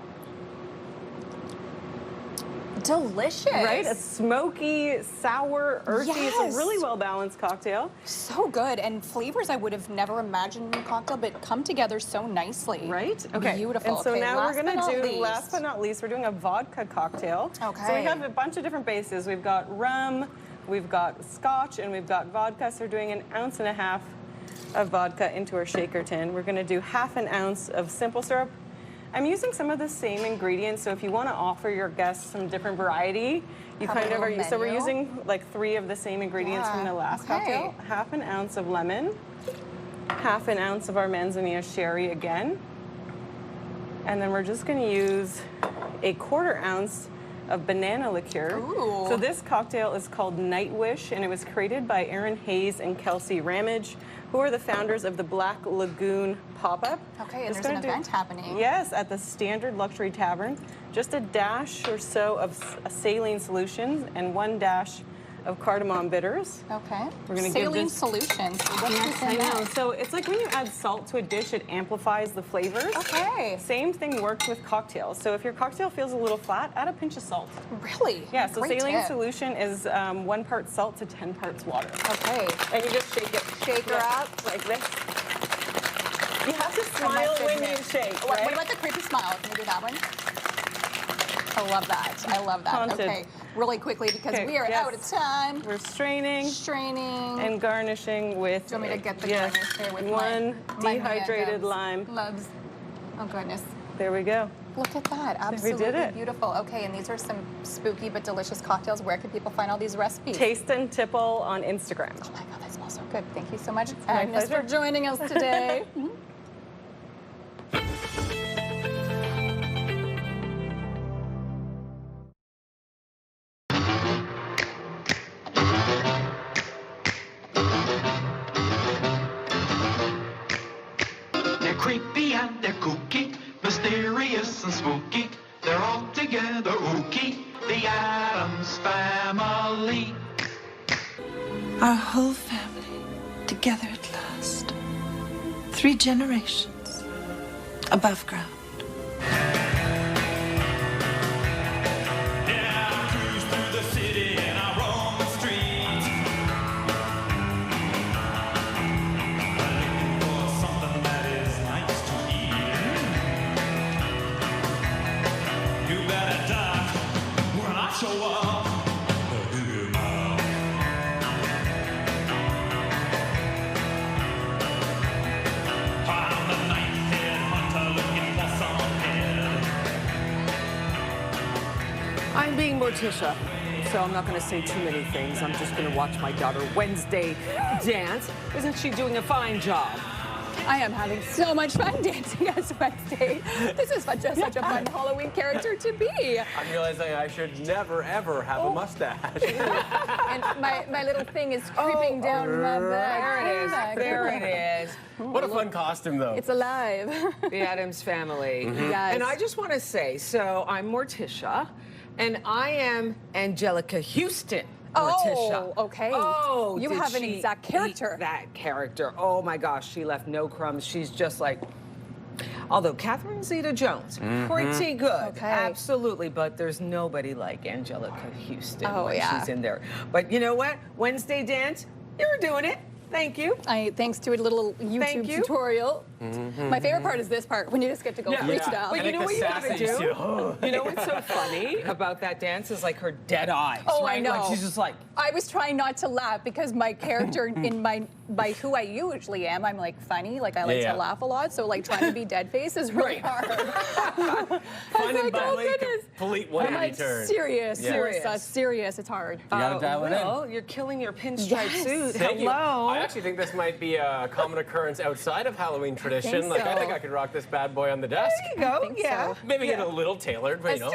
Delicious. Right? A smoky, sour, earthy. It's Yes. a really well-balanced cocktail. So good. And flavors I would have never imagined in a cocktail, but come together so nicely. Right? Okay. Beautiful. And so Okay, now we're last going but not to do, least. last but not least, we're doing a vodka cocktail. Okay. So we have a bunch of different bases. We've got rum, we've got scotch, and we've got vodka. So we're doing 1.5 ounces of vodka into our shaker tin. We're going to do 1/2 ounce of simple syrup. I'm using some of the same ingredients, so if you want to offer your guests some different variety, you Have a kind of are. little So we're menu. using like 3 of the same ingredients from the last cocktail. 1/2 ounce of lemon, 1/2 ounce of our manzanilla sherry again, and then we're just going to use 1/4 ounce of banana liqueur. Ooh. So this cocktail is called Night Wish, and it was created by Aaron Hayes and Kelsey Ramage, who are the founders of the Black Lagoon pop-up. Okay, and Just there's an gonna do- event happening. Yes, at the Standard Luxury Tavern. Just a dash or so of a saline solution and 1 dash of cardamom bitters. Okay. We're gonna give Saline this- solutions. What's Yes, this I in know. that? So it's like when you add salt to a dish, it amplifies the flavors. Okay. Same thing works with cocktails. So if your cocktail feels a little flat, add a pinch of salt. Really? Yeah, so Great saline tip. solution is 1 part salt to 10 parts water. Okay. And you just shake it. Shake her up. Like this. You have to Oh my smile when you goodness. shake, What right? about the creepy smile? Can we do that one? I love that. I love that. Haunted. Okay, really quickly because Okay, we are yes. out of time. We're straining. Straining. And garnishing with, Do you want me to get the yes, garnish here with one my dehydrated Mia lime. Loves. Oh goodness. There we go. Look at that. Absolutely did it. beautiful. Okay, and these are some spooky but delicious cocktails. Where can people find all these recipes? Taste and Tipple on Instagram. Oh my God, that smells so good. Thank you so much, my Agnes, for pleasure. joining us today. They're creepy and they're kooky, mysterious and spooky. They're all together ooky, the Addams Family. Our whole family together at last. 3 generations above ground. I'm being Morticia, so I'm not going to say too many things. I'm just going to watch my daughter Wednesday dance. Isn't she doing a fine job? I am having so much fun dancing as Wednesday. This is such a fun Halloween character to be. I'm realizing I should never, ever have a mustache. And my little thing is creeping down my back. There it is. There it is. What a fun costume, though. It's alive. The Addams Family. Yes. And I just want to say, so I'm Morticia, and I am Angelica Houston. Morticia. Oh, okay. Oh, you did have an she exact character. eat that character. Oh my gosh, she left no crumbs. She's just like, although Catherine Zeta-Jones, pretty good, Okay. absolutely, but there's nobody like Angelica Houston Oh, when yeah. she's in there. But you know what? Wednesday dance, you're doing it. Thank you. Thanks to a little YouTube you. tutorial. My favorite part is this part, when you just get to go freestyle. But you know what you gotta do? You know what's so funny about that dance is like her dead eyes. Oh, right? I know. Like she's just like. I was trying not to laugh because my character by who I usually am, I'm like funny, like I like to laugh a lot. So like trying to be dead face is really hard. Fun and bubbly, complete I'm 180 like turn. serious, Yeah. serious. It's hard. You gotta dial it in. Well, you're killing your pinstripe Yes. suit. Thank you. Hello. I actually think this might be a common occurrence outside of Halloween tradition. think I think so. I could rock this bad boy on the desk. There you go. think Yeah. so. Maybe get a little tailored, but you know.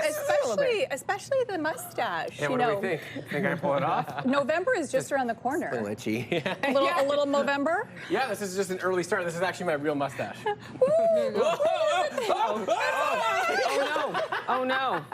Especially the mustache. Yeah, you what know, do we think? Think I can pull it off? November is just around the corner. A little itchy. A little Movember. Yeah, this is just an early start. This is actually my real mustache. Oh no.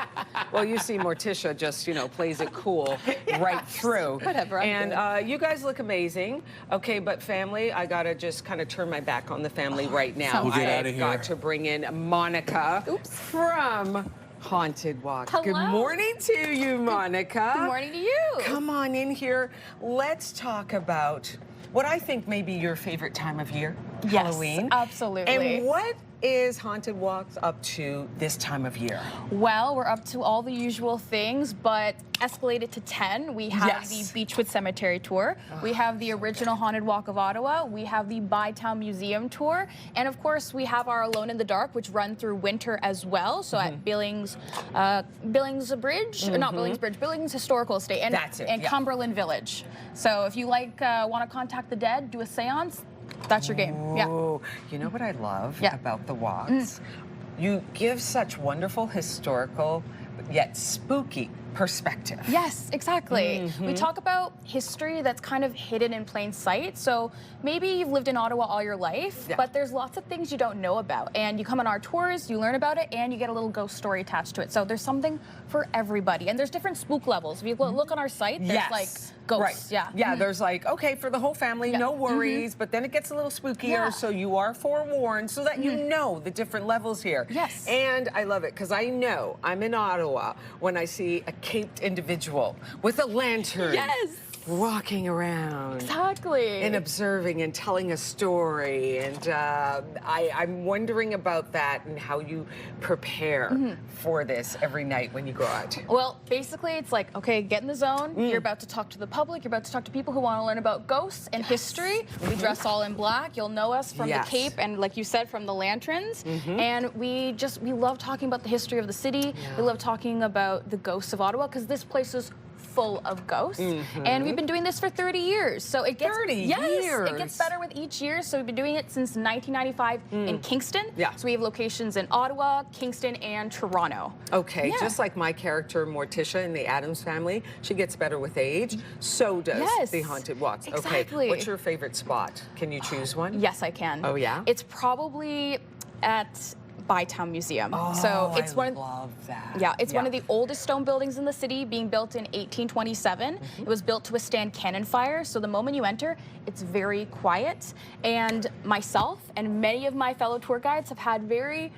Well, you see Morticia just, plays it cool right through. Whatever, I'm And you guys look amazing. Okay, but family, I gotta just kind of turn my back on the family right now. We'll get outta I've here. got to bring in Monica from Haunted Walk. Hello. Good morning to you, Monica. Good morning to you. Come on in here. Let's talk about what I think may be your favorite time of year, Yes, Halloween. absolutely. And what is Haunted Walks up to this time of year? Well, we're up to all the usual things, but escalated to 10. We have the Beechwood Cemetery Tour. We have the original Haunted Walk of Ottawa. We have the Bytown Museum Tour. And of course, we have our Alone in the Dark, which run through winter as well. So at Billings Bridge, not Billings Bridge, Billings Historical Estate, and, That's it, and yeah. Cumberland Village. So if you want to contact the dead, do a seance, that's your game. Yeah. Oh, you know what I love Yeah. about the walks? You give such wonderful historical, yet spooky perspective. Yes, exactly. We talk about history that's kind of hidden in plain sight. So maybe you've lived in Ottawa all your life, but there's lots of things you don't know about. And you come on our tours, you learn about it, and you get a little ghost story attached to it. So there's something for everybody. And there's different spook levels. If you look on our site, there's like ghosts. Right. Yeah, there's like, okay, for the whole family, no worries, but then it gets a little spookier, so you are forewarned so that you know the different levels here. Yes. And I love it because I know I'm in Ottawa when I see a caped individual with a lantern. Yes. walking around. Exactly. And observing and telling a story. And I'm wondering about that and how you prepare for this every night when you go out. Well, basically, it's like, okay, get in the zone. You're about to talk to the public. You're about to talk to people who want to learn about ghosts and history. We dress all in black. You'll know us from the Cape and, like you said, from the lanterns. And we love talking about the history of the city. We love talking about the ghosts of Ottawa because this place is full of ghosts. And we've been doing this for 30 years. So it gets 30 years. It gets better with each year. So we've been doing it since 1995 in Kingston. So we have locations in Ottawa, Kingston, and Toronto. Okay, just like my character Morticia in the Addams Family, she gets better with age. So does the Haunted Walks. Exactly. Okay, what's your favorite spot? Can you choose one? Yes, I can. Oh, yeah? It's probably at Bytown Museum. Oh, so it's I one love that. Yeah, it's one of the oldest stone buildings in the city, being built in 1827. It was built to withstand cannon fire, so the moment you enter, it's very quiet. And myself and many of my fellow tour guides have had very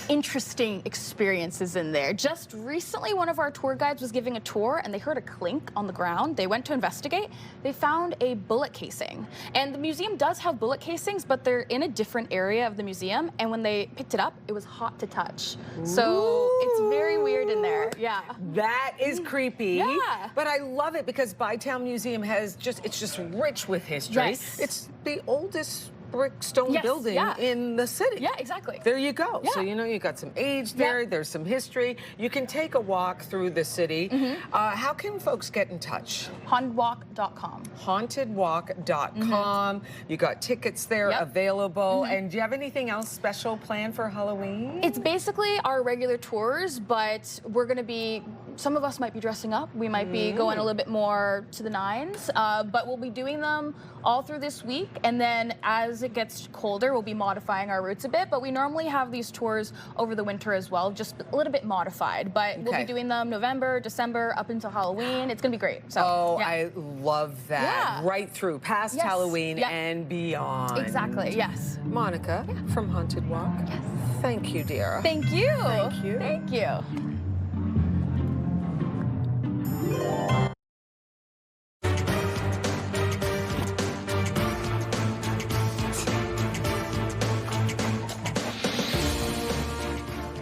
interesting experiences in there. Just recently, one of our tour guides was giving a tour and they heard a clink on the ground. They went to investigate. They found a bullet casing. And the museum does have bullet casings, but they're in a different area of the museum. And when they picked it up, it was hot to touch. So it's very weird in there. Yeah. That is creepy. Yeah. But I love it because Bytown Museum has it's just rich with history. Yes. It's the oldest brick stone building in the city. Yeah, exactly. There you go. Yeah. So you know you got some age there, there's some history. You can take a walk through the city. How can folks get in touch? Hauntedwalk.com. Hauntedwalk.com. You got tickets there available. And do you have anything else special planned for Halloween? It's basically our regular tours, but we're going to be, some of us might be dressing up. We might be going a little bit more to the nines, but we'll be doing them all through this week. And then as it gets colder, we'll be modifying our routes a bit. But we normally have these tours over the winter as well, just a little bit modified. But we'll be doing them November, December, up until Halloween. It's going to be great. So, I love that. Right through, past Halloween and beyond. Exactly, yes. Monica from Haunted Walk. Yes. Thank you, dear. Thank you. Thank you. Thank you.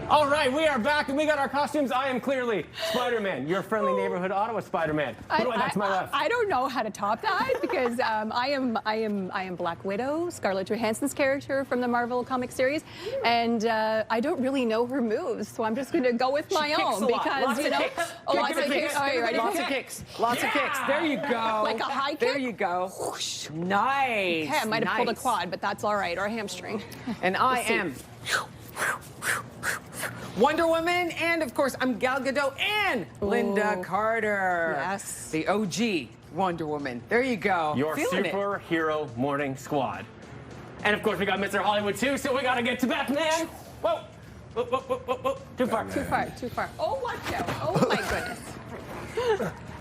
All right, we are back and we got our costumes. I am clearly Spider-Man, your friendly neighborhood Ottawa Spider-Man. Who do I got to my left? I don't know how to top that because I am Black Widow, Scarlett Johansson's character from the Marvel comic series, and I don't really know her moves, so I'm just going to go with my own because lots you know. Lots of kicks. Oh, you ready? Lots of kicks. Lots of kicks. There you go. Like a high kick. There you go. Whoosh. Nice. Okay, I might have pulled a quad, but that's all right, or a hamstring. And I am Wonder Woman, and of course, I'm Gal Gadot and Linda Carter. Yes. The OG Wonder Woman. There you go. Your Feeling superhero morning squad. And of course, we got Mr. Hollywood too, so we gotta get to Batman. Whoa. Whoa, whoa, whoa, whoa, whoa. Too far. Too far, too far. Oh, watch out. Oh, my goodness.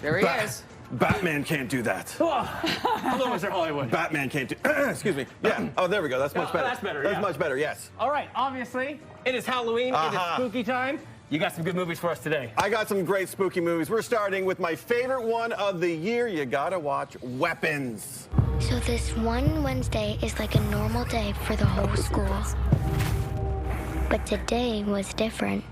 There he is. Batman can't do that. Hello, Mr. Hollywood. Batman can't do. Excuse me. Yeah. Oh, there we go. That's much better. That's better. That's much better. Yes. All right. Obviously, it is Halloween. It is spooky time. You got some good movies for us today. I got some great spooky movies. We're starting with my favorite one of the year. You gotta watch Weapons. So this one Wednesday is like a normal day for the whole school. But today was different.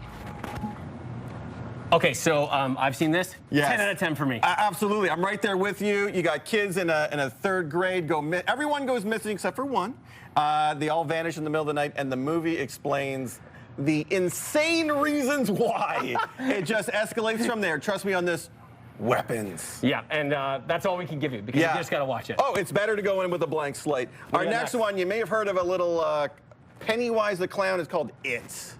Okay, so I've seen this. Yes. 10 out of 10 for me. Absolutely. I'm right there with you. You got kids in a third grade everyone goes missing except for one. They all vanish in the middle of the night, and the movie explains the insane reasons why. It just escalates from there. Trust me on this. Weapons. Yeah, and that's all we can give you because you just got to watch it. Oh, it's better to go in with a blank slate. Our next one, you may have heard of a little Pennywise the Clown. It's called It.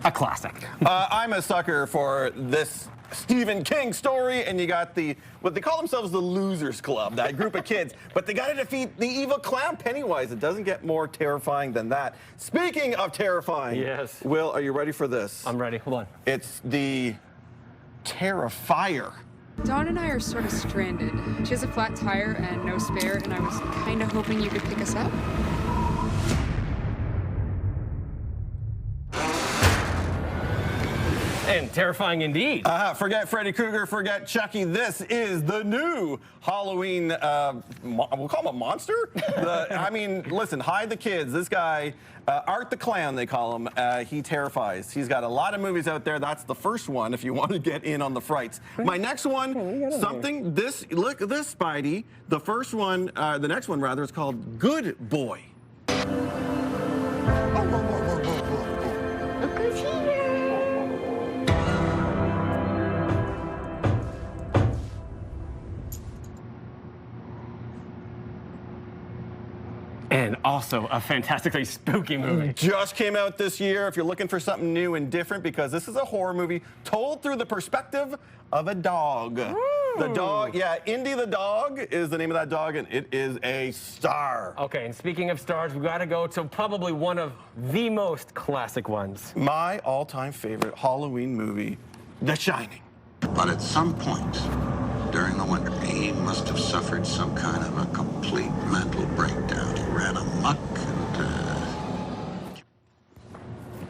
A classic. I'm a sucker for this Stephen King story, and you got what they call themselves the Losers Club, that group of kids, but they got to defeat the evil clown Pennywise. It doesn't get more terrifying than that. Speaking of terrifying, yes. Will, are you ready for this? I'm ready. Hold on. It's the Terrifier. Dawn and I are sort of stranded. She has a flat tire and no spare, and I was kind of hoping you could pick us up. And terrifying indeed. Forget Freddy Krueger, forget Chucky. This is the new Halloween, we'll call him a monster? I mean, listen, hide the kids. This guy, Art the Clown, they call him. He terrifies. He's got a lot of movies out there. That's the first one if you want to get in on the frights. My next one, look at this, Spidey. The first one, the next one rather, is called Good Boy. Look who's here. And also a fantastically spooky movie. Just came out this year if you're looking for something new and different, because this is a horror movie told through the perspective of a dog. The dog, yeah, Indy the dog is the name of that dog, and it is a star. Okay, and speaking of stars, we've got to go to probably one of the most classic ones. My all-time favorite Halloween movie, The Shining. But at some point during the winter, he must have suffered some kind of a complete mental breakdown. He ran amok and...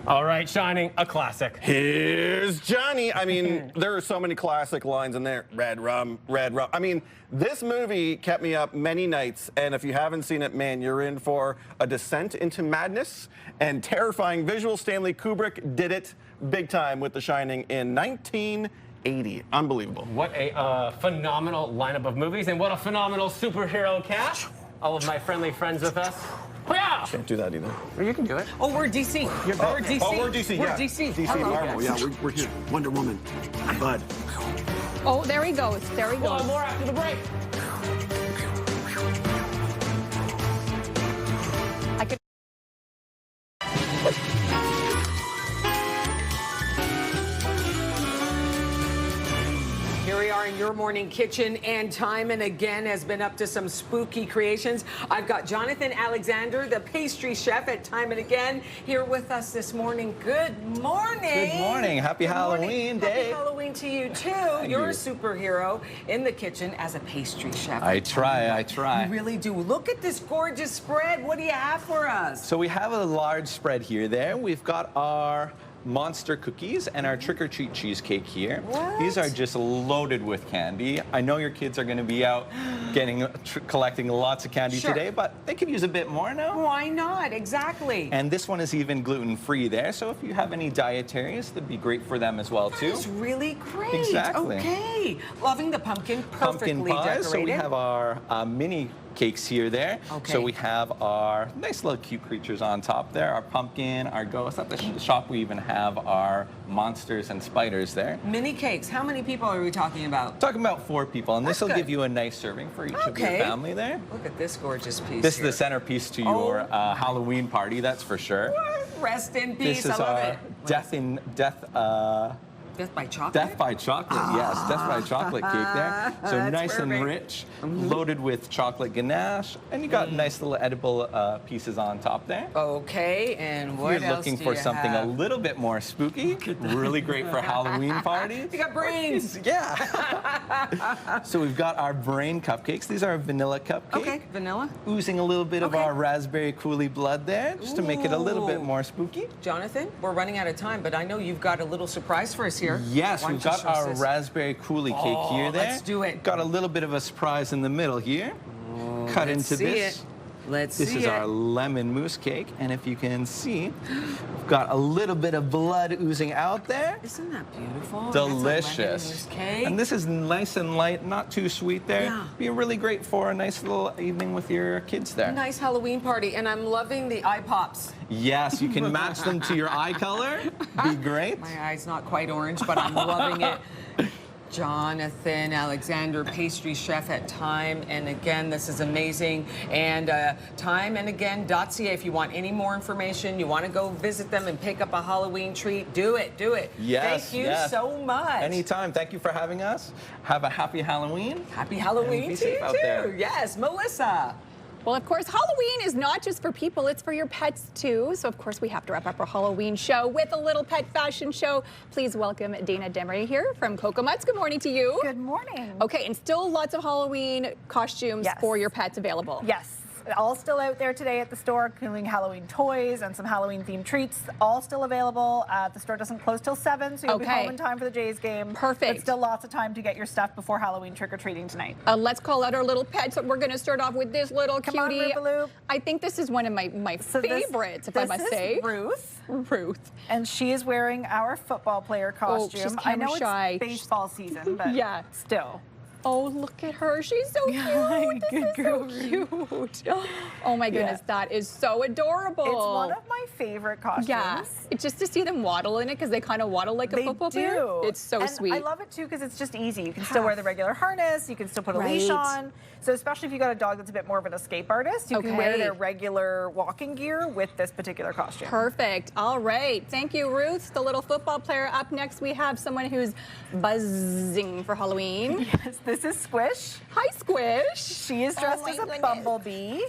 All right, Shining, a classic. Here's Johnny. I mean, there are so many classic lines in there. Red rum, red rum. I mean, this movie kept me up many nights, and if you haven't seen it, man, you're in for a descent into madness and terrifying visuals. Stanley Kubrick did it big time with The Shining in 1980. Unbelievable. What a phenomenal lineup of movies, and what a phenomenal superhero cast. All of my friendly friends with us. Yeah. Can't do that either. Well, you can do it. Oh, we're DC. We're DC. Oh, we're DC, We're yeah. DC. DC Hello. Marvel, yeah, we're here. Wonder Woman, Bud. Oh, there he goes. There he Well, goes. more after the break. I could Here we are in your morning kitchen, and time and again has been up to some spooky creations. I've got Jonathan Alexander, the pastry chef at Time and Again, here with us this morning. Good morning. Good morning. Happy Halloween Day. Happy Halloween to you too. You're a superhero in the kitchen as a pastry chef. I try. You really do. Look at this gorgeous spread. What do you have for us? So we have a large spread here. We've got our monster cookies and our trick-or-treat cheesecake here. What? These are just loaded with candy. I know your kids are going to be out collecting lots of candy today, but they could use a bit more now. Why not? Exactly. And this one is even gluten-free there, so if you have any dietaries, that'd be great for them as well too. That's really great. Exactly. Okay. Loving the pumpkin, perfectly Pumpkin pie. decorated. So we have our mini cakes here there. Okay. So we have our nice little cute creatures on top there, our pumpkin, our ghost. At the shop we even have our monsters and spiders there. Mini cakes. How many people are we talking about? Talking about 4 people, and this will good. give you a nice serving for each of your family there. Look at this gorgeous piece. This here. is the centerpiece to your Halloween party, that's for sure. Rest in peace. This is I love our it. Death by chocolate? Death by chocolate, yes. Death by chocolate cake there. So That's nice perfect. and rich, loaded with chocolate ganache, and you got nice little edible pieces on top there. Okay, and what You're else looking do for you something have? a little bit more spooky, really great for Halloween parties. You got brains. Yeah. So we've got our brain cupcakes. These are vanilla cupcake. Okay, vanilla. Oozing a little bit of our raspberry coulis blood there, just to make it a little bit more spooky. Jonathan, we're running out of time, but I know you've got a little surprise for us here. Yes, Why we've don't you got show us our this? raspberry coulis cake here there. Let's do it. Got a little bit of a surprise in the middle here. Cut let's into see this. it. Let's This see is it. our lemon mousse cake, and if you can see, we've got a little bit of blood oozing out there. Isn't that beautiful? Delicious. That's a lemon mousse cake. And this is nice and light, not too sweet there. Yeah. Be really great for a nice little evening with your kids there. Nice Halloween party, and I'm loving the eye pops. Yes, you can match them to your eye color. Be great. My eye's not quite orange, but I'm loving it. Jonathan Alexander, pastry chef at Time and Again. This is amazing. And timeandagain.ca if you want any more information, you want to go visit them and pick up a Halloween treat, do it. Yes. Thank you so much. Anytime. Thank you for having us. Have a happy Halloween. Happy Halloween be to you safe out there. too. Yes, Melissa. Well, of course, Halloween is not just for people, it's for your pets too. So, of course, we have to wrap up our Halloween show with a little pet fashion show. Please welcome Dana Demery here from Cocoa Mutts. Good morning to you. Good morning. Okay, and still lots of Halloween costumes for your pets available. Yes. All still out there today at the store, including Halloween toys and some Halloween-themed treats. All still available. The store doesn't close till 7, so you'll be home in time for the Jays game. Perfect. But still lots of time to get your stuff before Halloween trick-or-treating tonight. Let's call out our little pets. We're going to start off with this little Come cutie. on, Rupaloop. I think this is one of my favorites, if I must say. Ruth. Ruth. And she is wearing our football player costume. she's I know camera-shy. it's baseball season, but Yeah. still. Oh, look at her. She's so cute. This is so cute. Oh, my goodness. That is so adorable. It's one of my favorite costumes. Yes. It's just to see them waddle in it because they kind of waddle like a football player. It's so and sweet. I love it, too, because it's just easy. You can still wear the regular harness. You can still put a leash on. So especially if you got a dog that's a bit more of an escape artist, you can wear their regular walking gear with this particular costume. Perfect. All right. Thank you, Ruth, the little football player. Up next, we have someone who's buzzing for Halloween. Yes, this is Squish. Hi, Squish. She is dressed as a bumblebee.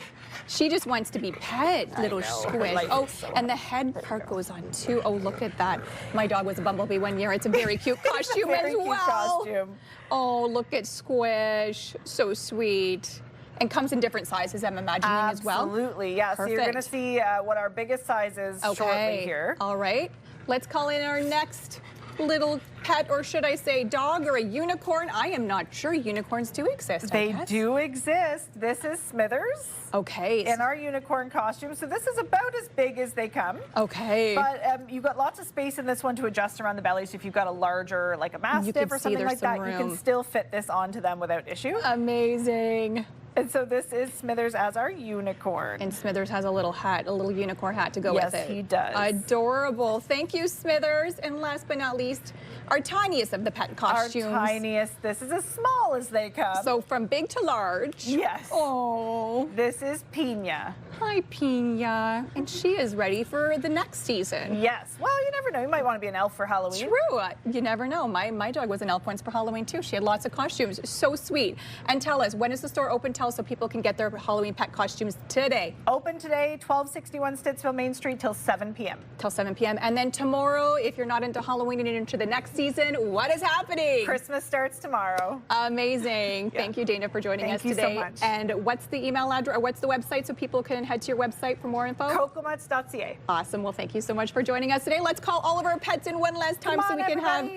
She just wants to be pet, little Squish. Oh, and the head part goes on, too. Oh, look at that. My dog was a bumblebee one year. It's a very cute costume Very as cute well. costume. Oh, look at Squish. So sweet. And comes in different sizes, I'm imagining, as well. Absolutely, yeah. So you're going to see what our biggest size is shortly here. All right. Let's call in our next little pet, or should I say dog, or a unicorn. I am not sure. Unicorns do exist, I They guess. do exist. This is Smithers. Okay. In our unicorn costume. So this is about as big as they come. Okay. But you've got lots of space in this one to adjust around the belly. So if you've got a larger, like a Mastiff or something like that, you can still fit this onto them without issue. Amazing. And so this is Smithers as our unicorn. And Smithers has a little hat, a little unicorn hat to go with it. Yes, he does. Adorable. Thank you, Smithers. And last but not least, our tiniest of the pet costumes. Our tiniest. This is as small as they come. So from big to large. Yes. Oh. This is Pina. Hi, Pina. And she is ready for the next season. Yes. Well, you never know. You might want to be an elf for Halloween. True. You never know. My dog was an elf once for Halloween, too. She had lots of costumes. So sweet. And tell us, when is the store open? Tell us so people can get their Halloween pet costumes today. Open today, 1261 Stittsville Main Street till 7 p.m. Till 7 p.m. And then tomorrow, if you're not into Halloween and into the next season, what is happening? Christmas starts tomorrow. Amazing. Yeah. Thank you, Dana, for joining us today. Thank you so much. And what's the email address, or what's the website so people can head to your website for more info? Cocomuts.ca. Awesome. Well, thank you so much for joining us today. Let's call all of our pets in one last time so we can have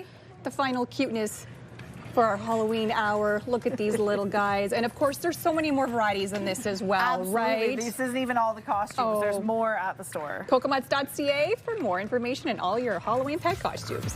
the final cuteness for our Halloween hour. Look at these little guys. And of course, there's so many more varieties in this as well, Absolutely. right? This isn't even all the costumes. There's more at the store. Cocomuts.ca for more information and all your Halloween pet costumes.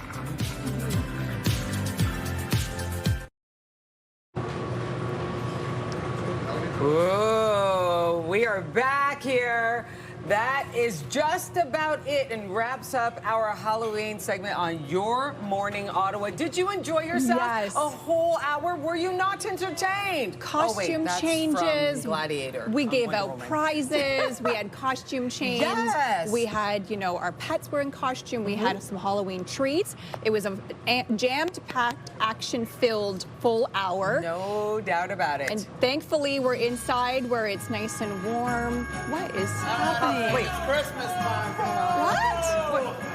Whoa, we are back here. That is just about it and wraps up our Halloween segment on Your Morning Ottawa. Did you enjoy yourself? Yes. A whole hour? Were you not entertained? Costume that's changes. From Gladiator. We gave Wonder out Woman. prizes. We had costume changes. Yes. We had, our pets were in costume. We had some Halloween treats. It was a jammed-packed, action-filled full hour. No doubt about it. And thankfully, we're inside where it's nice and warm. What is happening? Wait. Christmas time. What?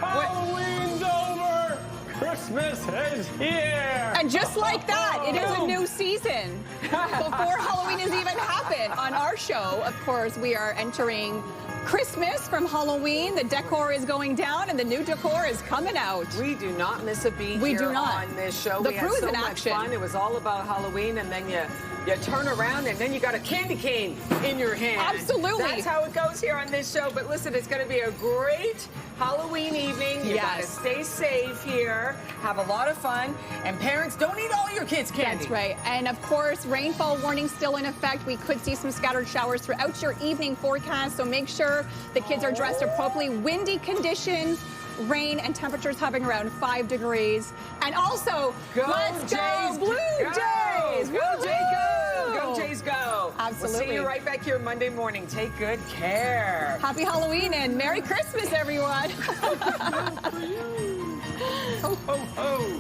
Halloween's over. Christmas is here. And just like that, it is a new season. Before Halloween has even happened on our show, of course, we are entering Christmas from Halloween. The decor is going down and the new decor is coming out. We do not miss a beat We here do not. on this show. The We crew had is so in much action. fun. It was all about Halloween, and then you turn around and then you got a candy cane in your hand. Absolutely. That's how it goes here on this show. But listen, it's going to be a great Halloween evening. You got to stay safe here, have a lot of fun, and parents, don't eat all your kids' candy. That's right. And of course, rainfall warning still in effect. We could see some scattered showers throughout your evening forecast, so make sure the kids are dressed appropriately. Windy conditions, rain, and temperatures hovering around 5 degrees. And also, let's go Blue Jays! Go, Jay, go! Go, Jays, go! Absolutely. We'll see you right back here Monday morning. Take good care. Happy Halloween and Merry Christmas, everyone! Ho, ho, ho!